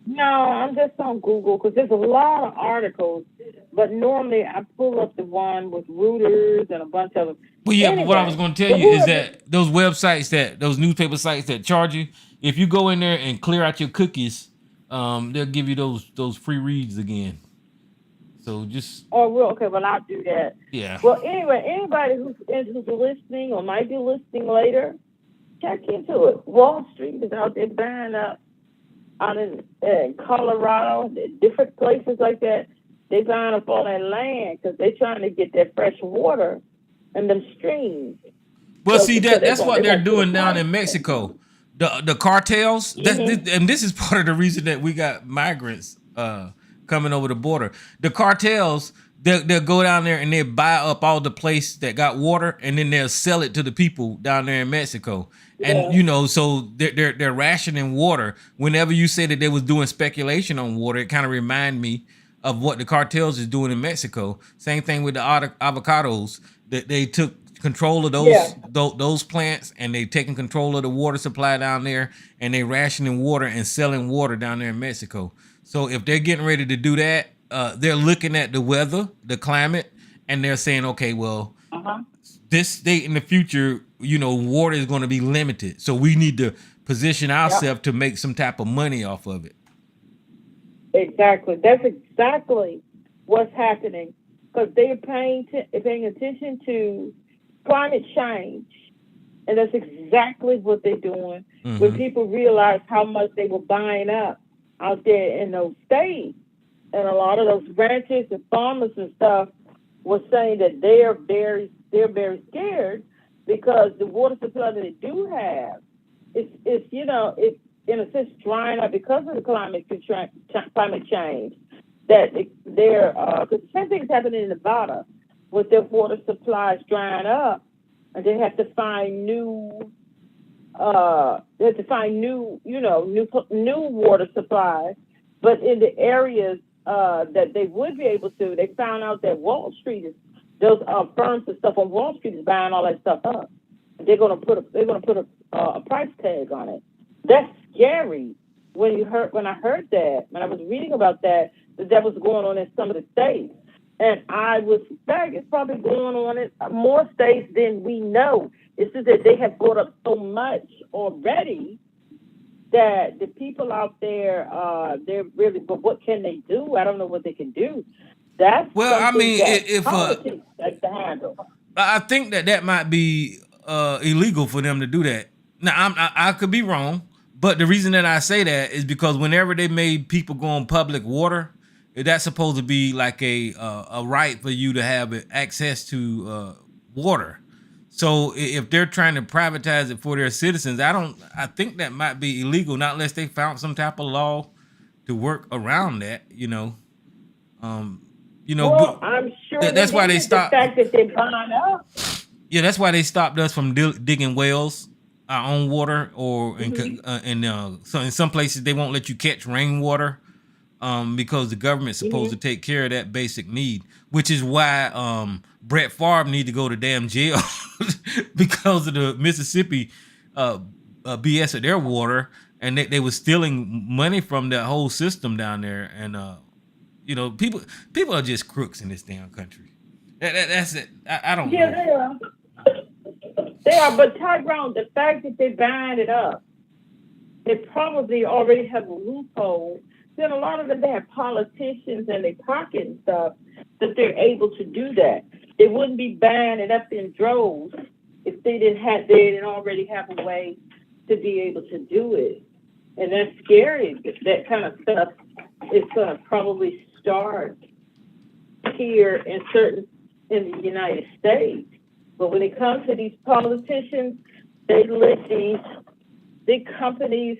No, I'm just on Google because there's a lot of articles. But normally, I pull up the one with Reuters and a bunch of them. Well, yeah, Anyway, but what I was going to tell you is that those websites, those newspaper sites that charge you, if you go in there and clear out your cookies, they'll give you those free reads again. So just. Oh, well, okay, well, I'll do that. Yeah. Well, anyway, anybody who's listening or might be listening later, check into it. Wall Street is out there buying up out in Colorado, different places like that. They buying up all that land because they're trying to get that fresh water and them streams. Well, see, that's what they're doing down in Mexico. The cartels, and this is part of the reason that we got migrants coming over the border. The cartels, they'll go down there and they'll buy up all the place that got water, and then they'll sell it to the people down there in Mexico. And so they're rationing water. Whenever you say that they was doing speculation on water, it kind of remind me of what the cartels is doing in Mexico. Same thing with the avocados. That they took control of those plants, and they taking control of the water supply down there, and they rationing water and selling water down there in Mexico. So if they're getting ready to do that, they're looking at the weather, the climate, and they're saying, okay, well, this state in the future, water is going to be limited. So we need to position ourselves to make some type of money off of it. Exactly. That's exactly what's happening, because they're paying attention to climate change. And that's exactly what they're doing. When people realize how much they were buying up out there in those states, and a lot of those ranchers and farmers and stuff were saying that they're very scared because the water supply that they do have it's in a sense drying up because of the climate change. That they're because the same thing's happening in Nevada with their water supplies drying up, and they have to find new new water supplies. But in the areas that they would be able to, they found out that Wall Street is those firms and stuff on Wall Street is buying all that stuff up. They're gonna put a price tag on it. That's scary. When I heard that, when I was reading about that was going on in some of the states, and I would suspect it's probably going on in more states than we know. It's just that they have brought up so much already that the people out there, they're really. But what can they do? I don't know what they can do. That's if politics like to handle. I think that might be illegal for them to do that. Now I could be wrong, but the reason that I say that is because whenever they made people go on public water, that's supposed to be like a right for you to have access to water. So if they're trying to privatize it for their citizens, I think that might be illegal, not unless they found some type of law to work around that. Well, I'm sure that's why they stopped. The fact that they're buying up. Yeah, that's why they stopped us from digging wells, our own water, or so in some places they won't let you catch rainwater because the government's supposed to take care of that basic need, which is why Brett Favre need to go to damn jail because of the Mississippi BS of their water, and they were stealing money from that whole system down there, and people are just crooks in this damn country. That's it. I don't know. Yeah, they are. They are, but Tyrone, the fact that they're buying it up, they probably already have a loophole then a lot of them, they have politicians in their pocket and stuff that they're able to do that. They wouldn't be buying it up in droves if they didn't already have a way to be able to do it. And that's scary. That kind of stuff is going to probably start here in the United States. But when it comes to these politicians, they let these big companies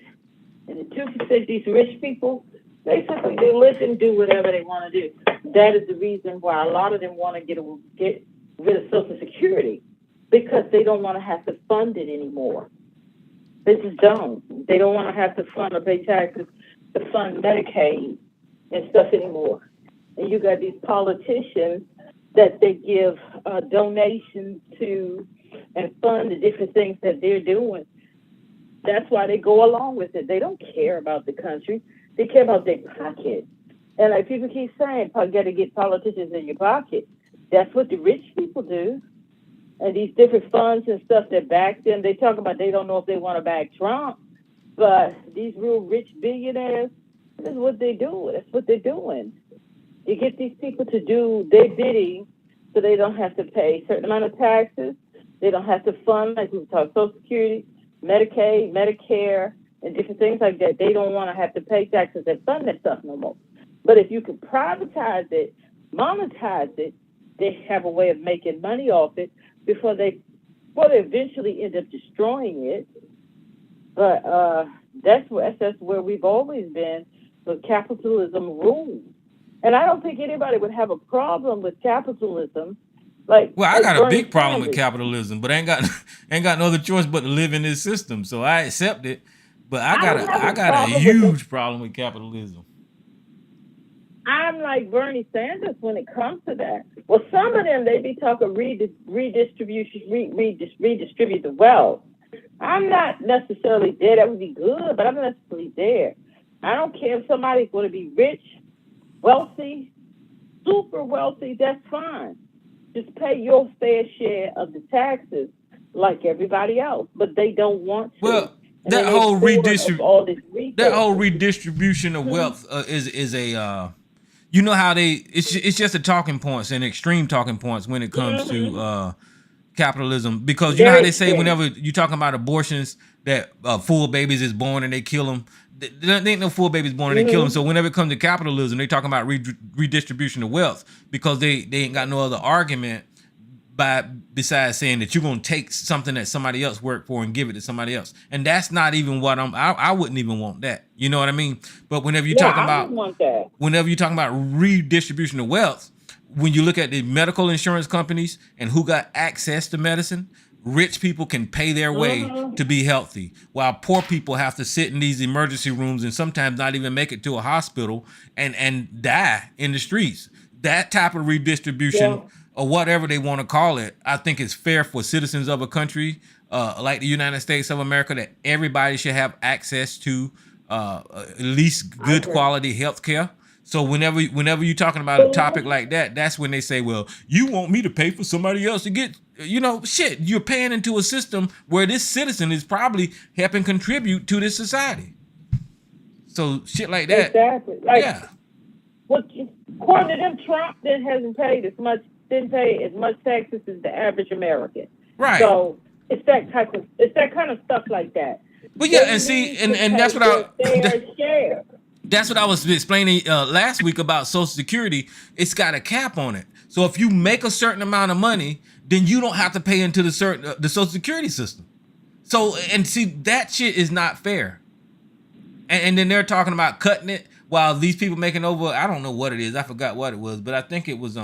and the 2%, these rich people, basically they let them do whatever they want to do. That is the reason why a lot of them want to get rid of Social Security, because they don't want to have to fund it anymore. They just don't. They don't want to have to fund or pay taxes to fund Medicaid and stuff anymore. And you got these politicians that they give donations to and fund the different things that they're doing. That's why they go along with it. They don't care about the country. They care about their pocket. And like people keep saying, you got to get politicians in your pocket. That's what the rich people do. And these different funds and stuff that back them, they talk about they don't know if they want to back Trump. But these real rich billionaires, this is what they do. That's what they're doing. You get these people to do their bidding so they don't have to pay a certain amount of taxes. They don't have to fund, like we talk, Social Security, Medicaid, Medicare, and different things like that. They don't want to have to pay taxes and fund that stuff no more. But if you could privatize it, monetize it, they have a way of making money off it before they eventually end up destroying it. But that's where we've always been, with capitalism rules. And I don't think anybody would have a problem with capitalism. I got a big problem with capitalism, but I ain't got no other choice but to live in this system. So I accept it. But I got a huge problem with capitalism. I'm like Bernie Sanders when it comes to that. Well, some of them, they be talking redistribute the wealth. I'm not necessarily there. That would be good, but I'm not necessarily there. I don't care if somebody's going to be rich, wealthy, super wealthy, that's fine. Just pay your fair share of the taxes like everybody else, but they don't want to. Well, that whole redistribution of wealth is a you know how it's just a talking points and extreme talking points when it comes to capitalism, because you know how they say whenever you're talking about abortions that full babies is born and they kill them. There ain't no full babies born and they kill them. So whenever it comes to capitalism, they talking about redistribution of wealth, because they ain't got no other argument besides saying that you're gonna take something that somebody else worked for and give it to somebody else, and that's not even what I wouldn't even want that. You know what I mean? But whenever you're talking about redistribution of wealth, when you look at the medical insurance companies and who got access to medicine, rich people can pay their way to be healthy, while poor people have to sit in these emergency rooms and sometimes not even make it to a hospital and die in the streets. That type of redistribution, or whatever they want to call it, I think is fair for citizens of a country like the United States of America, that everybody should have access to at least good quality health care. So whenever you're talking about a topic like that, that's when they say, well, you want me to pay for somebody else to get, shit, you're paying into a system where this citizen is probably helping contribute to this society. So shit like that. Exactly. According to them, Trump didn't pay as much taxes as the average American. Right. So it's that kind of stuff like that. But yeah, and that's what that's what I was explaining last week about Social Security. It's got a cap on it. So if you make a certain amount of money, then you don't have to pay into the Social Security system. So, and see, that shit is not fair. And then they're talking about cutting it while these people making over, I don't know what it is. I forgot what it was, but I think it was,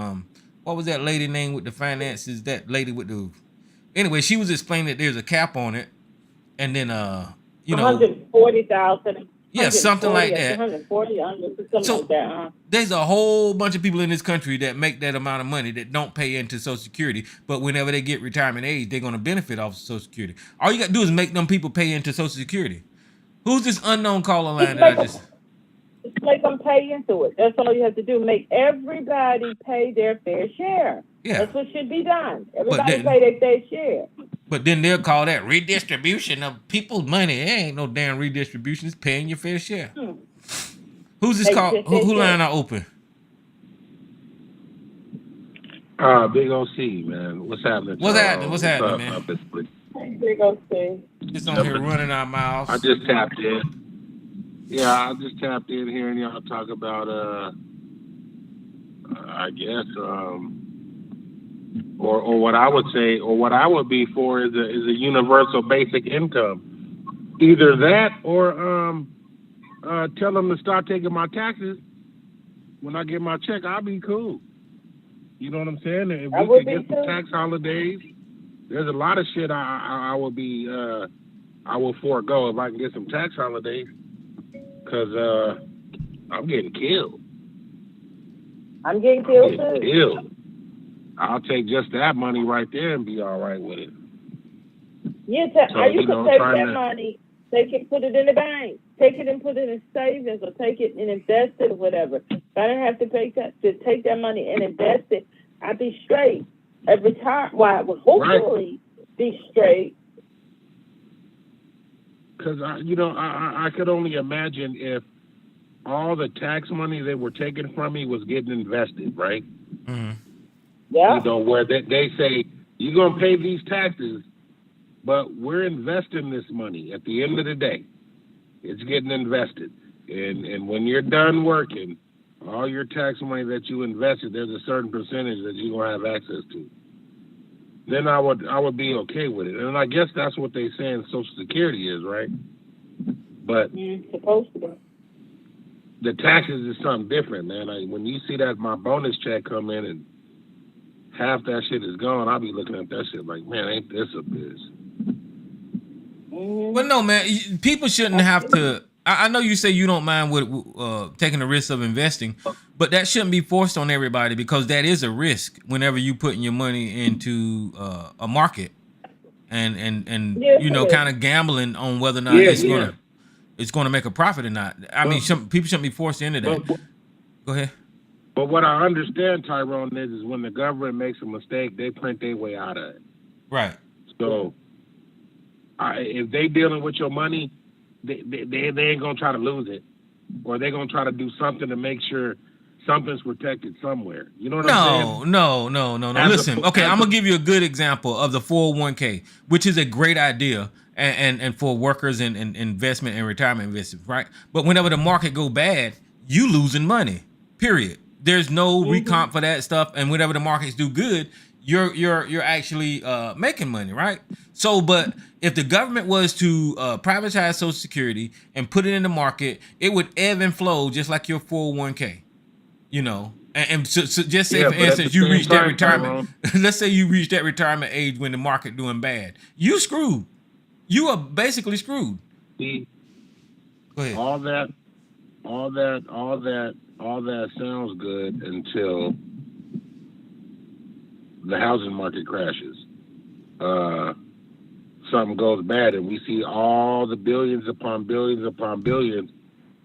what was that lady name with the finances? That lady with the, anyway, she was explaining that there's a cap on it. And then, 140,000. Yeah, something like that. 140, something like that. There's a whole bunch of people in this country that make that amount of money that don't pay into Social Security, but whenever they get retirement age, they're going to benefit off of Social Security. All you got to do is make them people pay into Social Security. Who's this unknown caller line that I just... Just make them pay into it. That's all you have to do. Make everybody pay their fair share. Yeah. That's what should be done. Everybody pay their fair share. But then they'll call that redistribution of people's money. It ain't no damn redistribution. It's paying your fair share. Who's this call? Who line are open? Big OC, man. What's happening? What's happening? What's happening, man? Big OC. Just on here running our mouths. I just tapped in. Yeah, I just tapped in here and y'all talk about I guess or what I would say or what I would be for is a universal basic income. Either that or tell them to start taking my taxes when I get my check. I'll be cool. You know what I'm saying? If we could get some tax holidays, there's a lot of shit I will be I will forego if I can get some tax holidays, because I'm getting killed. I'm getting killed too. I'll take just that money right there and be all right with it. Yeah, you can take that money, take it, put it in the bank, take it and put it in savings, or take it and invest it or whatever. If I didn't have to take that money and invest it, I'd be straight. Every time, well, I would hopefully be straight. Because I could only imagine if all the tax money they were taking from me was getting invested, right? Mm-hmm. Yeah. You know, where they say you're gonna pay these taxes, but we're investing this money. At the end of the day, it's getting invested, and when you're done working, all your tax money that you invested, there's a certain percentage that you're gonna have access to. Then I would be okay with it, and I guess that's what they say in Social Security is, right? But supposed to be. The taxes is something different, man. When you see that my bonus check come in and half that shit is gone, I'll be looking at that shit like, man, ain't this a biz? Well, no, man. People shouldn't have to. I know you say you don't mind with taking the risk of investing, but that shouldn't be forced on everybody, because that is a risk whenever you putting your money into a market and kind of gambling on whether or not it's gonna make a profit or not. I mean, some people shouldn't be forced into that. Go ahead. But what I understand, Tyrone, is when the government makes a mistake, they print their way out of it. Right. So if they dealing with your money, they ain't gonna try to lose it, or they're gonna try to do something to make sure something's protected somewhere. You know what I'm saying? No. Listen, okay, I'm gonna give you a good example of the 401k, which is a great idea, and for workers and investment and retirement investments, right? But whenever the market go bad, you losing money. Period. There's no recomp for that stuff, and whenever the markets do good, you're actually making money, right? So, but if the government was to privatize Social Security and put it in the market, it would ebb and flow just like your 401k, you know. And so just say, for instance, you reach that retirement. Let's say you reach that retirement age when the market doing bad. You screwed. You are basically screwed. See, go ahead. All that sounds good until the housing market crashes. Something goes bad, and we see all the billions upon billions upon billions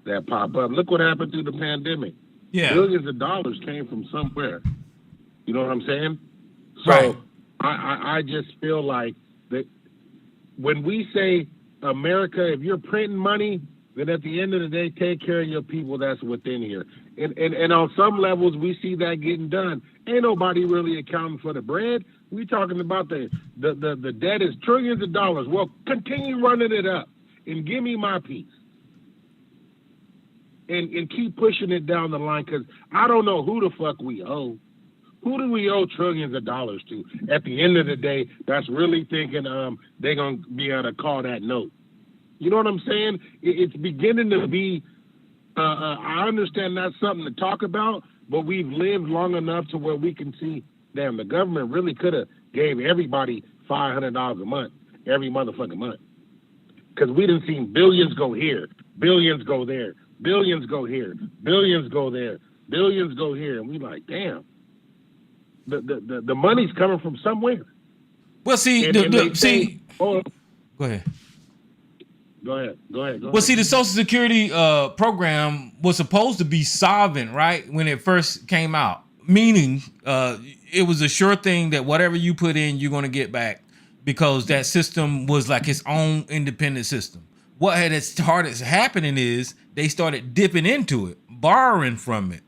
that pop up. Look what happened through the pandemic. Yeah. Billions of dollars came from somewhere. You know what I'm saying? So right. I just feel like that when we say America, if you're printing money, then at the end of the day, take care of your people that's within here. And on some levels, we see that getting done. Ain't nobody really accounting for the bread. We talking about the debt is trillions of dollars. Well, continue running it up and give me my piece. And keep pushing it down the line, because I don't know who the fuck we owe. Who do we owe trillions of dollars to? At the end of the day, that's really thinking they're going to be able to call that note. You know what I'm saying? It's beginning to be, I understand that's something to talk about, but we've lived long enough to where we can see, damn, the government really could have gave everybody $500 a month, every motherfucking month. Because we done seen billions go here, billions go there, billions go here, billions go there, billions go here. And we like, damn, the money's coming from somewhere. Well, see, go ahead. Go ahead. Well, see, the Social Security program was supposed to be solvent, right, when it first came out. Meaning, it was a sure thing that whatever you put in, you're going to get back, because that system was like its own independent system. What had started happening is they started dipping into it. borrowing from it.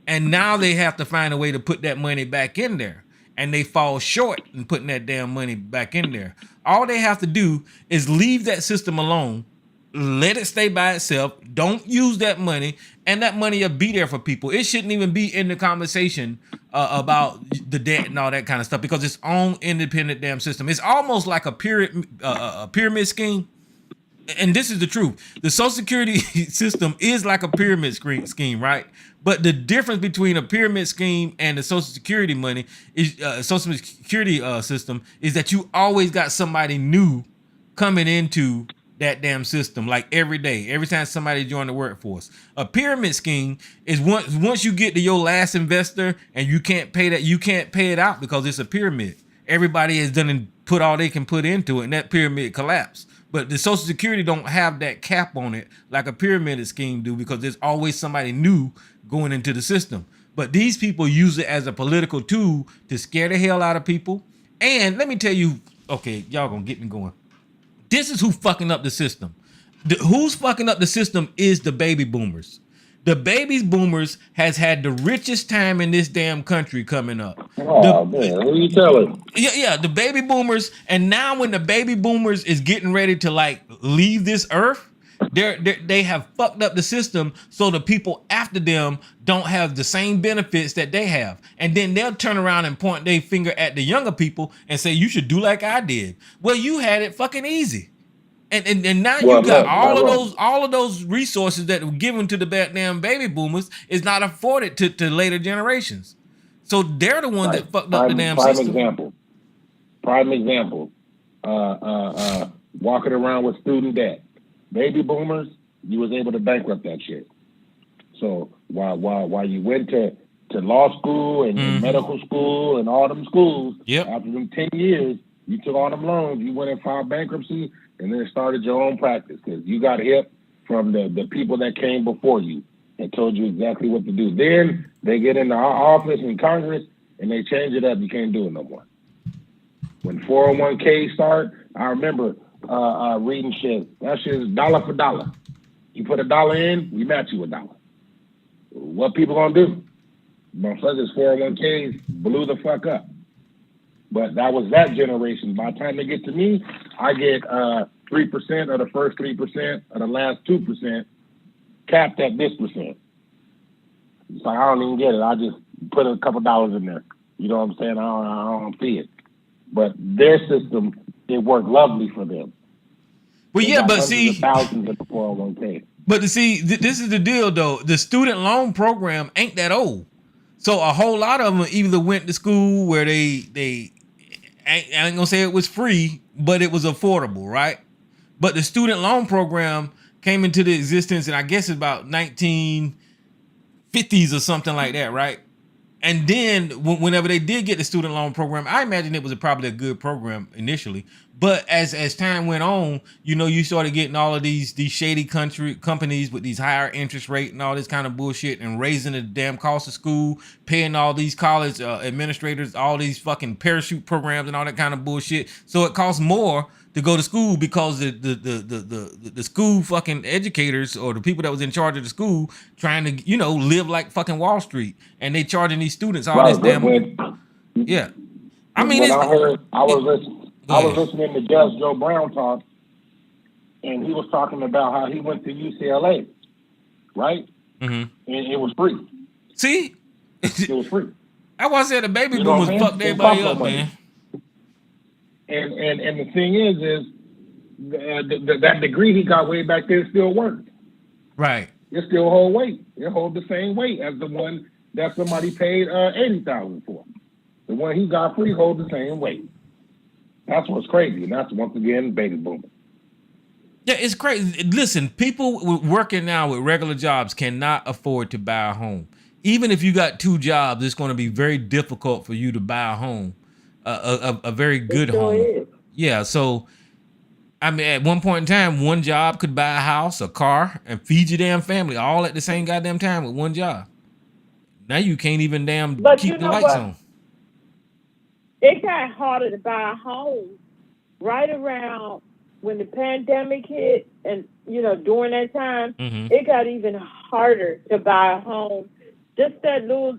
And now they have to find a way to put that money back in there. And they fall short in putting that damn money back in there. All they have to do is leave that system alone, let it stay by itself, don't use that money, and that money will be there for people. It shouldn't even be in the conversation about the debt and all that kind of stuff because it's own independent damn system. It's almost like a pyramid scheme. And this is the truth. The Social Security system is like a pyramid scheme, right? But the difference between a pyramid scheme and the Social Security money is Social Security system is that you always got somebody new coming into that damn system, like every day, every time somebody join the workforce. A pyramid scheme is once you get to your last investor and you can't pay it out because it's a pyramid. Everybody has done and put all they can put into it, and that pyramid collapsed. But the Social Security don't have that cap on it like a pyramid scheme do because there's always somebody new going into the system. But these people use it as a political tool to scare the hell out of people. And let me tell you, okay, y'all gonna get me going. This is who fucking up the system. Who's fucking up the system is the baby boomers. The baby boomers has had the richest time in this damn country coming up. Oh, man, who you telling? Yeah, the baby boomers. And now when the baby boomers is getting ready to like leave this earth, they have fucked up the system so the people after them don't have the same benefits that they have. And then they'll turn around and point their finger at the younger people and say, you should do like I did. Well, you had it fucking easy. And now you got all of those resources that were given to the damn baby boomers is not afforded to later generations. So they're the ones that fucked up the damn system. Prime example. Walking around with student debt. Baby boomers, you was able to bankrupt that shit. So while you went to law school and medical school and all them schools, after them 10 years, you took all them loans, you went and filed bankruptcy, and then started your own practice because you got hip from the people that came before you and told you exactly what to do. Then they get in the office in Congress and they change it up. You can't do it no more. When 401k start, I remember reading shit. That shit is dollar for dollar. You put $1 in, we match you $1. What people gonna do? Motherfuckers 401ks blew the fuck up. But that was that generation. By the time they get to me, I get 3% of the first 3% of the last 2%, capped at this percent. It's like, I don't even get it. I just put a couple dollars in there. You know what I'm saying? I don't see it. But their system, it worked lovely for them. Well, they yeah, but see, thousands of the 401k. But to see, this is the deal though. The student loan program ain't that old. So a whole lot of them either went to school where I ain't gonna say it was free, but it was affordable, right? But the student loan program came into the existence, and I guess it's about 1950s or something like that, right? And then whenever they did get the student loan program, I imagine it was probably a good program initially. But as time went on, you started getting all of these shady companies with these higher interest rate and all this kind of bullshit, and raising the damn cost of school, paying all these college administrators all these fucking parachute programs and all that kind of bullshit. So it costs more to go to school because the school fucking educators or the people that was in charge of the school trying to live like fucking Wall Street, and they charging these students all this damn. Yeah, I mean, I was listening to Judge Joe Brown talk, and he was talking about how he went to UCLA, right? And it was free. See, it was free. I was saying the baby boomers fucked everybody up, man. And the thing is that degree he got way back then still worked. Right. It still hold weight. It hold the same weight as the one that somebody paid $80,000 for. The one he got free hold the same weight. That's what's crazy, and that's once again baby boomers. Yeah, it's crazy. Listen, people working now with regular jobs cannot afford to buy a home. Even if you got 2 jobs, it's going to be very difficult for you to buy a home. A very good home. Yeah, so I mean, at one point in time, one job could buy a house, a car, and feed your damn family all at the same goddamn time with one job. Now you can't even keep the lights on. It got harder to buy a home right around when the pandemic hit and during that time, Mm-hmm. it got even harder to buy a home. Just that little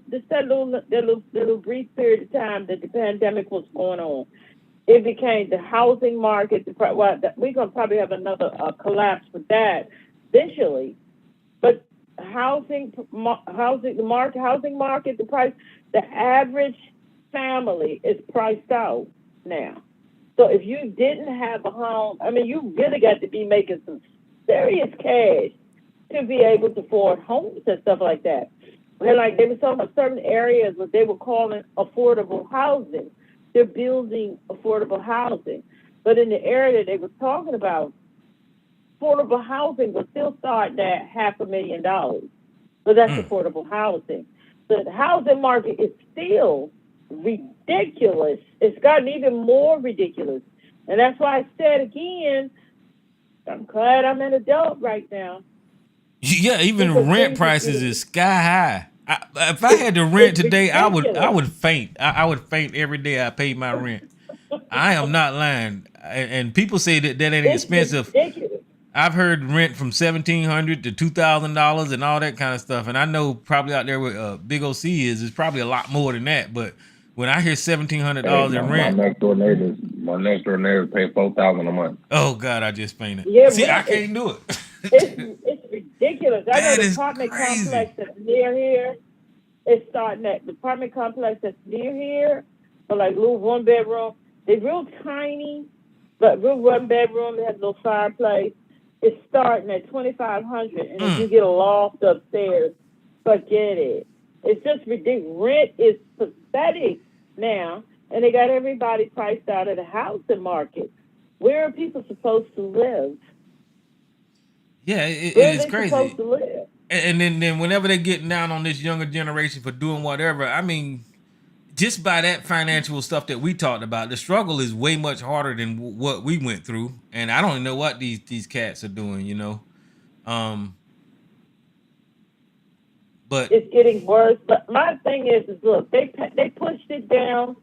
brief period of time that the pandemic was going on, it became the housing market. We're gonna probably have another collapse with that eventually, but housing market, the price, the average family is priced out now. So if you didn't have a home, I mean, you really got to be making some serious cash to be able to afford homes and stuff like that. And like they were talking about certain areas what they were calling affordable housing. They're building affordable housing. But in the area that they were talking about, affordable housing was still starting at $500,000. So that's affordable housing. So the housing market is still ridiculous. It's gotten even more ridiculous. And that's why I said again, I'm glad I'm an adult right now. Yeah, even rent prices is sky high. If I had to rent today, I would faint. I would faint every day I paid my rent. I am not lying. And people say that ain't expensive. Ridiculous. I've heard rent from $1,700 to $2,000 and all that kind of stuff. And I know probably out there where Big OC is, it's probably a lot more than that. But when I hear $1,700 in rent, my next door neighbors pay $4,000 a month. oh God, I just fainted. Yeah, See, I can't do it. It's ridiculous. I know That the is apartment crazy. complex that's near here is starting at the apartment complex that's near here, but like little 1-bedroom. They're real tiny, but real 1-bedroom. They have a little fireplace. It's starting at $2,500, and if you get a loft upstairs, forget it. It's just ridiculous. Rent is pathetic now, and they got everybody priced out of the housing market. Where are people supposed to live? Yeah, Where it's are they crazy. supposed to live? And then whenever they're getting down on this younger generation for doing whatever, I mean, just by that financial stuff that we talked about, the struggle is way much harder than what we went through. And I don't even know what these cats are doing, But It's getting worse. But my thing is look, they pushed it down.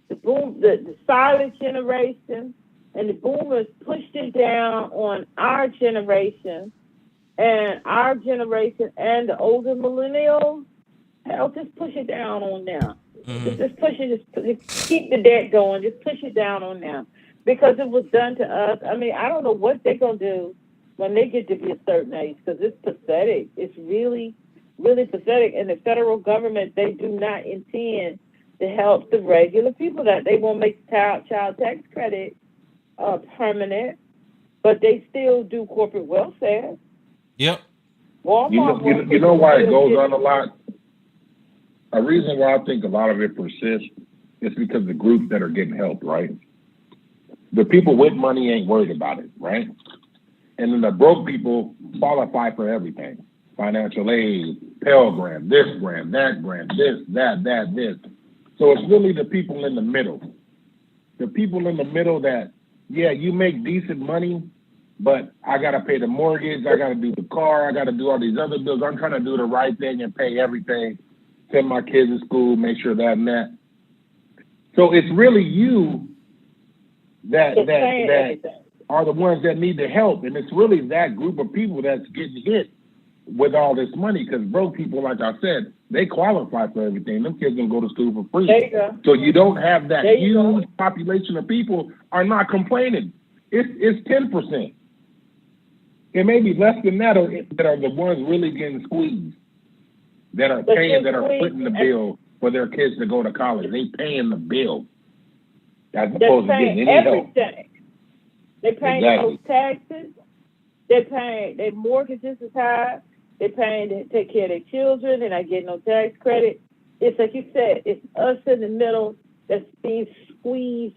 The silent generation and the boomers pushed it down on our generation and the older millennials. Hell, just push it down on them. Just push it. Just keep the debt going. Just push it down on them because it was done to us. I mean, I don't know what they're gonna do when they get to be a certain age because it's pathetic. It's really, really pathetic. And the federal government, they do not intend to help the regular people. That they won't make child tax credit permanent, but they still do corporate welfare. yep. Walmart. You know why it goes on a lot? A reason why I think a lot of it persists is because the groups that are getting help, right? The people with money ain't worried about it, right? And then the broke people qualify for everything. Financial aid, Pell Grant, this grant, that grant, this, that, this. So it's really the people in the middle. The people in the middle that, yeah, you make decent money, but I got to pay the mortgage, I got to do the car, I got to do all these other bills. I'm trying to do the right thing and pay everything, send my kids to school, make sure that and that. So it's really you that are the ones that need the help. And it's really that group of people that's getting hit with all this money because broke people, like I said, they qualify for everything. Them kids can go to school for free. There you go. So you don't have that There you huge population of people are not complaining. It's 10%. It may be less than that that are the ones really getting squeezed, that are paying, that are footing the bill for their kids to go to college. They paying the bill as opposed to getting any help. They're paying those taxes. They're paying their mortgages is high. They're paying to take care of their children. They're not getting no tax credit. It's like you said, it's us in the middle that's being squeezed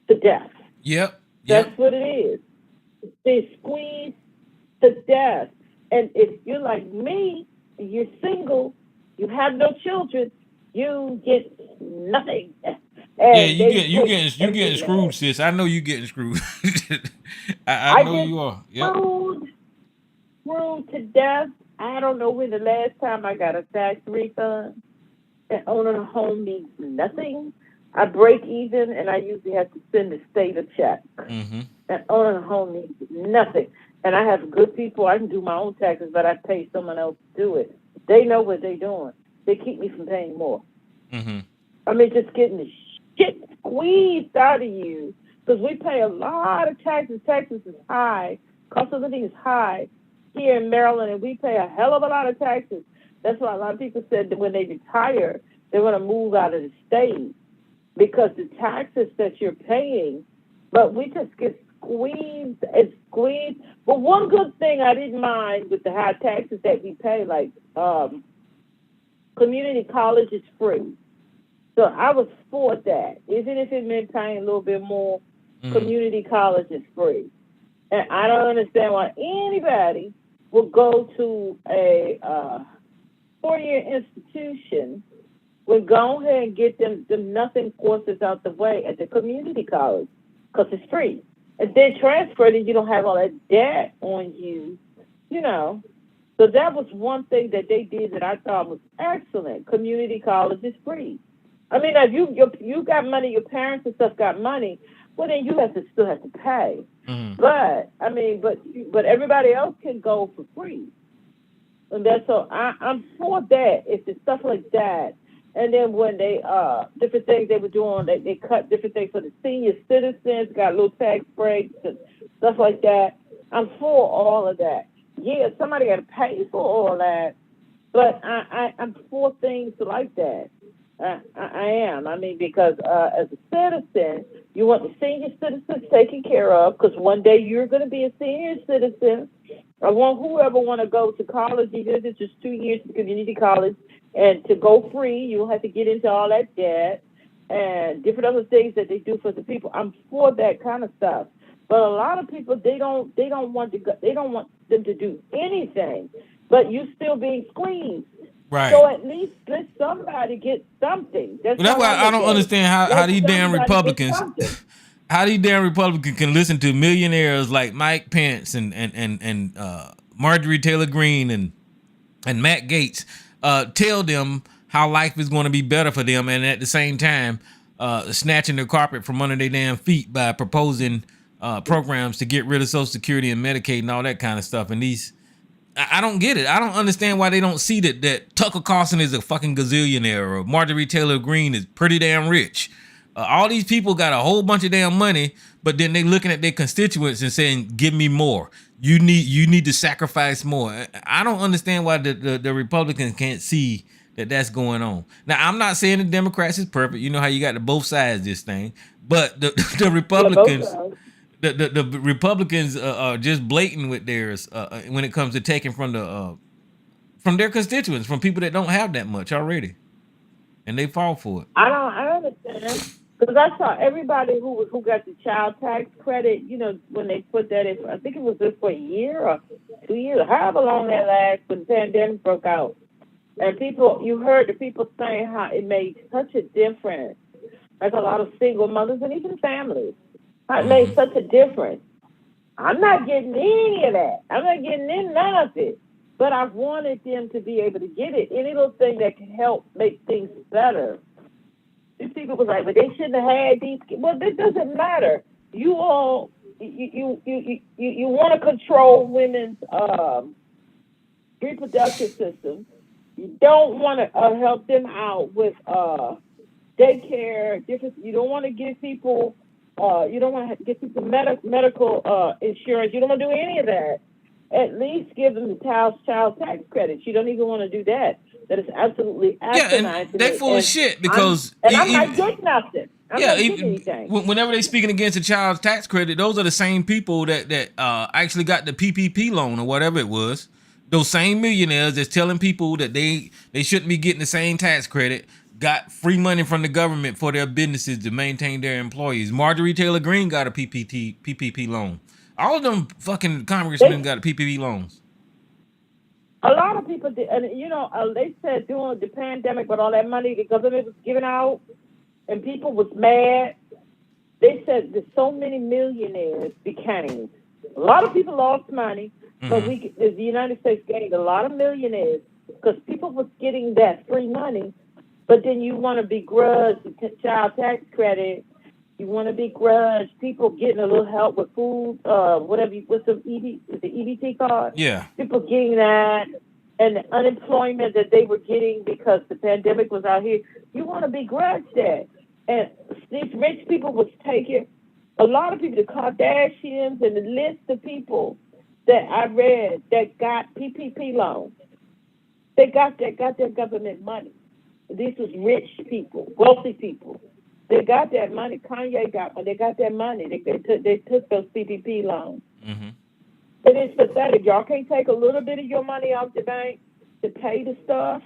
to death. Yep. That's what it is. It's being squeezed to death. And if you're like me, and you're single, you have no children, you get nothing. And you getting screwed, sis. I know you getting screwed. I know you are. Yep. Screwed to death. I don't know when the last time I got a tax refund. And owning a home means nothing. I break even, and I usually have to send the state a check. Mm-hmm. And owning a home means nothing. and I have good people. I can do my own taxes, but I pay someone else to do it. They know what they're doing. They keep me from paying more. Mm-hmm. I mean, just getting the shit squeezed out of you because we pay a lot of taxes. Taxes is high. Cost of living is high here in Maryland, and we pay a hell of a lot of taxes. That's why a lot of people said that when they retire, they're going to move out of the state because the taxes that you're paying, but we just get squeezed and squeezed. But one good thing I didn't mind with the high taxes that we pay, like community college is free. So I was for that. Even if it meant paying a little bit more, community college is free. And I don't understand why anybody will go to a 4-year institution, will go ahead and get them nothing courses out the way at the community college because it's free. And then transfer it, you don't have all that debt on you, you know. So that was one thing that they did that I thought was excellent. Community college is free. I mean, if you got money, your parents and stuff got money, well, then you still have to pay. Mm-hmm. But I mean, but everybody else can go for free, and that's so I'm for that. It's just stuff like that. And then when they different things they were doing, they cut different things for the senior citizens, got little tax breaks and stuff like that. I'm for all of that. Yeah, somebody got to pay for all that, but I'm for things like that. I am. I mean, because as a citizen, you want the senior citizens taken care of, because one day you're going to be a senior citizen. I want whoever want to go to college, even if it's just 2 years to community college, and to go free, you don't have to get into all that debt and different other things that they do for the people. I'm for that kind of stuff. But a lot of people, they don't want to go, they don't want them to do anything, but you still being squeezed. Right. So at least let somebody get something. That's why I don't understand how these damn Republicans, how these damn Republicans can listen to millionaires like Mike Pence and Marjorie Taylor Greene and Matt Gaetz tell them how life is going to be better for them, and at the same time snatching the carpet from under their damn feet by proposing programs to get rid of Social Security and Medicaid and all that kind of stuff. And I don't get it. I don't understand why they don't see that Tucker Carlson is a fucking gazillionaire or Marjorie Taylor Greene is pretty damn rich. All these people got a whole bunch of damn money, but then they looking at their constituents and saying, "Give me more. You need to sacrifice more." I don't understand why the Republicans can't see that that's going on. Now, I'm not saying the Democrats is perfect. You know how you got the both sides of this thing, but the Republicans. The Republicans are just blatant with theirs when it comes to taking from their constituents, from people that don't have that much already, and they fall for it. I understand, because I saw everybody who got the child tax credit. You know, when they put that in, I think it was just for a year or 2 years, however long that lasts, when the pandemic broke out, and you heard the people saying how it made such a difference, like a lot of single mothers and even families. It made such a difference. I'm not getting any of that. I'm not getting none of it. But I wanted them to be able to get it. Any little thing that can help make things better. These people was like, but they shouldn't have had these. Well, it doesn't matter. You all, you want to control women's reproductive system. You don't want to help them out with daycare. You don't want to give people. You don't want to get people medical insurance. You don't want to do any of that. At least give them the child tax credits. You don't even want to do that. That is absolutely asinine. Yeah, and they full of shit because I'm not getting nothing. I'm not getting anything. Whenever they speaking against the child tax credit, those are the same people that actually got the PPP loan or whatever it was. Those same millionaires that's telling people that they shouldn't be getting the same tax credit. Got free money from the government for their businesses to maintain their employees. Marjorie Taylor Greene got a PPP loan. All of them fucking congressmen got a PPP loans. A lot of people did, and they said during the pandemic, with all that money the government was giving out, and people was mad. They said that so many millionaires became. A lot of people lost money, but the United States gained a lot of millionaires because people was getting that free money. But then you want to begrudge the child tax credit. You want to be grudge. People getting a little help with food, whatever. What's the EBT card? Yeah. People getting that, and the unemployment that they were getting because the pandemic was out here. You want to begrudge that, and these rich people was taking a lot of people, the Kardashians, and the list of people that I read that got PPP loans. They got their government money. These was rich people, wealthy people. They got that money. Kanye got one. They got that money. They took those PPP loans. Mm-hmm. It is pathetic. Y'all can't take a little bit of your money out the bank to pay the stuff.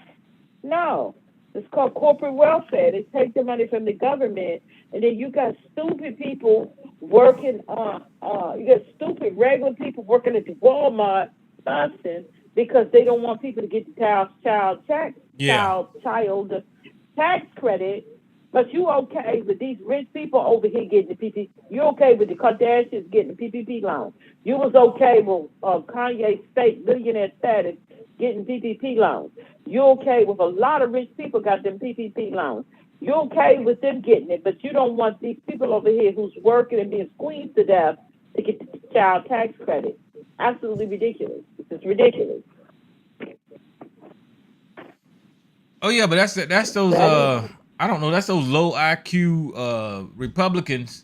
No, it's called corporate welfare. They take the money from the government, and then you got stupid people working. You got stupid regular people working at the Walmart nonsense because they don't want people to get the child tax credit. But you okay with these rich people over here getting the PPP? You okay with the Kardashians getting the PPP loan? You was okay with Kanye's fake billionaire status getting PPP loans. You okay with a lot of rich people got them PPP loans. You okay with them getting it, but you don't want these people over here who's working and being squeezed to death to get the child tax credit. Absolutely ridiculous. It's ridiculous. Oh yeah, but that's those I don't know. That's those low IQ Republicans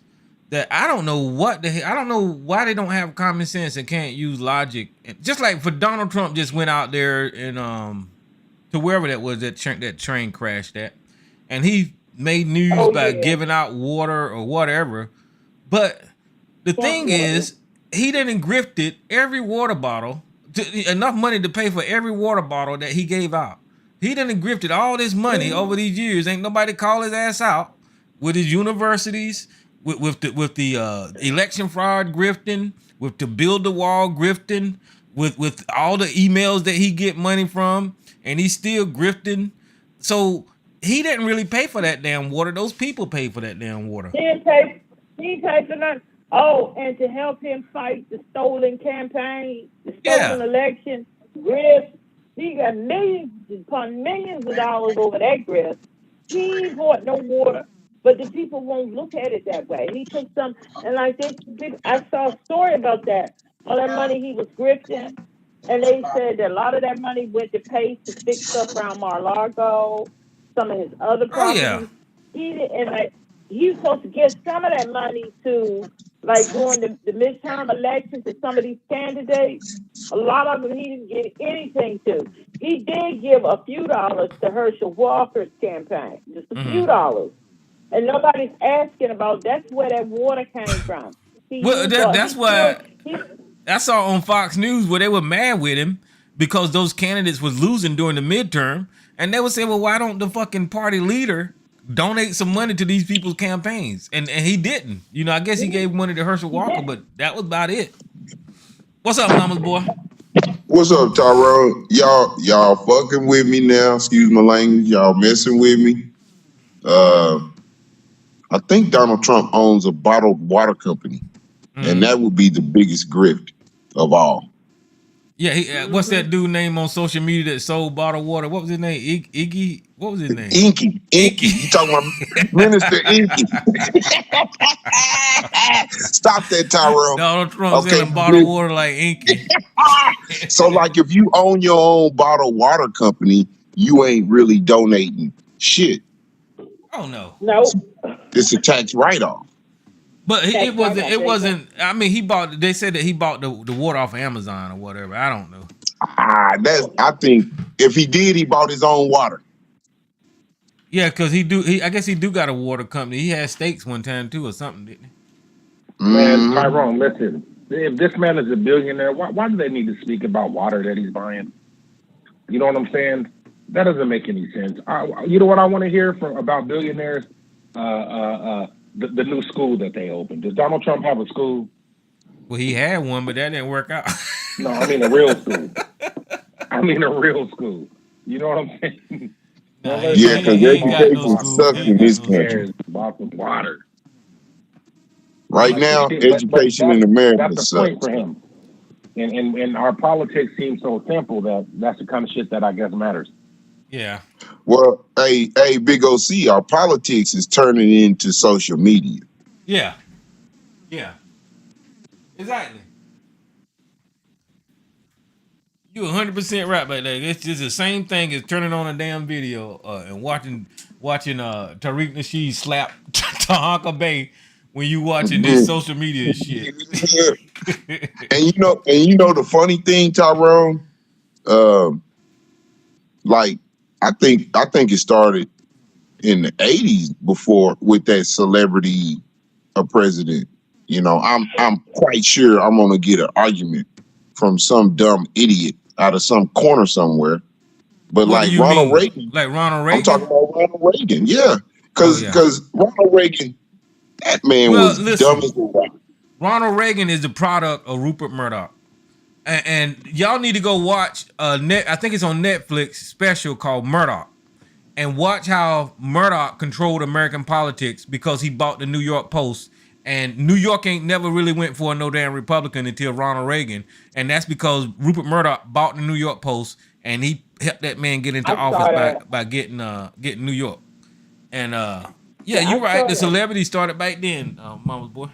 that I don't know what the hell. I don't know why they don't have common sense and can't use logic. Just like for Donald Trump just went out there and to wherever that was that train crashed at, and he made news by giving out water or whatever. But the thing is, he didn't grifted every water bottle enough money to pay for every water bottle that he gave out. He done grifted all this money over these years. Ain't nobody call his ass out with his universities, with the election fraud grifting, with the build the wall grifting, with all the emails that he get money from, and he's still grifting. So he didn't really pay for that damn water. Those people paid for that damn water. He didn't pay for nothing. Oh, and to help him fight the stolen campaign, the stolen election, grift. He got millions upon millions of dollars over that grift. He bought no water, but the people won't look at it that way. He took some, and like this, I saw a story about that. All that money he was grifting, and they said that a lot of that money went to pay to fix stuff around Mar-a-Lago, some of his other properties. He was supposed to give some of that money to, like during the midterm elections to some of these candidates. A lot of them he didn't get anything to. He did give a few dollars to Herschel Walker's campaign, just a few dollars. And nobody's asking about that's where that water came from. That's why I saw on Fox News where they were mad with him because those candidates was losing during the midterm. And they would say, well, why don't the fucking party leader donate some money to these people's campaigns? And he didn't. You know, I guess he gave money to Herschel Walker, but that was about it. What's up, mama's boy? What's up, Tyrone? Y'all fucking with me now. Excuse my language. Y'all messing with me. I think Donald Trump owns a bottled water company, and that would be the biggest grift of all. Yeah, what's that dude name on social media that sold bottled water? What was his name? Iggy? What was his name? Inky. You talking about Minister Inky? Stop that, Tyrone. Donald Trump selling bottled water like Inky. So, like, if you own your own bottled water company, you ain't really donating shit. Oh no. It's a tax write-off. But it wasn't. I mean, they said that he bought the water off of Amazon or whatever. I don't know. I think if he did, he bought his own water. Yeah, because I guess he got a water company. He had stakes one time too, or something, didn't he? Man, Tyrone, listen. If this man is a billionaire, why do they need to speak about water that he's buying? You know what I'm saying? That doesn't make any sense. You know what I want to hear about billionaires? The new school that they opened. Does Donald Trump have a school? Well, he had one, but that didn't work out. No, I mean a real school. You know what I'm saying? Yeah, because education sucks in this country. About some water. Right now, education in America sucks. That's the point for him. And our politics seems so simple that's the kind of shit that I guess matters. Yeah. Well, hey, Big OC, our politics is turning into social media. Yeah, yeah, exactly. You 100% right about that. It's just the same thing as turning on a damn video and watching Tariq Nasheed slap Tahanka Bay when you watching this Yeah. social media shit. Yeah. And the funny thing, Tyrone, um, like I think it started in the '80s before with that celebrity a president. I'm quite sure I'm gonna get an argument from some dumb idiot out of some corner somewhere. But What do like you Ronald mean? Reagan, Like Ronald I'm talking Reagan? about Ronald Reagan, yeah, Oh because yeah. because Ronald Reagan, that man Well, was dumb listen, as a rock. Ronald Reagan is the product of Rupert Murdoch. And y'all need to go watch I think it's on Netflix special called Murdoch. And watch how Murdoch controlled American politics because he bought the New York Post. And New York ain't never really went for no damn Republican until Ronald Reagan. And that's because Rupert Murdoch bought the New York Post and he helped that man get into I office saw by that. getting New York. And yeah, Yeah, I you're right. saw The that. celebrity started back then, mama's boy.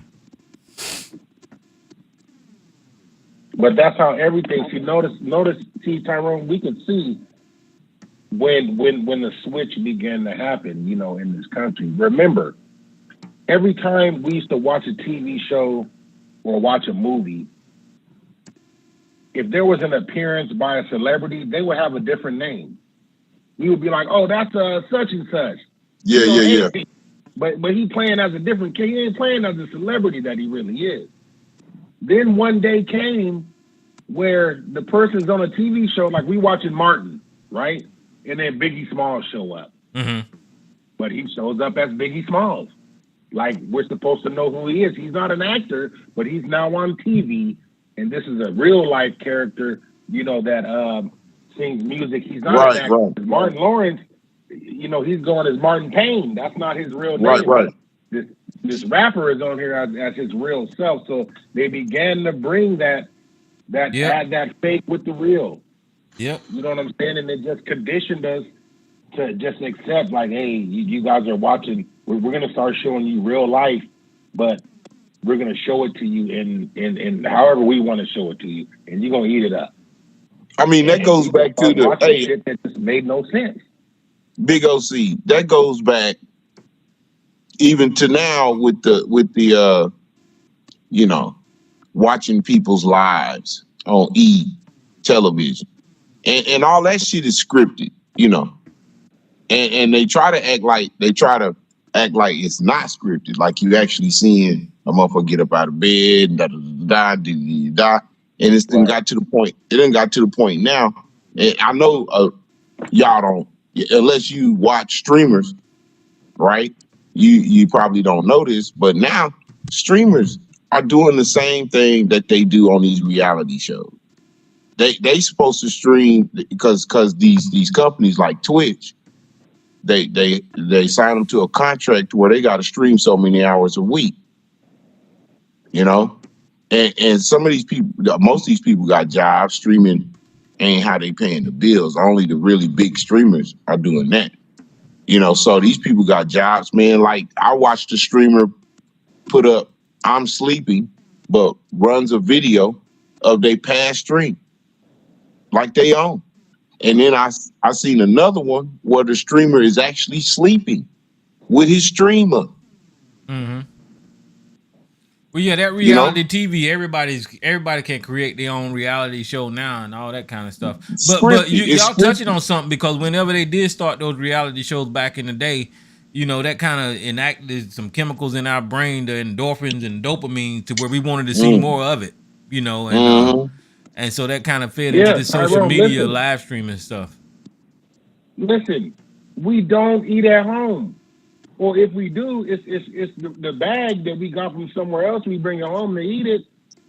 But that's how everything. See, see, Tyrone, we could see when the switch began to happen, in this country. Remember, every time we used to watch a TV show or watch a movie, if there was an appearance by a celebrity, they would have a different name. We would be like, "Oh, that's such and such," Yeah, yeah, yeah. hey, but he playing as a different kid. He ain't playing as a celebrity that he really is. Then one day came where the person's on a TV show, like we watching Martin, right? And then Biggie Smalls show up. Mm-hmm. But he shows up as Biggie Smalls. Like we're supposed to know who he is. He's not an actor, but he's now on TV. And this is a real life character, that sings music. He's not an actor. Right, Martin Lawrence, he's going as Martin Payne. That's not his real right, name. right. This rapper is on here as his real self. So they began to bring that Yep. add that fake with the real. Yep. You know what I'm saying? And it just conditioned us to just accept, like, hey, you guys are watching. We're going to start showing you real life, but we're going to show it to you in however we want to show it to you, and you're going to eat it up. I mean, that goes back to the watching shit that just made no sense. Big OC. That goes back even to now with the watching people's lives on television. And all that shit is scripted, And they try to act like it's not scripted, like you actually seeing a motherfucker get up out of bed, and it's then got to the point. It didn't got to the point now. And I know y'all don't, unless you watch streamers, right? You probably don't know this, but now streamers are doing the same thing that they do on these reality shows. They supposed to stream because these companies like Twitch, they sign them to a contract where they got to stream so many hours a week, and some of these people, most of these people got jobs. Streaming ain't how they paying the bills. Only the really big streamers are doing that, so these people got jobs, man. Like I watched a streamer put up I'm sleeping, but runs a video of their past stream like they own. And then I seen another one where the streamer is actually sleeping with his streamer. Mm-hmm. Well, yeah, that reality TV, everybody can create their own reality show now and all that kind of stuff. But y'all touching on something, because whenever they did start those reality shows back in the day, that kind of enacted some chemicals in our brain, the endorphins and dopamine, to where we wanted to see more of it, and so that kind of fed into the social media live streaming stuff. Listen, we don't eat at home. Or if we do, it's the bag that we got from somewhere else. We bring it home to eat it.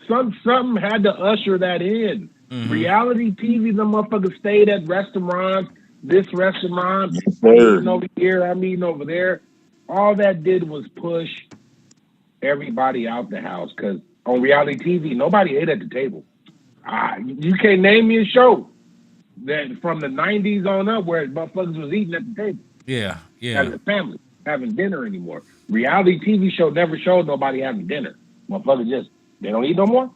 Something had to usher that in. Mm-hmm. Reality TV, the motherfuckers stayed at restaurants. This restaurant, I'm eating over here, I'm eating over there. All that did was push everybody out the house, because on reality TV, nobody ate at the table. You can't name me a show that from the 90s on up where motherfuckers was eating at the table. Yeah. As a family. having dinner anymore. Reality TV show never showed nobody having dinner. Motherfuckers just, they don't eat no more.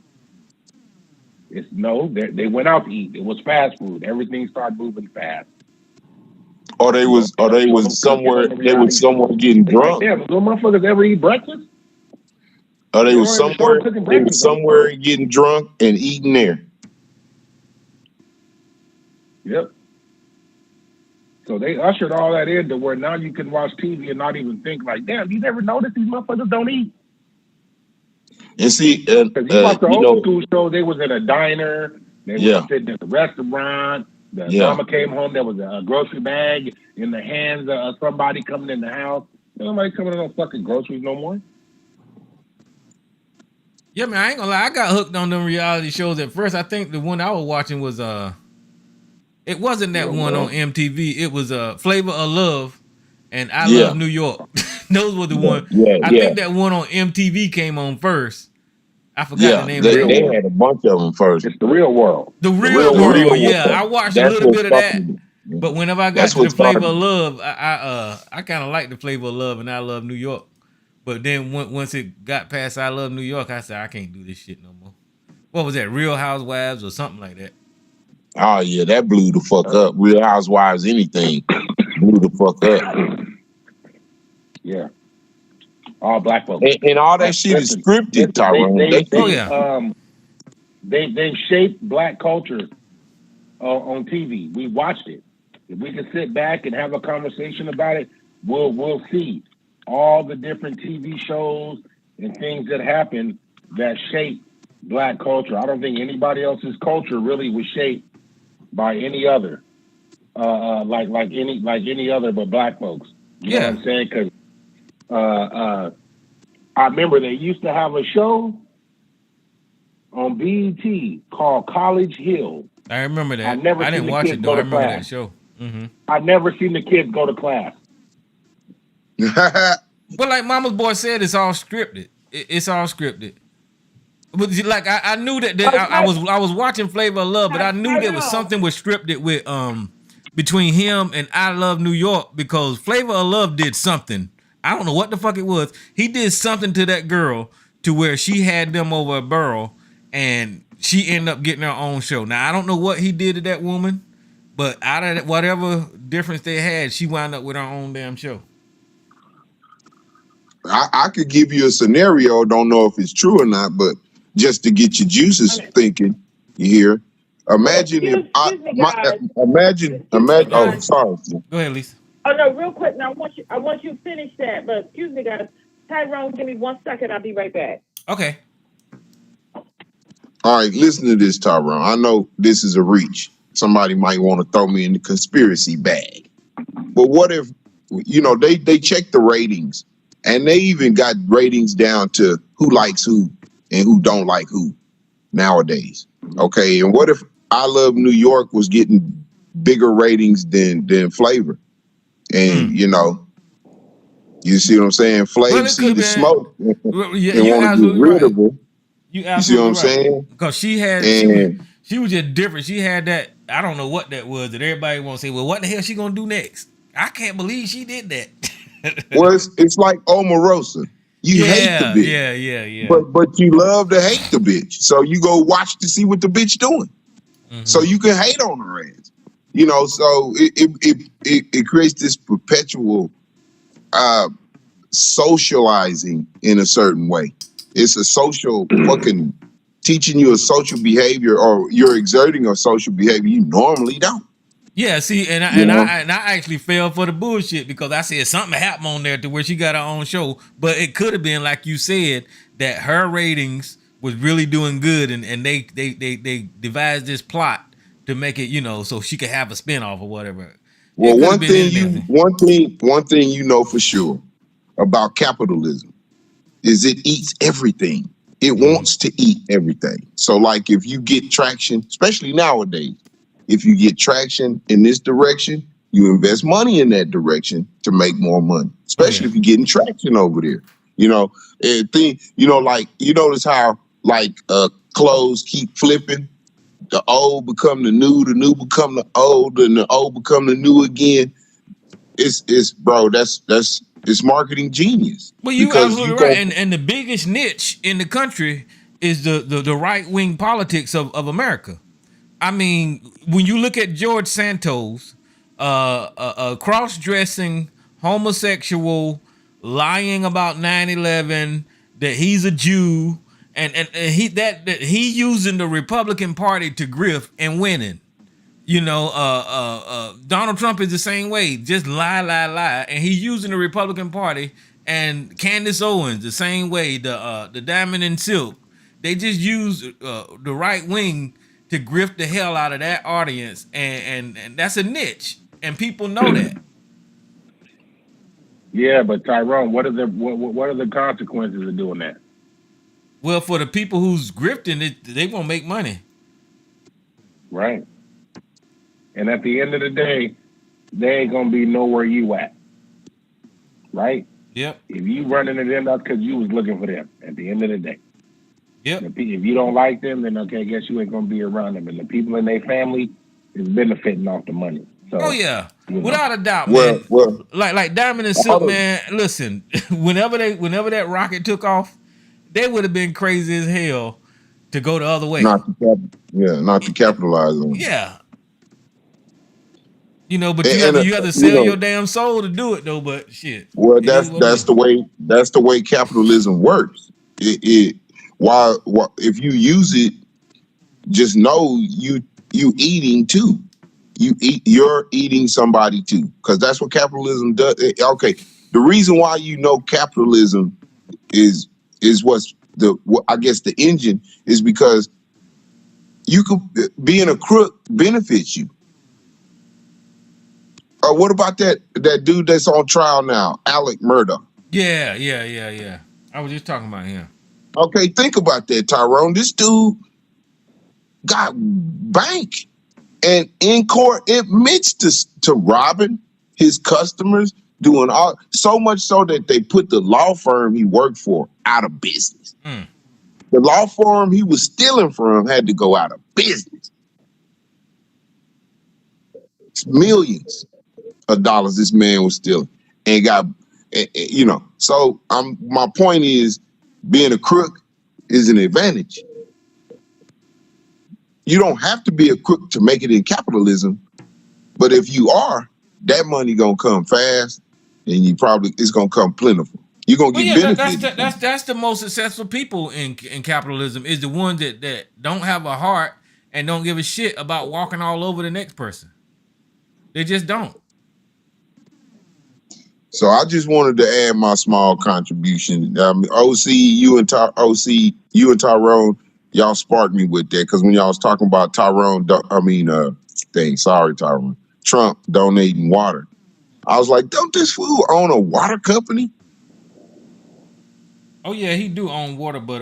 It's no, they went out to eat. It was fast food. Everything started moving fast. Or they was somewhere getting drunk. Yeah, those motherfuckers ever eat breakfast? Or they was somewhere getting drunk and eating there. Yep. So they ushered all that in to where now you can watch TV and not even think like, damn, you never noticed these motherfuckers don't eat. And see, you watch the old school show, they was in a diner, they was sitting in a restaurant, the mama came home, there was a grocery bag in the hands of somebody coming in the house. Nobody coming in no fucking groceries no more. Yeah, man, I ain't gonna lie, I got hooked on them reality shows at first. I think the one I was watching was it wasn't that one on MTV. It was Flavor of Love and I Love New York. Those were the one. I think that one on MTV came on first. I forgot the name of it. They had a bunch of them first. It's The Real World. The Real World, yeah. I watched a little bit of that. But whenever I got to the Flavor of Love, I kind of liked the Flavor of Love and I Love New York. But then once it got past I Love New York, I said, I can't do this shit no more. What was that, Real Housewives or something like that? Oh, yeah, that blew the fuck up. Real Housewives, anything blew the fuck up. Yeah. All black folks. And all that shit is scripted, Tyrone. They've shaped black culture on TV. We watched it. If we can sit back and have a conversation about it, we'll see all the different TV shows and things that happen that shape black culture. I don't think anybody else's culture really was shaped by any other, like any other but black folks. You know what I'm saying? Because I remember they used to have a show on BET called College Hill. I remember that. I didn't watch it though. I remember that show. Mm-hmm. I never seen the kids go to class. But like Mama's Boy said, it's all scripted. It's all scripted. But like I knew that I was watching Flavor of Love, but I knew there was something was scripted with between him and I Love New York, because Flavor of Love did something. I don't know what the fuck it was. He did something to that girl to where she had them over a barrel and she ended up getting her own show. Now, I don't know what he did to that woman, but out of whatever difference they had, she wound up with her own damn show. I could give you a scenario. Don't know if it's true or not, but just to get your juices thinking, you hear? Imagine imagine. Oh, sorry. Go ahead, Lisa. Oh no, real quick. Now I want you to finish that. But excuse me, guys. Tyrone, give me 1 second. I'll be right back. Okay. All right, listen to this, Tyrone. I know this is a reach. Somebody might want to throw me in the conspiracy bag. But what if, they check the ratings, and they even got ratings down to who likes who and who don't like who nowadays. Okay, and what if I Love New York was getting bigger ratings than Flavor? And you see what I'm saying? Flavor see the smoke and want to get rid of her. You see what I'm saying? Because she was just different. She had that, I don't know what that was, that everybody want to say, well, what the hell she gonna do next? I can't believe she did that. Well, it's like Omarosa. You hate the bitch. Yeah. But you love to hate the bitch. So you go watch to see what the bitch doing. Mm-hmm. So you can hate on her ass. So it creates this perpetual socializing in a certain way. It's a social fucking teaching you a social behavior, or you're exerting a social behavior you normally don't. Yeah, see, and I actually fell for the bullshit, because I said something happened on there to where she got her own show, but it could have been like you said, that her ratings was really doing good, and they devised this plot to make it, so she could have a spinoff or whatever. Well, one thing you know for sure about capitalism is it eats everything. It wants to eat everything. So like if you get traction, especially nowadays, if you get traction in this direction, you invest money in that direction to make more money, especially if you're getting traction over there. Like you notice how clothes keep flipping. The old become the new become the old, and the old become the new again. It's bro, that's It's marketing genius Well, you because you absolutely right. go. And the biggest niche in the country is the right wing politics of America. I mean, when you look at George Santos, cross dressing, homosexual, lying about 9/11, that he's a Jew, and that he using the Republican Party to grift and winning. Donald Trump is the same way, just lie, and he's using the Republican Party. And Candace Owens the same way, the Diamond and Silk, they just use the right wing to grift the hell out of that audience, and that's a niche, and people know that. Yeah, but Tyrone, what are the consequences of doing that? Well, for the people who's grifting it, they won't make money. Right. And at the end of the day, they ain't gonna be nowhere you at. Right? Yep. If you running it in, that's because you was looking for them at the end of the day. Yep. If you don't like them, then okay, I guess you ain't gonna be around them. And the people in their family is benefiting off the money. So, oh yeah, without a doubt, Well, man. well, Like Diamond and Silk, man. Listen, whenever that rocket took off, they would have been crazy as hell to go the other way. not to capitalize on it. Yeah. But you have to you sell know, your damn soul to do it though. But shit. Well, it is what it that's is. the way capitalism works. While if you use it, just know you eating too. You're eating somebody too, because that's what capitalism does. Okay, the reason why capitalism is what's I guess the engine is because you could being a crook benefits you. What about that dude that's on trial now, Alec Murdaugh? Yeah. I was just talking about him. Okay, think about that, Tyrone. This dude got bank and in court admits to robbing his customers, doing all so much so that they put the law firm he worked for out of business. The law firm he was stealing from had to go out of business. It's millions of dollars this man was stealing and got, so my point is, being a crook is an advantage. You don't have to be a crook to make it in capitalism, but if you are, that money gonna come fast, and it's gonna come plentiful. You're gonna get benefits. That's the most successful people in capitalism, is the ones that don't have a heart and don't give a shit about walking all over the next person. They just don't. So I just wanted to add my small contribution. OC, you and Tyrone, y'all sparked me with that, because when y'all was talking about Tyrone, Trump donating water, I was like, don't this fool own a water company? Oh yeah, he do own water, but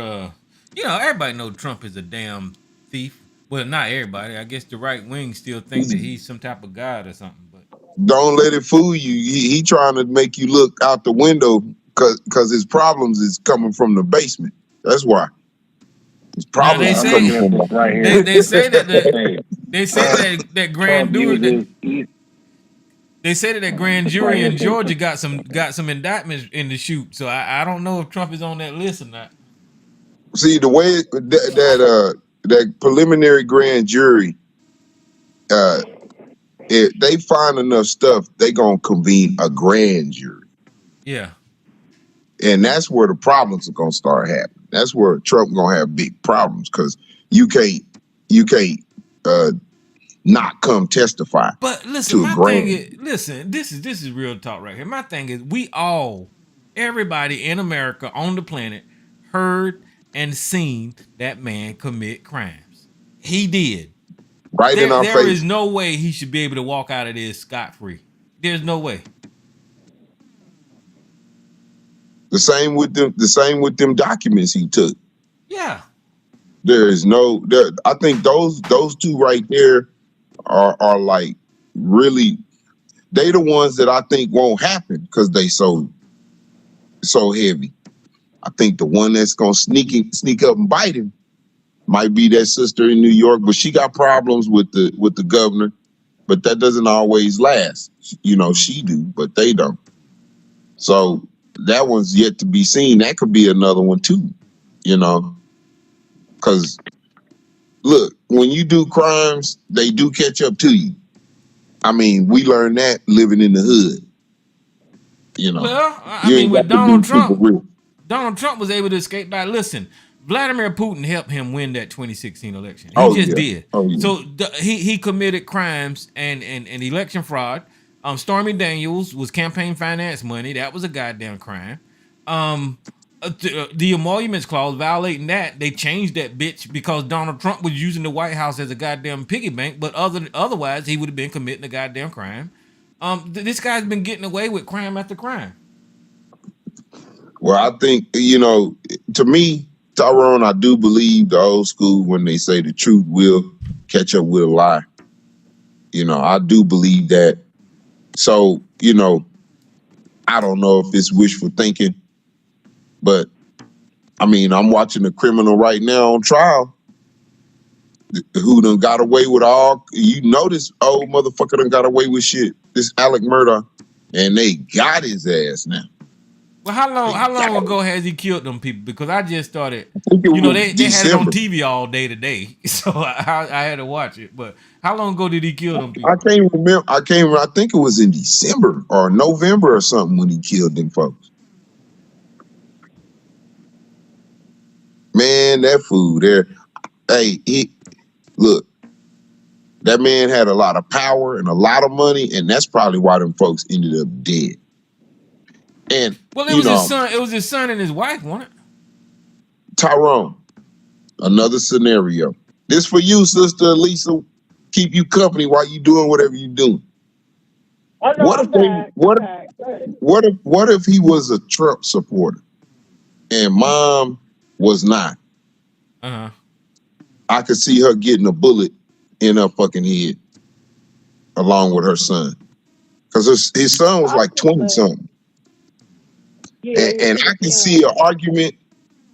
everybody know Trump is a damn thief. Well, not everybody. I guess the right wing still think that he's some type of god or something. But don't let it fool you. He trying to make you look out the window because his problems is coming from the basement. That's why. His problems are coming from right here. They say that grand jury. They said that grand jury in Georgia got some indictments in the chute. So I don't know if Trump is on that list or not. See, the way that preliminary grand jury, if they find enough stuff, they gonna convene a grand jury. Yeah. And that's where the problems are gonna start happening. That's where Trump gonna have big problems, because you can't not come testify. But listen, my thing is, this is real talk right here. My thing is, everybody in America on the planet heard and seen that man commit crimes. He did. Right in our face. There is no way he should be able to walk out of this scot-free. There's no way. The same with them documents he took. Yeah. I think those two right there are like really, they the ones that I think won't happen because they so heavy. I think the one that's gonna sneak up and bite him might be that sister in New York, but she got problems with the governor, but that doesn't always last. She do, but they don't. So that one's yet to be seen. That could be another one too, you know, because look, when you do crimes, they do catch up to you. I mean, we learned that living in the hood. You know, Well, I mean, with Donald Trump was able to escape by. Listen, Vladimir Putin helped him win that 2016 election. He just did. Oh, yeah. So he committed crimes and election fraud. Stormy Daniels was campaign finance money. That was a goddamn crime. The emoluments clause, violating that, they changed that bitch because Donald Trump was using the White House as a goddamn piggy bank. But otherwise, he would have been committing a goddamn crime. This guy's been getting away with crime after crime. Well, I think, you know, to me, Tyrone, I do believe the old school when they say the truth will catch up with a lie. You know, I do believe that. So, you know, I don't know if it's wishful thinking, but I mean, I'm watching a criminal right now on trial who done got away with all, you know, this old motherfucker done got away with shit. This Alec Murdaugh, and they got his ass now. Well, how long ago has he killed them people? Because I just started, you know, they had it on TV all day today, so I had to watch it. But how long ago did he kill them people? I can't remember. I think it was in December or November or something when he killed them folks. Man, that fool there. Hey, look, that man had a lot of power and a lot of money, and that's probably why them folks ended up dead. And well, it was his son. It was his son and his wife, wasn't it? Tyrone, another scenario. This for you, Sister Lisa. Keep you company while you doing whatever you doing. Oh, no, what if he was a Trump supporter and mom was not? Uh-huh. I could see her getting a bullet in her fucking head along with her son. Because his son was like 20 something. Yeah, and I can see an argument,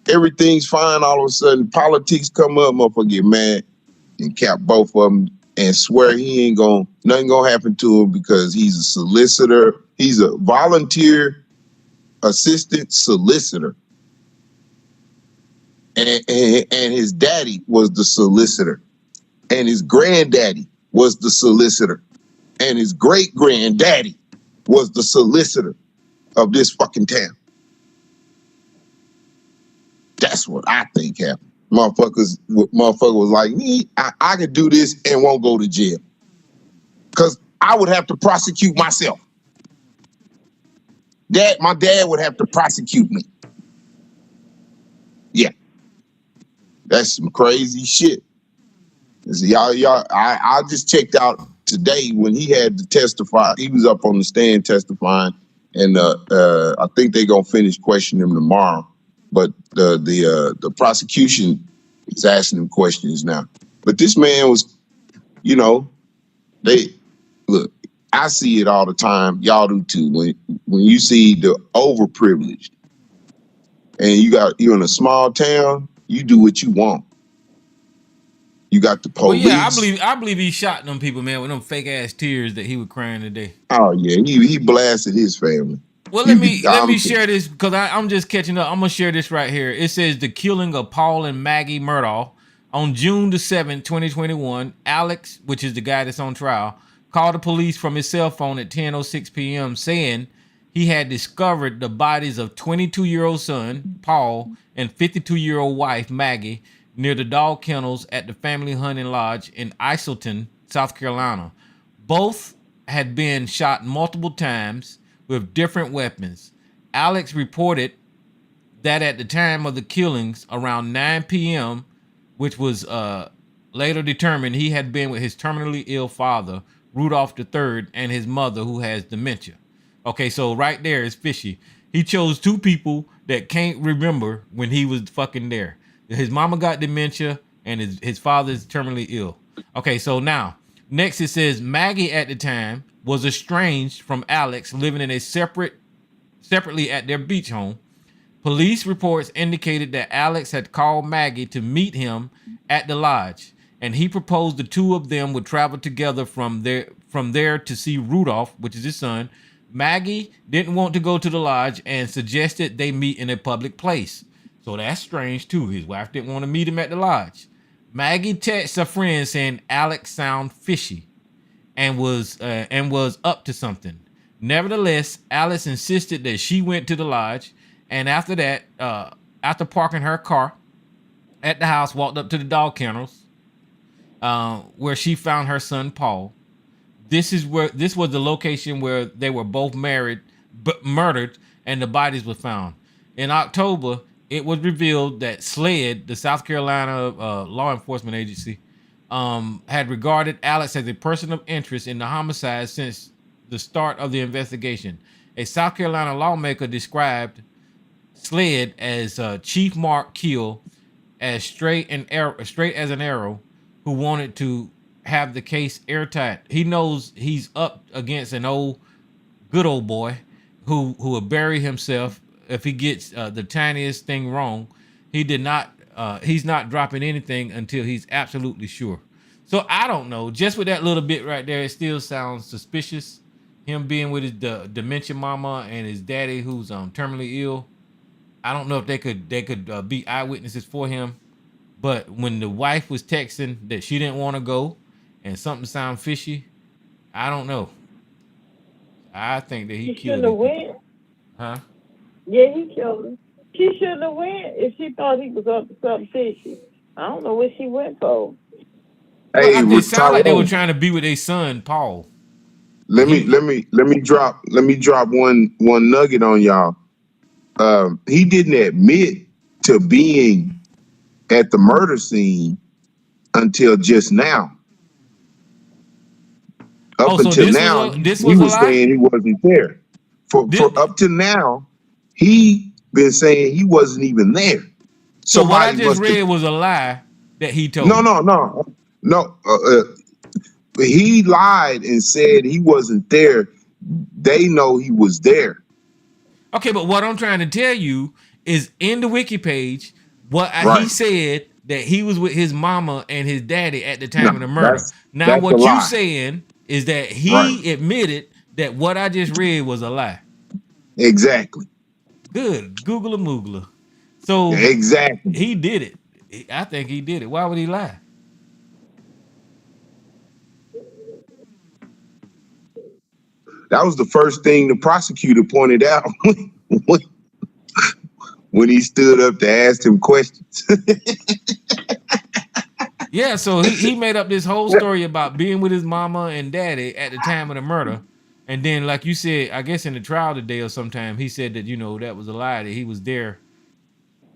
everything's fine, all of a sudden politics come up, motherfucker get mad and cap both of them and swear nothing gonna happen to him because he's a solicitor. He's a volunteer assistant solicitor. And his daddy was the solicitor. And his granddaddy was the solicitor. And his great granddaddy was the solicitor of this fucking town. That's what I think happened. Motherfucker was like, me, I could do this and won't go to jail. Because I would have to prosecute myself. My dad would have to prosecute me. Yeah. That's some crazy shit. I just checked out today when he had to testify. He was up on the stand testifying, and I think they're gonna finish questioning him tomorrow. But the prosecution is asking him questions now. But this man was, you know, look. I see it all the time. Y'all do too. When you see the overprivileged, and you're in a small town, you do what you want. You got the police. Well, yeah, I believe he shot them people, man, with them fake ass tears that he was crying today. Oh yeah, he blasted his family. Well, let me share this because I'm just catching up. I'm gonna share this right here. It says the killing of Paul and Maggie Murdaugh on June the 7th, 2021. Alex, which is the guy that's on trial, called the police from his cell phone at 10:06 p.m. saying he had discovered the bodies of 22-year-old son Paul and 52-year-old wife Maggie near the dog kennels at the family hunting lodge in Iselton, South Carolina. Both had been shot multiple times with different weapons. Alex reported that at the time of the killings, around 9 p.m., which was later determined he had been with his terminally ill father, Rudolph III, and his mother, who has dementia. Okay, so right there is fishy. He chose two people that can't remember when he was fucking there. His mama got dementia, and his father is terminally ill. Okay, so now, next it says Maggie at the time was estranged from Alex, living in a separately at their beach home. Police reports indicated that Alex had called Maggie to meet him at the lodge, and he proposed the two of them would travel together from there to see Rudolph, which is his son, Maggie didn't want to go to the lodge and suggested they meet in a public place. So that's strange too. His wife didn't want to meet him at the lodge. Maggie texts a friend saying Alex sound fishy and was up to something. Nevertheless, Alice insisted that she went to the lodge, and after that, after parking her car at the house, walked up to the dog kennels, where she found her son Paul. This was the location where they were both married, but murdered, and the bodies were found. In October, it was revealed that SLED, the South Carolina law enforcement agency, had regarded Alex as a person of interest in the homicide since the start of the investigation. A South Carolina lawmaker described SLED as Chief Mark Keel as straight as an arrow, who wanted to have the case airtight. He knows he's up against an good old boy who will bury himself if he gets the tiniest thing wrong. He's not dropping anything until he's absolutely sure. So I don't know. Just with that little bit right there, it still sounds suspicious. Him being with his dementia mama and his daddy who's terminally ill. I don't know if they could be eyewitnesses for him. But when the wife was texting that she didn't want to go and something sound fishy, I don't know. I think that he killed him. Went. Huh? Yeah, he killed him. She shouldn't have went if she thought he was up to something fishy. I don't know what she went for. Hey, it sounded like they were trying to be with their son, Paul. Let me drop one nugget on y'all. He didn't admit to being at the murder scene until just now. Up until now, he was saying he wasn't there. For up to now, he been saying he wasn't even there. So what I just read was a lie that he told. No. He lied and said he wasn't there. They know he was there. Okay, but what I'm trying to tell you is in the wiki page, he said that he was with his mama and his daddy at the time of the murder. Now, what you saying is that he admitted that what I just read was a lie. Exactly. Good. Google a moogler. So exactly, he did it. I think he did it. Why would he lie? That was the first thing the prosecutor pointed out when he stood up to ask him questions. Yeah, so he made up this whole story about being with his mama and daddy at the time of the murder. And then, like you said, I guess in the trial today or sometime, he said that, that was a lie, that he was there.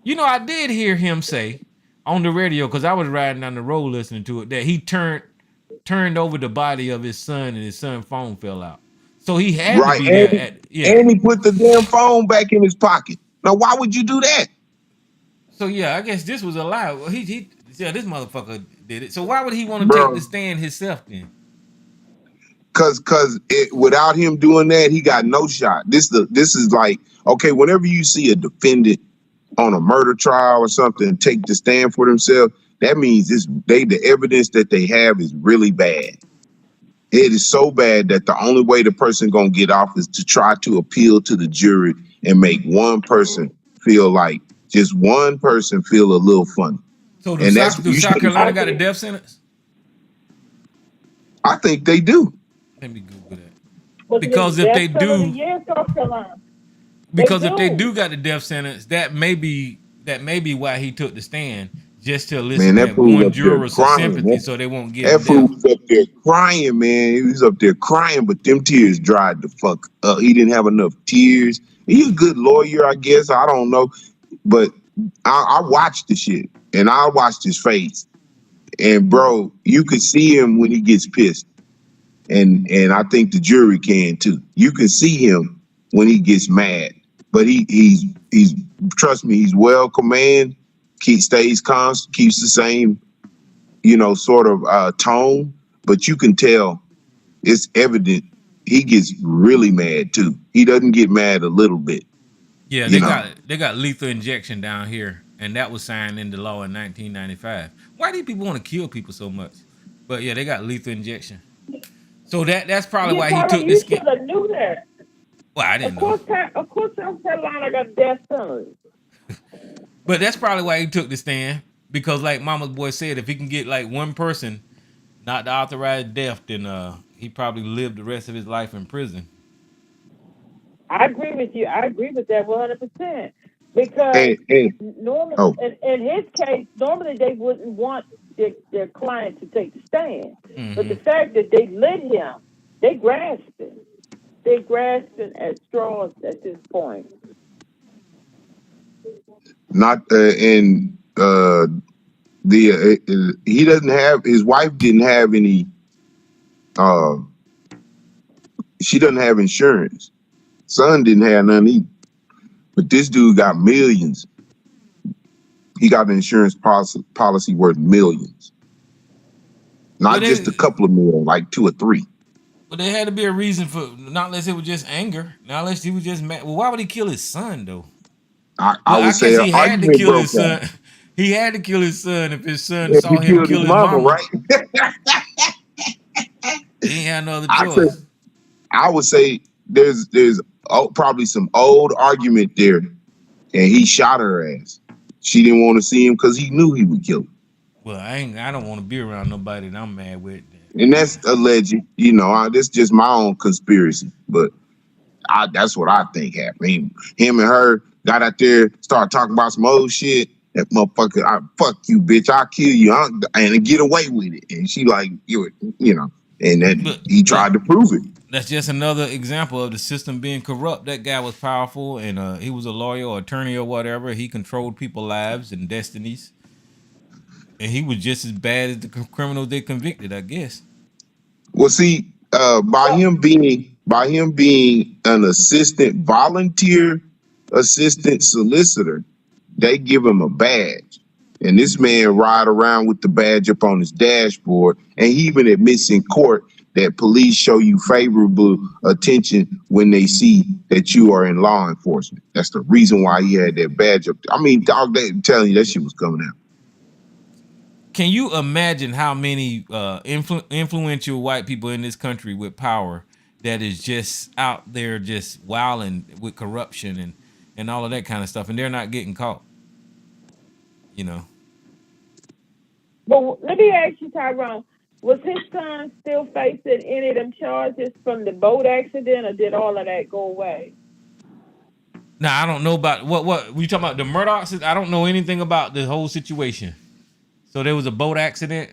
I did hear him say on the radio, because I was riding down the road listening to it, that he turned over the body of his son and his son's phone fell out. So he had to be there. And he put the damn phone back in his pocket. Now, why would you do that? So, yeah, I guess this was a lie. Well, this motherfucker did it. So why would he want to take the stand himself then? Cause without him doing that, he got no shot. This is like, okay, whenever you see a defendant on a murder trial or something take the stand for themselves, that means the evidence that they have is really bad. It is so bad that the only way the person gonna get off is to try to appeal to the jury and make one person feel like just one person feel a little funny. So do South Carolina got a death sentence? I think they do. Let me Google that. Because if they do, if they do got the death sentence, that may be why he took the stand. Just to elicit one juror's sympathy, so they won't get that fool was up there crying, man. He was up there crying, but them tears dried the fuck up. He didn't have enough tears. He's a good lawyer, I guess. I don't know, but I watched the shit and I watched his face, and bro, you could see him when he gets pissed, and I think the jury can too. You can see him when he gets mad, but he's trust me, he's well command. Stays constant, keeps the same, sort of tone, but you can tell it's evident he gets really mad too. He doesn't get mad a little bit. Yeah, they got lethal injection down here, and that was signed into law in 1995. Why do people want to kill people so much? But yeah, they got lethal injection. So that's probably why he took this. You should have knew that. Well, I didn't know. Of course, South Carolina got death penalty. But that's probably why he took the stand. Because like Mama's boy said, if he can get like one person not to authorize death, then he probably lived the rest of his life in prison. I agree with you. I agree with that 100%. Because normally, in his case, normally they wouldn't want their client to take the stand. Mm-hmm. But the fact that they let him, they grasped it. They grasping at straws at this point. Not he doesn't have, his wife didn't have any. She doesn't have insurance. Son didn't have none either. But this dude got millions. He got an insurance policy worth millions. Not just a couple of million, like 2 or 3. But there had to be a reason for, not unless it was just anger, not unless he was just mad. Well, why would he kill his son though? I would say he had to kill his son. He had to kill his son if his son saw him kill his mama, right? He ain't had no other choice. I would say there's probably some old argument there, and he shot her ass. She didn't want to see him because he knew he would kill her. Well, I don't want to be around nobody that I'm mad with. And that's alleged, you know. That's just my own conspiracy, but that's what I think happened. Him and her got out there, started talking about some old shit. That motherfucker, fuck you, bitch, I'll kill you, and get away with it. And she like, you know, and then he tried to prove it. That's just another example of the system being corrupt. That guy was powerful, and he was a lawyer or attorney or whatever. He controlled people's lives and destinies. And he was just as bad as the criminals they convicted, I guess. Well, see, by him being an assistant volunteer, assistant solicitor, they give him a badge. And this man ride around with the badge up on his dashboard. And he even admits in court that police show you favorable attention when they see that you are in law enforcement. That's the reason why he had that badge up there. I mean, dog, they telling you that shit was coming out. Can you imagine how many influential white people in this country with power that is just out there just wilding with corruption and all of that kind of stuff, and they're not getting caught? You know. But let me ask you, Tyrone, was his son still facing any of them charges from the boat accident, or did all of that go away? Now, I don't know about what were you talking about, the Murdaughs? I don't know anything about the whole situation. So there was a boat accident?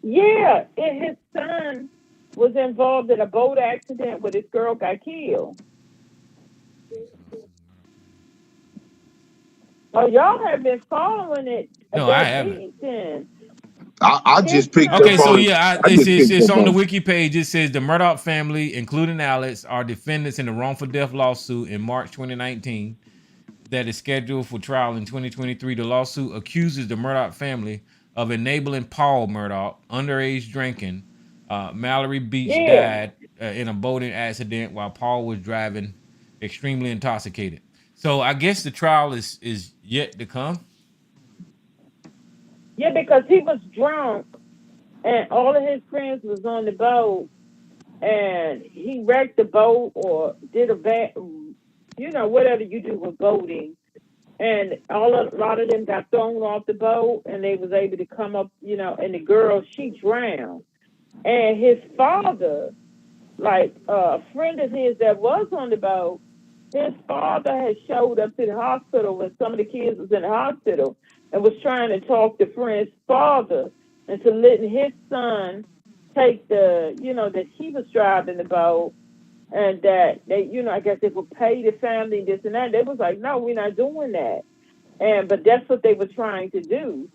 Yeah, and his son was involved in a boat accident where this girl got killed. Oh, y'all have been following it. No, I haven't. I just picked up. Okay, so yeah, it's on the wiki page. It says the Murdaugh family, including Alex, are defendants in the wrongful death lawsuit in March 2019 that is scheduled for trial in 2023. The lawsuit accuses the Murdaugh family of enabling Paul Murdaugh, underage drinking. Mallory Beach died in a boating accident while Paul was driving extremely intoxicated. So I guess the trial is yet to come. Yeah, because he was drunk and all of his friends was on the boat and he wrecked the boat or did a bad, whatever you do with boating. And a lot of them got thrown off the boat and they was able to come up, and the girl, she drowned. And his father, like a friend of his that was on the boat, his father had showed up to the hospital when some of the kids was in the hospital and was trying to talk the friend's father into letting his son take that he was driving the boat and that they, I guess they would pay the family this and that. They was like, no, we're not doing that. But that's what they were trying to do.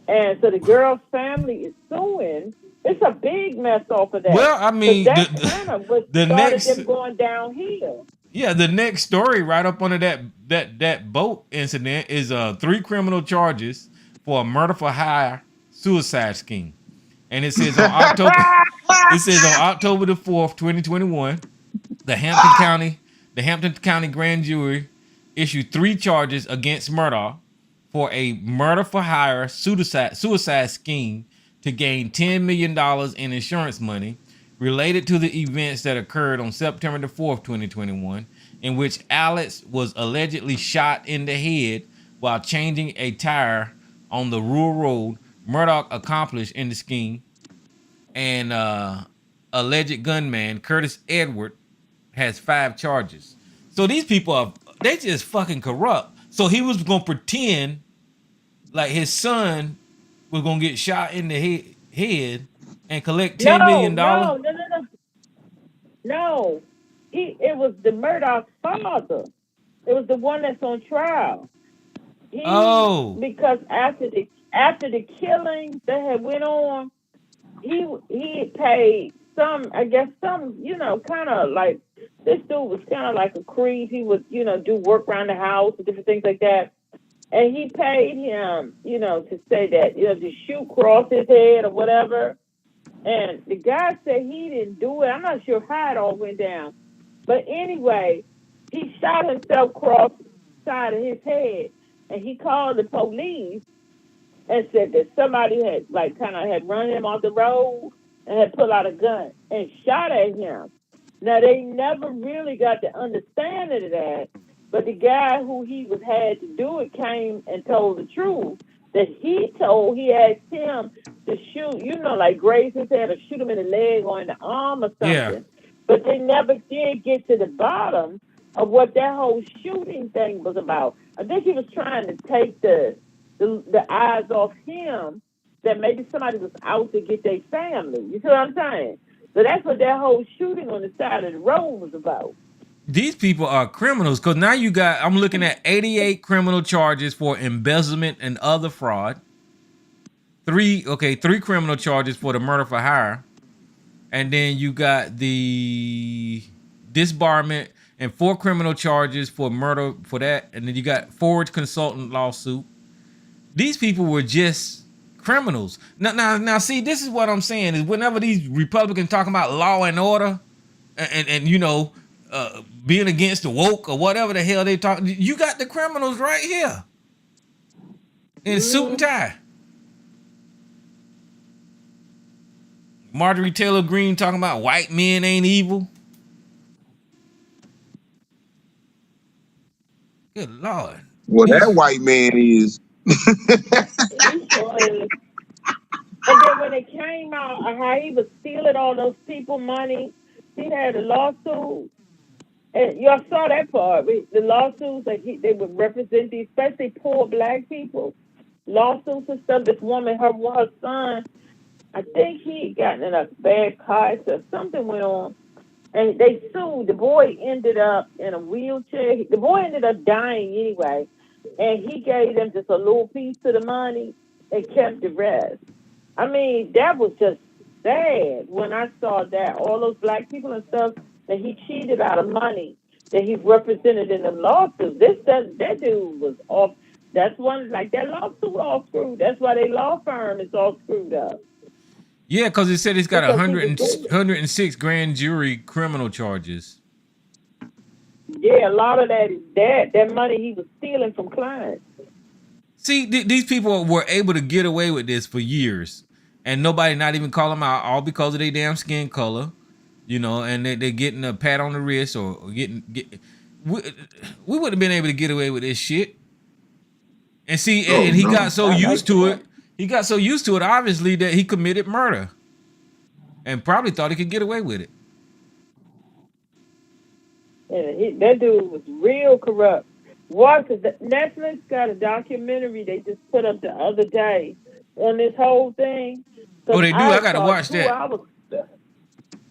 And so the girl's family is suing. It's a big mess off of that. Well, I mean, that kind of what started them going downhill. Yeah, the next story right up under that boat incident is 3 criminal charges for a murder for hire suicide scheme. And it says on October the 4th, 2021, the Hampton County Grand Jury issued 3 charges against Murdaugh for a murder for hire suicide scheme to gain $10 million in insurance money related to the events that occurred on September the 4th, 2021, in which Alex was allegedly shot in the head while changing a tire on the rural road. Murdaugh accomplished in the scheme, and alleged gunman Curtis Edward has 5 charges. So these people they just fucking corrupt. So he was gonna pretend like his son was gonna get shot in the head and collect $10 million. No. It was the Murdaugh's father. It was the one that's on trial. Because after the killing that had went on, he paid some, kind of like, this dude was kind of like a creep. He would, do work around the house and different things like that. And he paid him, to say that, to shoot across his head or whatever. And the guy said he didn't do it. I'm not sure how it all went down. But anyway, he shot himself across the side of his head. And he called the police and said that somebody had had run him off the road and had pulled out a gun and shot at him. Now, they never really got the understanding of that, but the guy who had to do it came and told the truth, that he asked him to shoot, like graze his head or shoot him in the leg or in the arm or something. Yeah. But they never did get to the bottom of what that whole shooting thing was about. I think he was trying to take the eyes off him, that maybe somebody was out to get their family. You see what I'm saying? So that's what that whole shooting on the side of the road was about. These people are criminals, because now I'm looking at 88 criminal charges for embezzlement and other fraud. 3 criminal charges for the murder for hire. And then you got the disbarment and 4 criminal charges for murder for that. And then you got forged consultant lawsuit. These people were just criminals. Now, see, this is what I'm saying is whenever these Republicans talking about law and order and being against the woke or whatever the hell they talk, you got the criminals right here in suit and tie. Marjorie Taylor Greene talking about white men ain't evil. Good Lord. Well, that white man is. And then when it came out how he was stealing all those people money, he had a lawsuit. And y'all saw that part. The lawsuits, they would represent these, especially poor black people. Lawsuits and stuff. This woman, her son, I think he had gotten in a bad car accident. Something went on. And they sued. The boy ended up in a wheelchair. The boy ended up dying anyway. And he gave them just a little piece of the money and kept the rest. I mean, that was just sad when I saw that. All those black people and stuff that he cheated out of money that he represented in the lawsuit. That dude was off. That's one, like that lawsuit all screwed. That's why their law firm is all screwed up. Yeah, because it said it's got 106 grand jury criminal charges. Yeah, a lot of that is that money he was stealing from clients. See, these people were able to get away with this for years, and nobody not even call them out, all because of their damn skin color, and they're getting a pat on the wrist or we wouldn't have been able to get away with this shit. And see, and he got so used to it. He got so used to it, obviously, that he committed murder and probably thought he could get away with it. Yeah, that dude was real corrupt. Why? Because Netflix got a documentary they just put up the other day on this whole thing. Oh, they do? I got to watch that.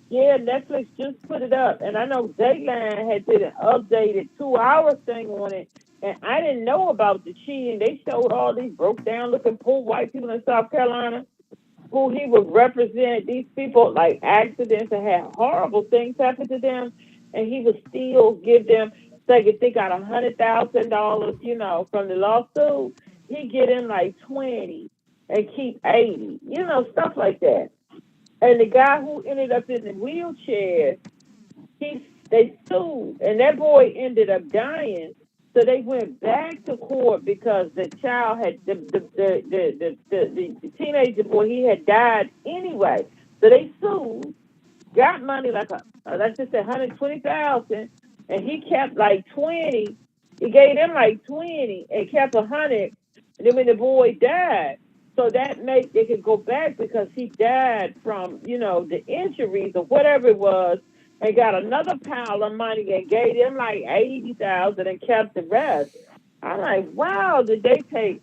Yeah, Netflix just put it up. And I know Dateline had did an updated 2-hour thing on it. And I didn't know about the cheating. They showed all these broke down looking poor white people in South Carolina who he would represent. These people, like accidents and had horrible things happen to them. And he would still give them, say if they got $100,000, from the lawsuit, he get in like 20 and keep 80, stuff like that. And the guy who ended up in the wheelchair, they sued, and that boy ended up dying. So they went back to court because the child had the teenager boy, he had died anyway. So they sued, got money like let's just say 120,000, and he kept like 20. He gave them like 20 and kept 100. And then when the boy died, so that made they could go back because he died from the injuries or whatever it was, and got another pile of money and gave them like 80,000 and kept the rest. I'm like, wow, did they take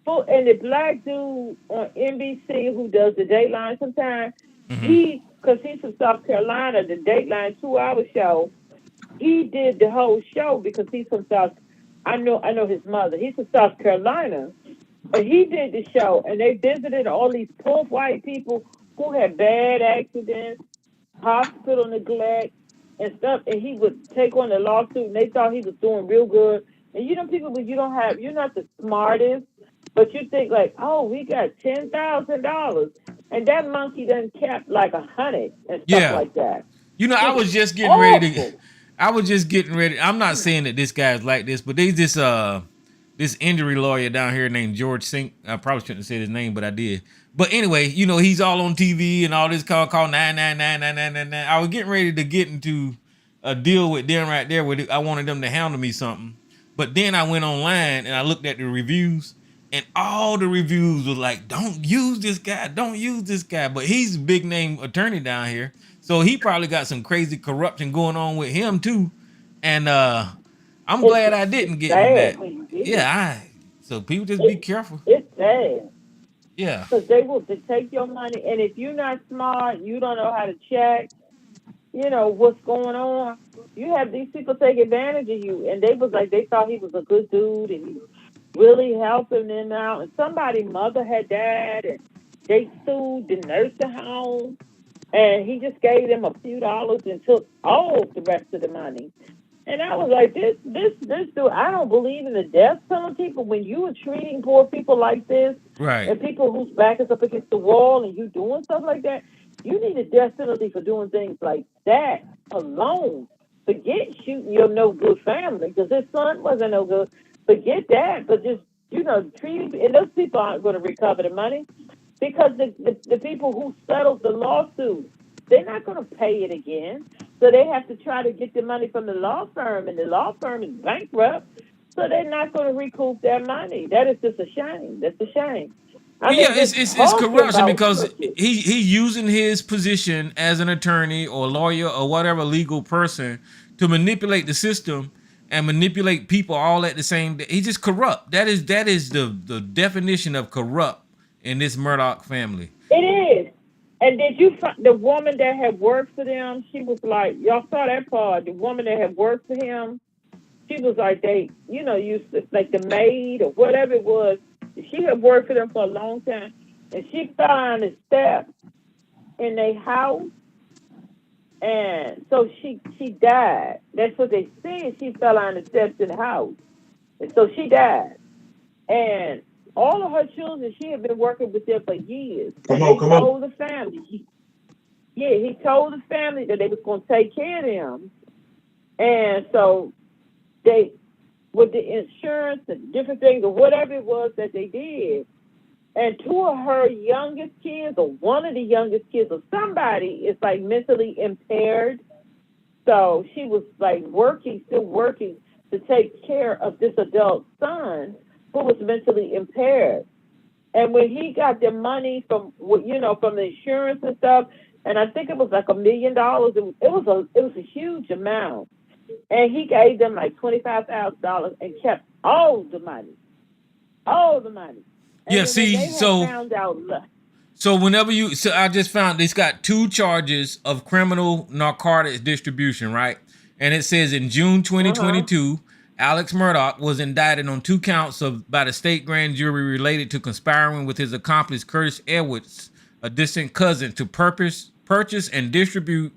full? And the black dude on NBC who does the Dateline sometimes, because he's from South Carolina, the Dateline 2-hour show, he did the whole show because he's from South. I know his mother. He's from South Carolina, but he did the show, and they visited all these poor white people who had bad accidents, hospital neglect, and stuff. And he would take on the lawsuit, and they thought he was doing real good. And people, when you're not the smartest, but you think like, oh, we got $10,000, and that monkey done kept like 100 and stuff like that. I was just getting ready to. I was just getting ready. I'm not saying that this guy's like this, but there's this injury lawyer down here named George Sink. I probably shouldn't have said his name, but I did. But anyway, he's all on TV and all this call 9999999. I was getting ready to get into a deal with them right there. I wanted them to handle me something. But then I went online and I looked at the reviews, and all the reviews was like, don't use this guy. Don't use this guy. But he's a big name attorney down here. So he probably got some crazy corruption going on with him too. And I'm glad I didn't get in that. Yeah, so people just be careful. It's sad. Yeah. Because they will take your money, and if you're not smart, you don't know how to check, what's going on. You have these people take advantage of you, and they thought he was a good dude, and he really helping them out. And somebody's mother had died, and they sued the nursing home. And he just gave them a few dollars and took all the rest of the money. And I was like, this dude, I don't believe in the death penalty, but when you are treating poor people like this, right, and people whose back is up against the wall and you doing stuff like that, you need a death penalty for doing things like that alone. Forget shooting your no good family, because his son wasn't no good. Forget that, but just, treating, and those people aren't going to recover the money. Because the people who settled the lawsuit, they're not going to pay it again. So they have to try to get the money from the law firm, and the law firm is bankrupt. So they're not going to recoup their money. That is just a shame. That's a shame. It's corruption because he's using his position as an attorney or lawyer or whatever legal person to manipulate the system and manipulate people all at the same day. He's just corrupt. That is the definition of corrupt in this Murdaugh family. It is. And did you find the woman that had worked for them? She was like, y'all saw that part. The woman that had worked for him, she was like, they, used to, like the maid or whatever it was. She had worked for them for a long time, and she fell on the steps in their house, and so she died. That's what they said. She fell on the steps in the house, and so she died. And all of her children, she had been working with them for years. He told the family. He told the family that they was going to take care of them. And so they, with the insurance and different things or whatever it was that they did, and two of her youngest kids, or one of the youngest kids, or somebody is like mentally impaired. So she was like still working to take care of this adult son who was mentally impaired. And when he got the money from the insurance and stuff, and I think it was like $1 million, it was a huge amount. And he gave them like $25,000 and kept all the money. And yeah, see, so I just found he's got 2 charges of criminal narcotics distribution, right? And it says in June 2022, Alex Murdaugh was indicted on 2 counts by the state grand jury related to conspiring with his accomplice Curtis Edwards, a distant cousin, to purchase and distribute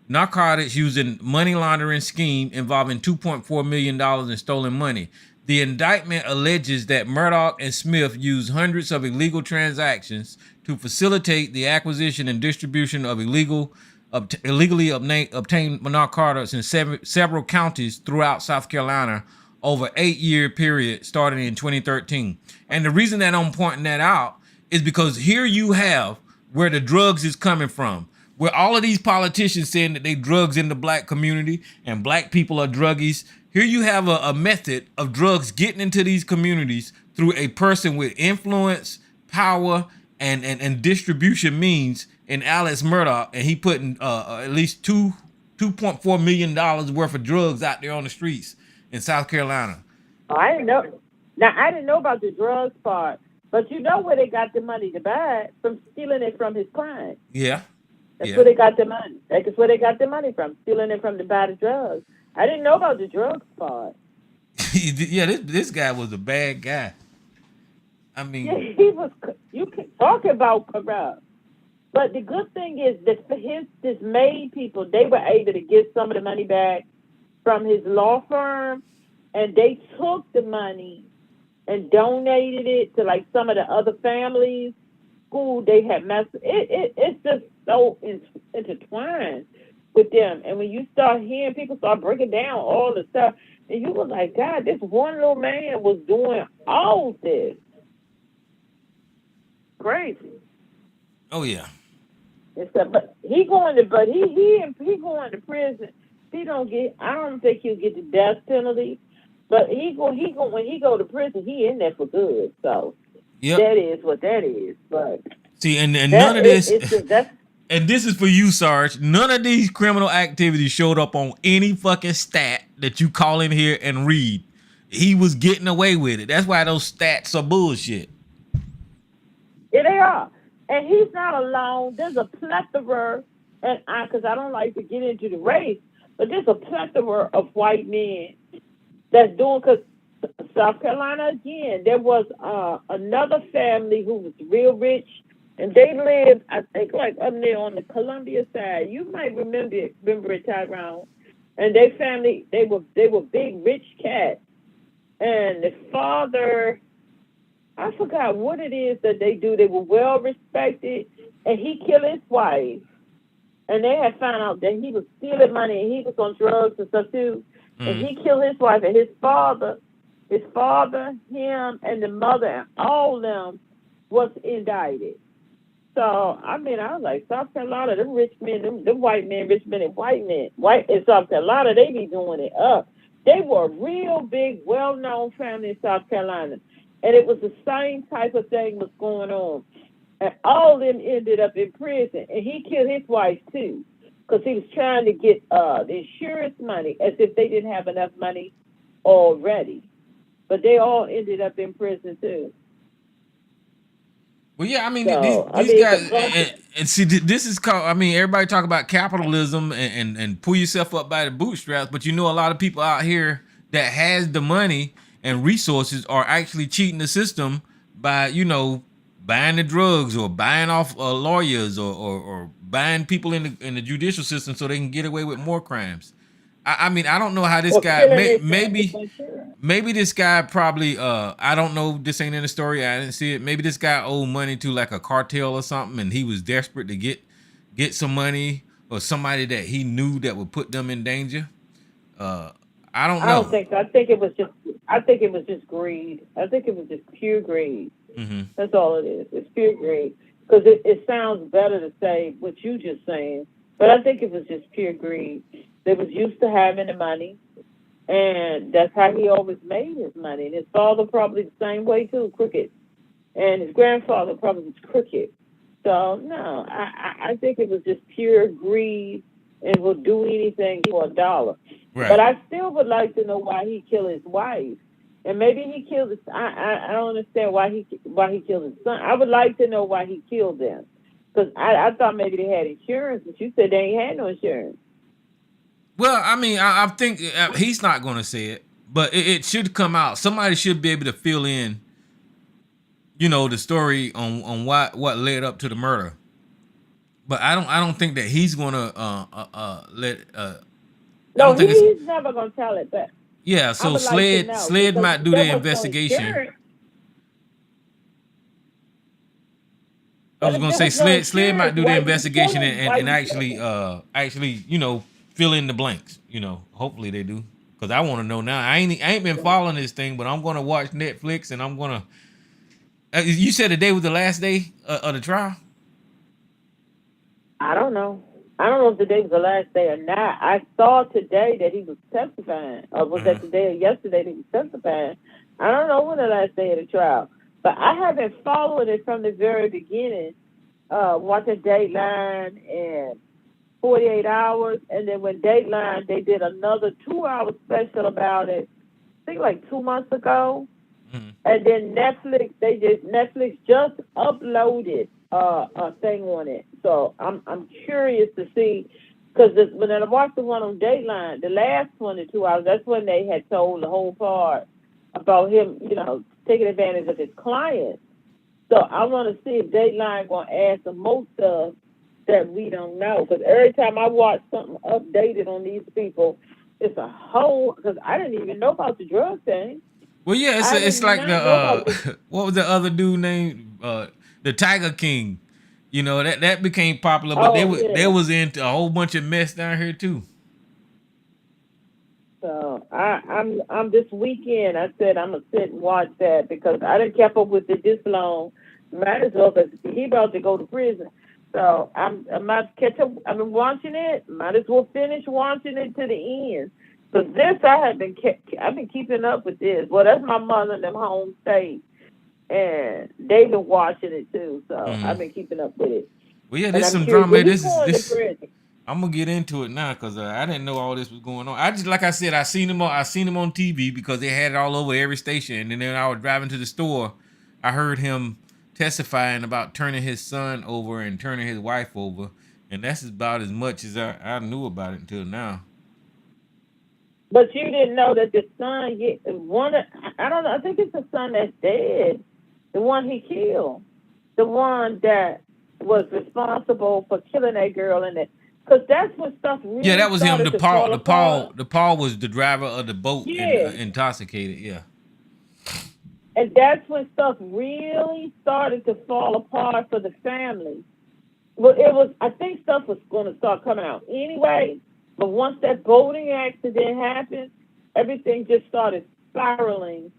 narcotics using money laundering scheme involving $2.4 million in stolen money. The indictment alleges that Murdaugh and Smith used hundreds of illegal transactions to facilitate the acquisition and distribution of illegally obtained narcotics in several counties throughout South Carolina over 8-year period starting in 2013. And the reason that I'm pointing that out is because here you have where the drugs is coming from. where all of these politicians saying that they drugs in the black community and black people are druggies. Here you have a method of drugs getting into these communities through a person with influence, power, and distribution means in Alex Murdaugh, and he putting at least $2.4 million worth of drugs out there on the streets in South Carolina. Oh, I didn't know. Now, I didn't know about the drugs part, but you know where they got the money to buy it, from stealing it from his client. Yeah. That's where they got the money. That's where they got the money from, stealing it from to buy the drugs. I didn't know about the drugs part. Yeah, this guy was a bad guy. I mean, yeah, he was. You can talk about corrupt, but the good thing is that for his dismayed people, they were able to get some of the money back from his law firm, and they took the money and donated it to like some of the other families. School they had messed. It's just so intertwined with them, and when you start hearing people start breaking down all the stuff, and you was like, God, this one little man was doing all this. Crazy. Oh yeah. But he going to prison. He don't get. I don't think he'll get the death penalty, but when he go to prison, he in there for good. So that is what that is. But see, and none of this. And this is for you, Sarge. None of these criminal activities showed up on any fucking stat that you call in here and read. He was getting away with it. That's why those stats are bullshit. Yeah, they are. And he's not alone. There's a plethora, because I don't like to get into the race, but there's a plethora of white men that's doing, because South Carolina, again, there was another family who was real rich, and they lived, I think, like up there on the Columbia side. You might remember it, Tyrone. And their family, they were big, rich cats. And the father, I forgot what it is that they do. They were well respected, and he killed his wife. And they had found out that he was stealing money, and he was on drugs and stuff too. Mm-hmm. And he killed his wife, and his father, him, and the mother, and all of them was indicted. So, I mean, I was like, South Carolina, them rich men, them white men, rich men and white men, white in South Carolina, they be doing it up. They were a real big, well-known family in South Carolina. And it was the same type of thing was going on. And all of them ended up in prison. And he killed his wife, too, because he was trying to get the insurance money as if they didn't have enough money already. But they all ended up in prison, too. Well, yeah, I mean, these guys, and see, this is called, I mean, everybody talk about capitalism and pull yourself up by the bootstraps, but you know a lot of people out here that has the money and resources are actually cheating the system by, buying the drugs or buying off lawyers or buying people in the judicial system so they can get away with more crimes. I mean, I don't know how this guy, maybe this guy probably, I don't know, this ain't in the story, I didn't see it. Maybe this guy owed money to like a cartel or something and he was desperate to get some money or somebody that he knew that would put them in danger. I don't know. I don't think so. I think it was just greed. I think it was just pure greed. Mm-hmm. That's all it is. It's pure greed. Because it sounds better to say what you just saying, but I think it was just pure greed. They was used to having the money, and that's how he always made his money. And his father probably the same way too, crooked. And his grandfather probably was crooked. So no, I think it was just pure greed and will do anything for $1. Right. But I still would like to know why he killed his wife. And maybe he killed his. I don't understand why he killed his son. I would like to know why he killed them, because I thought maybe they had insurance, but you said they ain't had no insurance. Well, I mean, I think he's not going to say it, but it should come out. Somebody should be able to fill in, the story on what led up to the murder. But I don't think that he's going to let. No, he's never going to tell it. But yeah, so Sled might do the investigation. I was going to say Sled might do the investigation and actually fill in the blanks, hopefully they do. Because I want to know now. I ain't been following this thing, but I'm going to watch Netflix and I'm going to. You said today was the last day of the trial? I don't know. I don't know if today was the last day or not. I saw today that he was testifying, or was that today or yesterday that he was testifying. I don't know when the last day of the trial, but I haven't followed it from the very beginning. Watching Dateline and 48 Hours, and then when Dateline, they did another 2-hour special about it. I think like 2 months ago. And then Netflix just uploaded a thing on it. So I'm curious to see, because when I watched the one on Dateline, the last one, the 2 hours, that's when they had told the whole part about him, taking advantage of his clients. So I want to see if Dateline going to add some more stuff that we don't know. Because every time I watch something updated on these people, it's a whole, because I didn't even know about the drug thing. Well, yeah, it's like the what was the other dude named the Tiger King? That became popular, but they was into a whole bunch of mess down here too. So I'm this weekend. I said I'm gonna sit and watch that because I didn't keep up with it this long. Might as well, because he about to go to prison. So I'm about to catch up. I've been watching it. Might as well finish watching it to the end. But this I've been keeping up with this. Well, that's my mother and them home state, and they've been watching it too. So I've been keeping up with it. Well, yeah, there's some drama. This. I'm gonna get into it now because I didn't know all this was going on. I just, like I said, I seen him on TV because they had it all over every station. And then I was driving to the store, I heard him testifying about turning his son over and turning his wife over, and that's about as much as I knew about it until now. But you didn't know that the son, I don't know, I think it's the son that's dead, the one he killed, the one that was responsible for killing that girl, and because that's when stuff really that was him. The Paul was the driver of the boat and intoxicated, yeah. And that's when stuff really started to fall apart for the family. Well, I think stuff was going to start coming out anyway. But once that boating accident happened, everything just started spiraling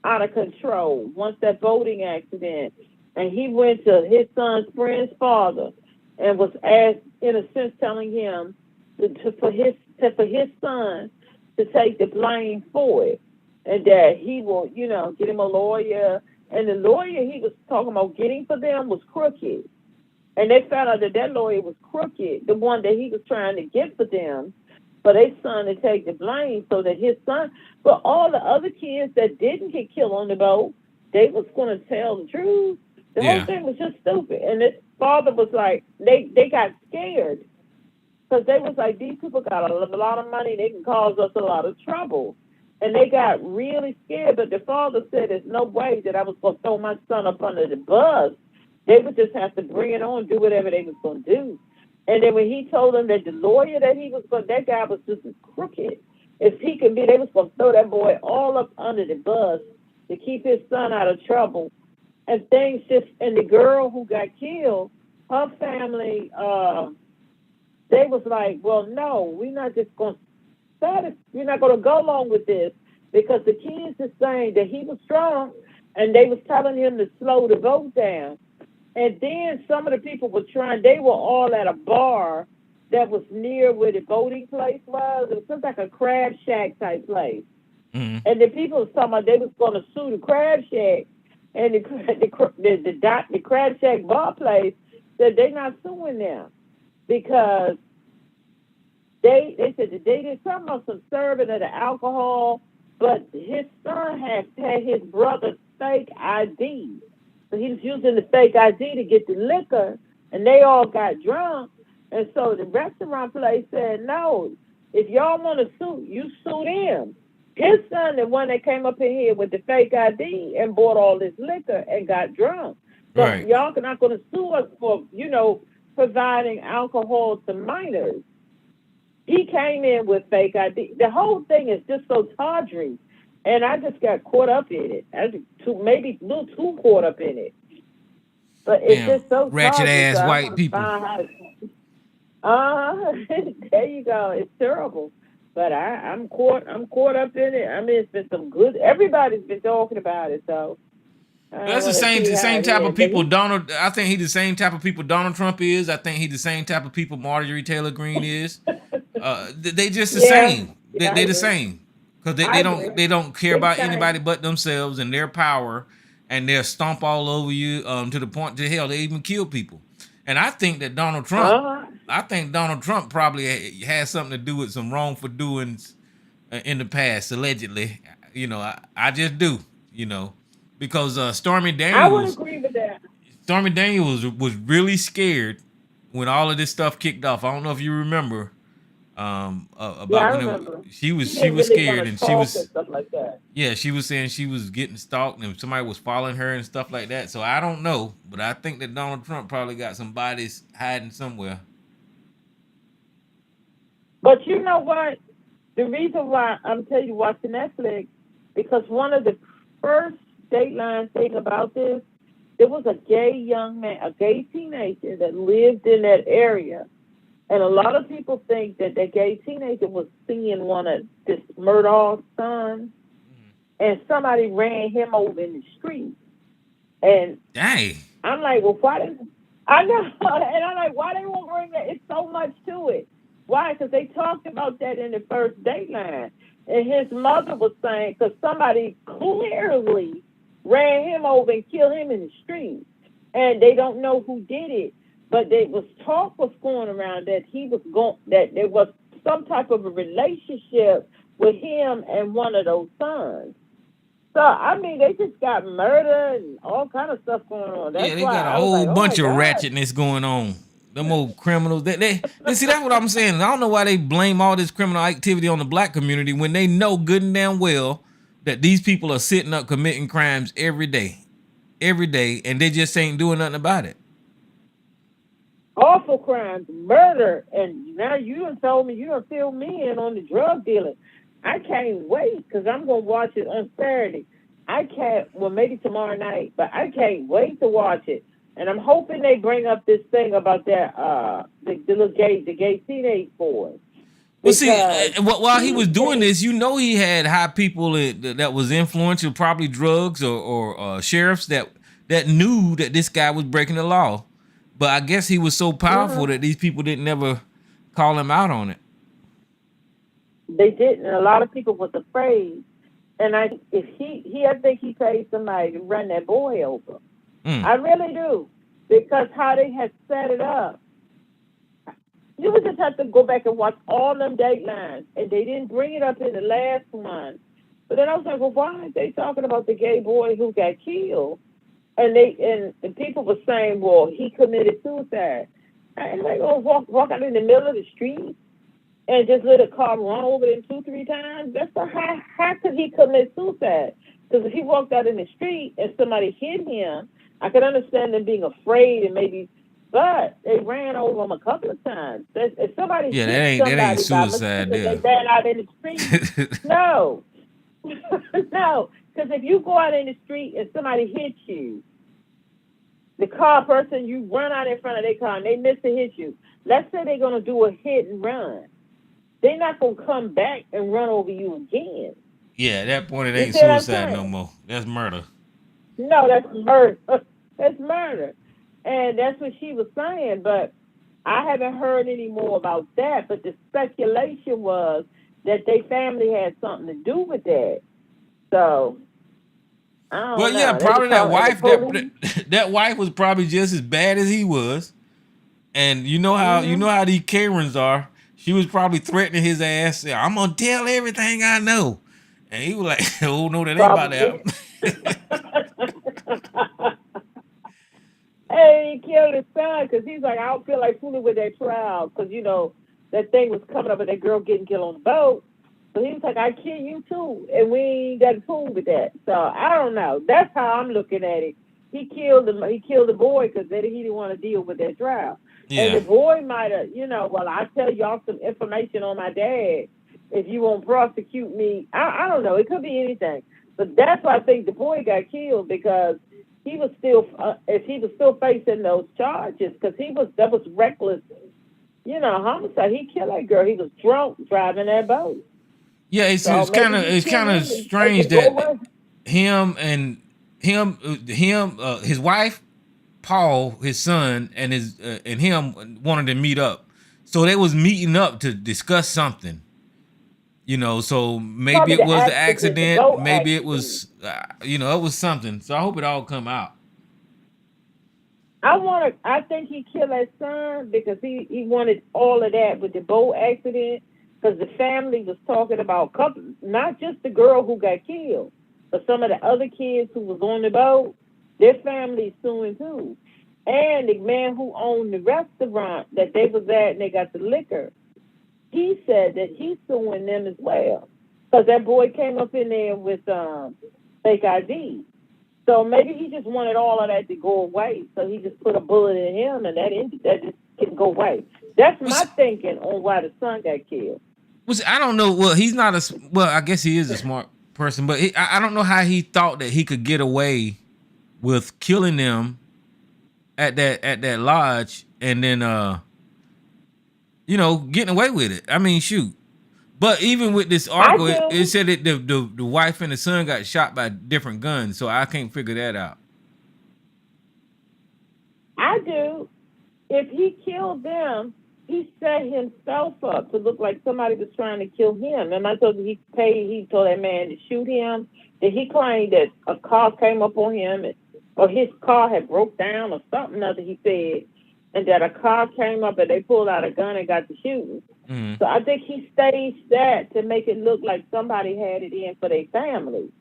out of control. Once that boating accident, and he went to his son's friend's father and was asked, in a sense, telling him for his son to take the blame for it, and that he will, get him a lawyer. And the lawyer he was talking about getting for them was crooked. And they found out that lawyer was crooked, the one that he was trying to get for them, for their son to take the blame so that his son, but all the other kids that didn't get killed on the boat, they was going to tell the truth. The whole thing was just stupid. And his father was like, they got scared because they was like, these people got a lot of money. They can cause us a lot of trouble. And they got really scared. But the father said, there's no way that I was going to throw my son up under the bus. They would just have to bring it on, do whatever they was going to do. And then when he told them that the lawyer that he was going, that guy was just as crooked as he could be, they was going to throw that boy all up under the bus to keep his son out of trouble. And things and the girl who got killed, her family, they was like, well, no, we're not just going to we're not going to go along with this, because the kids is saying that he was drunk and they was telling him to slow the boat down. And then some of the people were they were all at a bar that was near where the boating place was. It was just like a crab shack type place. Mm-hmm. And the people was talking about they was going to sue the crab shack. And the crab shack bar place said they're not suing them because they said that they did something about some serving of the alcohol, but his son had his brother's fake ID. So he was using the fake ID to get the liquor, and they all got drunk. And so the restaurant place said, no, if y'all want to sue, you sue them. His son, the one that came up in here with the fake ID and bought all this liquor and got drunk. So y'all are not going to sue us for, providing alcohol to minors. He came in with fake ID. The whole thing is just so tawdry. And I just got caught up in it. Maybe a little too caught up in it. But it's just so ratchet ass white people. There you go. It's terrible. But I'm caught up in it. I mean, it's been some good. Everybody's been talking about it, so I That's the want to same see the how same it type is. of people Donald. I think he's the same type of people Donald Trump is. I think he's the same type of people Marjorie Taylor Greene is. They just the Yeah, same. yeah, I They the agree. same because I they agree. don't care Big about anybody time. but themselves and their power, and they'll stomp all over you to the point to hell they even kill people. And I think that Uh-huh. Donald Trump probably has something to do with some wrongful doings in the past, allegedly. You know, I just do. You know, because I would agree with that. Stormy Daniels was really scared when all of this stuff kicked off. I don't know if you remember Yeah, I about when remember. she He was didn't really want scared to and talk and stuff like that. she was saying she was getting stalked and somebody was following her and stuff like that. So I don't know, but I think that Donald Trump probably got some bodies hiding somewhere. But you know what? The reason why I'm telling you watching Netflix, because one of the first Dateline thing about this, there was a gay young man, a gay teenager that lived in that area. And a lot of people think that that gay teenager was seeing one of this Murdoch's sons, and somebody ran him over in the street. And Dang. I'm like, well, why didn't I know? And I'm like, why they won't bring that? It's so much to it. Why? Because they talked about that in the first Dateline. And his mother was saying, because somebody clearly ran him over and killed him in the street. And they don't know who did it. But there was talk was going around that that there was some type of a relationship with him and one of those sons. So I mean, they just got murder and all kind of stuff going on. That's They why got a I was whole like, oh my bunch of God. ratchetness going on. Them old criminals. They see that's what I'm saying. I don't know why they blame all this criminal activity on the black community when they know good and damn well that these people are sitting up committing crimes every day, and they just ain't doing nothing about it. Awful crimes, murder, and now you done told me you done filled me in on the drug dealing. I can't wait because I'm gonna watch it on Saturday. I can't. Well, maybe tomorrow night, but I can't wait to watch it. And I'm hoping they bring up this thing about that the gay teenage boy. Well, see, while he was doing this, you know, he had high people that was influential, probably drugs or sheriffs that knew that this guy was breaking the law. But I guess he was so powerful that these people didn't ever call him out on it. They didn't. And a lot of people was afraid. And I think he paid somebody to run that boy over. I really do, because how they had set it up. You would just have to go back and watch all them Datelines, and they didn't bring it up in the last one. But then I was like, well, why aren't they talking about the gay boy who got killed? And the people were saying, well, he committed suicide. And they go walk out in the middle of the street and just let a car run over them 2-3 times. That's how could he commit suicide? Because if he walked out in the street and somebody hit him, I could understand them being afraid and maybe, but they ran over him a couple of times. If somebody hit somebody that ain't suicide. they ran out in the street, no, no, because if you go out in the street and somebody hits you, the car person, you run out in front of their car and they miss to hit you. Let's say they're gonna do a hit and run. They're not gonna come back and run over you again. Yeah, at that point it ain't suicide no more. That's murder. No, that's murder. That's murder. And that's what she was saying, but I haven't heard any more about that. But the speculation was that their family had something to do with that. So, I don't know. Yeah, probably that wife. That wife was probably just as bad as he was. And you know how these Karens are. She was probably threatening his ass. I'm gonna tell everything I know. And he was like, "Oh no, that ain't about that." Hey, he killed his son because he's like, I don't feel like fooling with that trial because, you know, that thing was coming up with that girl getting killed on the boat. So he was like, I kill you too. And we ain't got to fool with that. So I don't know. That's how I'm looking at it. He killed the boy because he didn't want to deal with that trial. Yeah. And the boy might have, well, I'll tell y'all some information on my dad if you won't prosecute me. I don't know. It could be anything. But that's why I think the boy got killed because he was still facing those charges because that was reckless, homicide. He killed that girl. He was drunk driving that boat. Yeah, it's kind of strange that him and his wife, Paul, his son, and him wanted to meet up. So they was meeting up to discuss something. So maybe Probably it was the the accident, boat maybe it accident. was, it was something. So I hope it all come out. I think he killed that son because he wanted all of that with the boat accident, because the family was talking about not just the girl who got killed, but some of the other kids who was on the boat, their family's suing too. And the man who owned the restaurant that they was at and they got the liquor, he said that he's suing them as well. Because that boy came up in there with fake ID. So maybe he just wanted all of that to go away. So he just put a bullet in him and that just can go away. That's my thinking on why the son got killed. I don't know. Well, he's not I guess he is a smart person, but I don't know how he thought that he could get away with killing them at that lodge and then getting away with it. I mean, shoot. But even with this article, it said that the wife and the son got shot by different guns, so I can't figure that out. I do. If he killed them, he set himself up to look like somebody was trying to kill him. And I told you he told that man to shoot him. That he claimed that a car came up on him, or his car had broke down or something other, he said, and that a car came up and they pulled out a gun and got to shooting. Mm-hmm. So I think he staged that to make it look like somebody had it in for their family.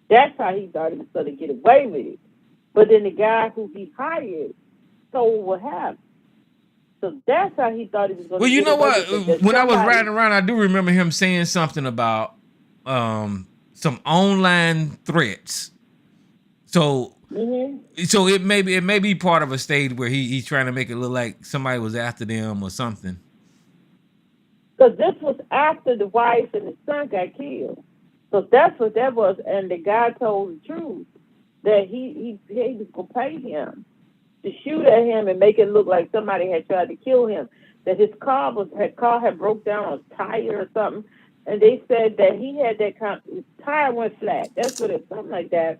That's how he thought he was going to get away with it. But then the guy who he hired told what happened. So that's how he thought he was going to get away with it. Well, you know what? When I was riding around, I do remember him saying something about some online threats. So, so it may be part of a stage where he's trying to make it look like somebody was after them or something. Because this was after the wife and the son got killed. So that's what that was. And the guy told the truth, that he was going to pay him to shoot at him and make it look like somebody had tried to kill him. That his car had broke down on a tire or something. And they said that he had his tire went flat. That's what it's, something like that.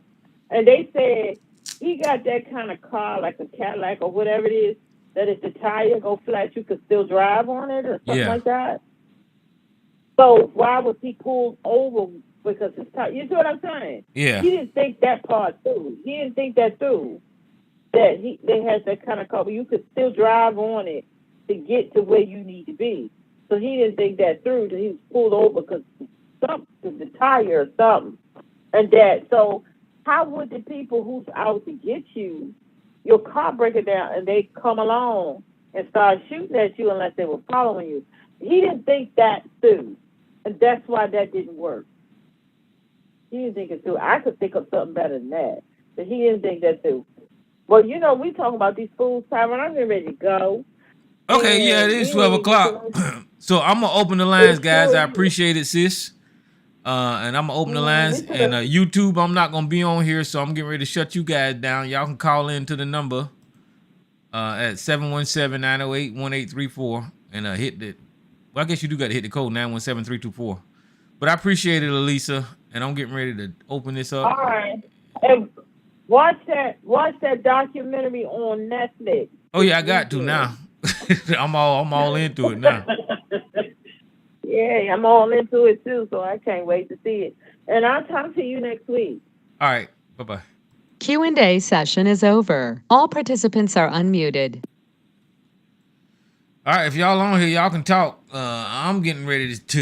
And they said he got that kind of car, like a Cadillac or whatever it is, that if the tire go flat, you could still drive on it or something like that. So why was he pulled over because his tire? You see what I'm saying? Yeah. He didn't think that part through. He didn't think that through. That they had that kind of car, but you could still drive on it to get to where you need to be. So he didn't think that through. That he was pulled over because the tire or something, and that. So how would the people who's out to get you, your car break it down, and they come along and start shooting at you unless they were following you? He didn't think that through, and that's why that didn't work. He didn't think it through. I could think of something better than that, but he didn't think that through. Well, we talking about these fools, Tyron. I'm getting ready to go. Okay, yeah, it is 12 o'clock. So I'm going to open the lines, guys. I appreciate it, sis. And I'm going to open the lines. And YouTube, I'm not going to be on here, so I'm getting ready to shut you guys down. Y'all can call in to the number at 717-908-1834 and hit the, well, I guess you do got to hit the code 917-324. But I appreciate it, Elisa, and I'm getting ready to open this up. All right. And watch that documentary on Netflix. Oh, yeah, I got to now. I'm all into it now. Yeah, I'm all into it too, so I can't wait to see it. And I'll talk to you next week. All right. Bye-bye. Q&A session is over. All participants are unmuted. All right, if y'all on here, y'all can talk. I'm getting ready to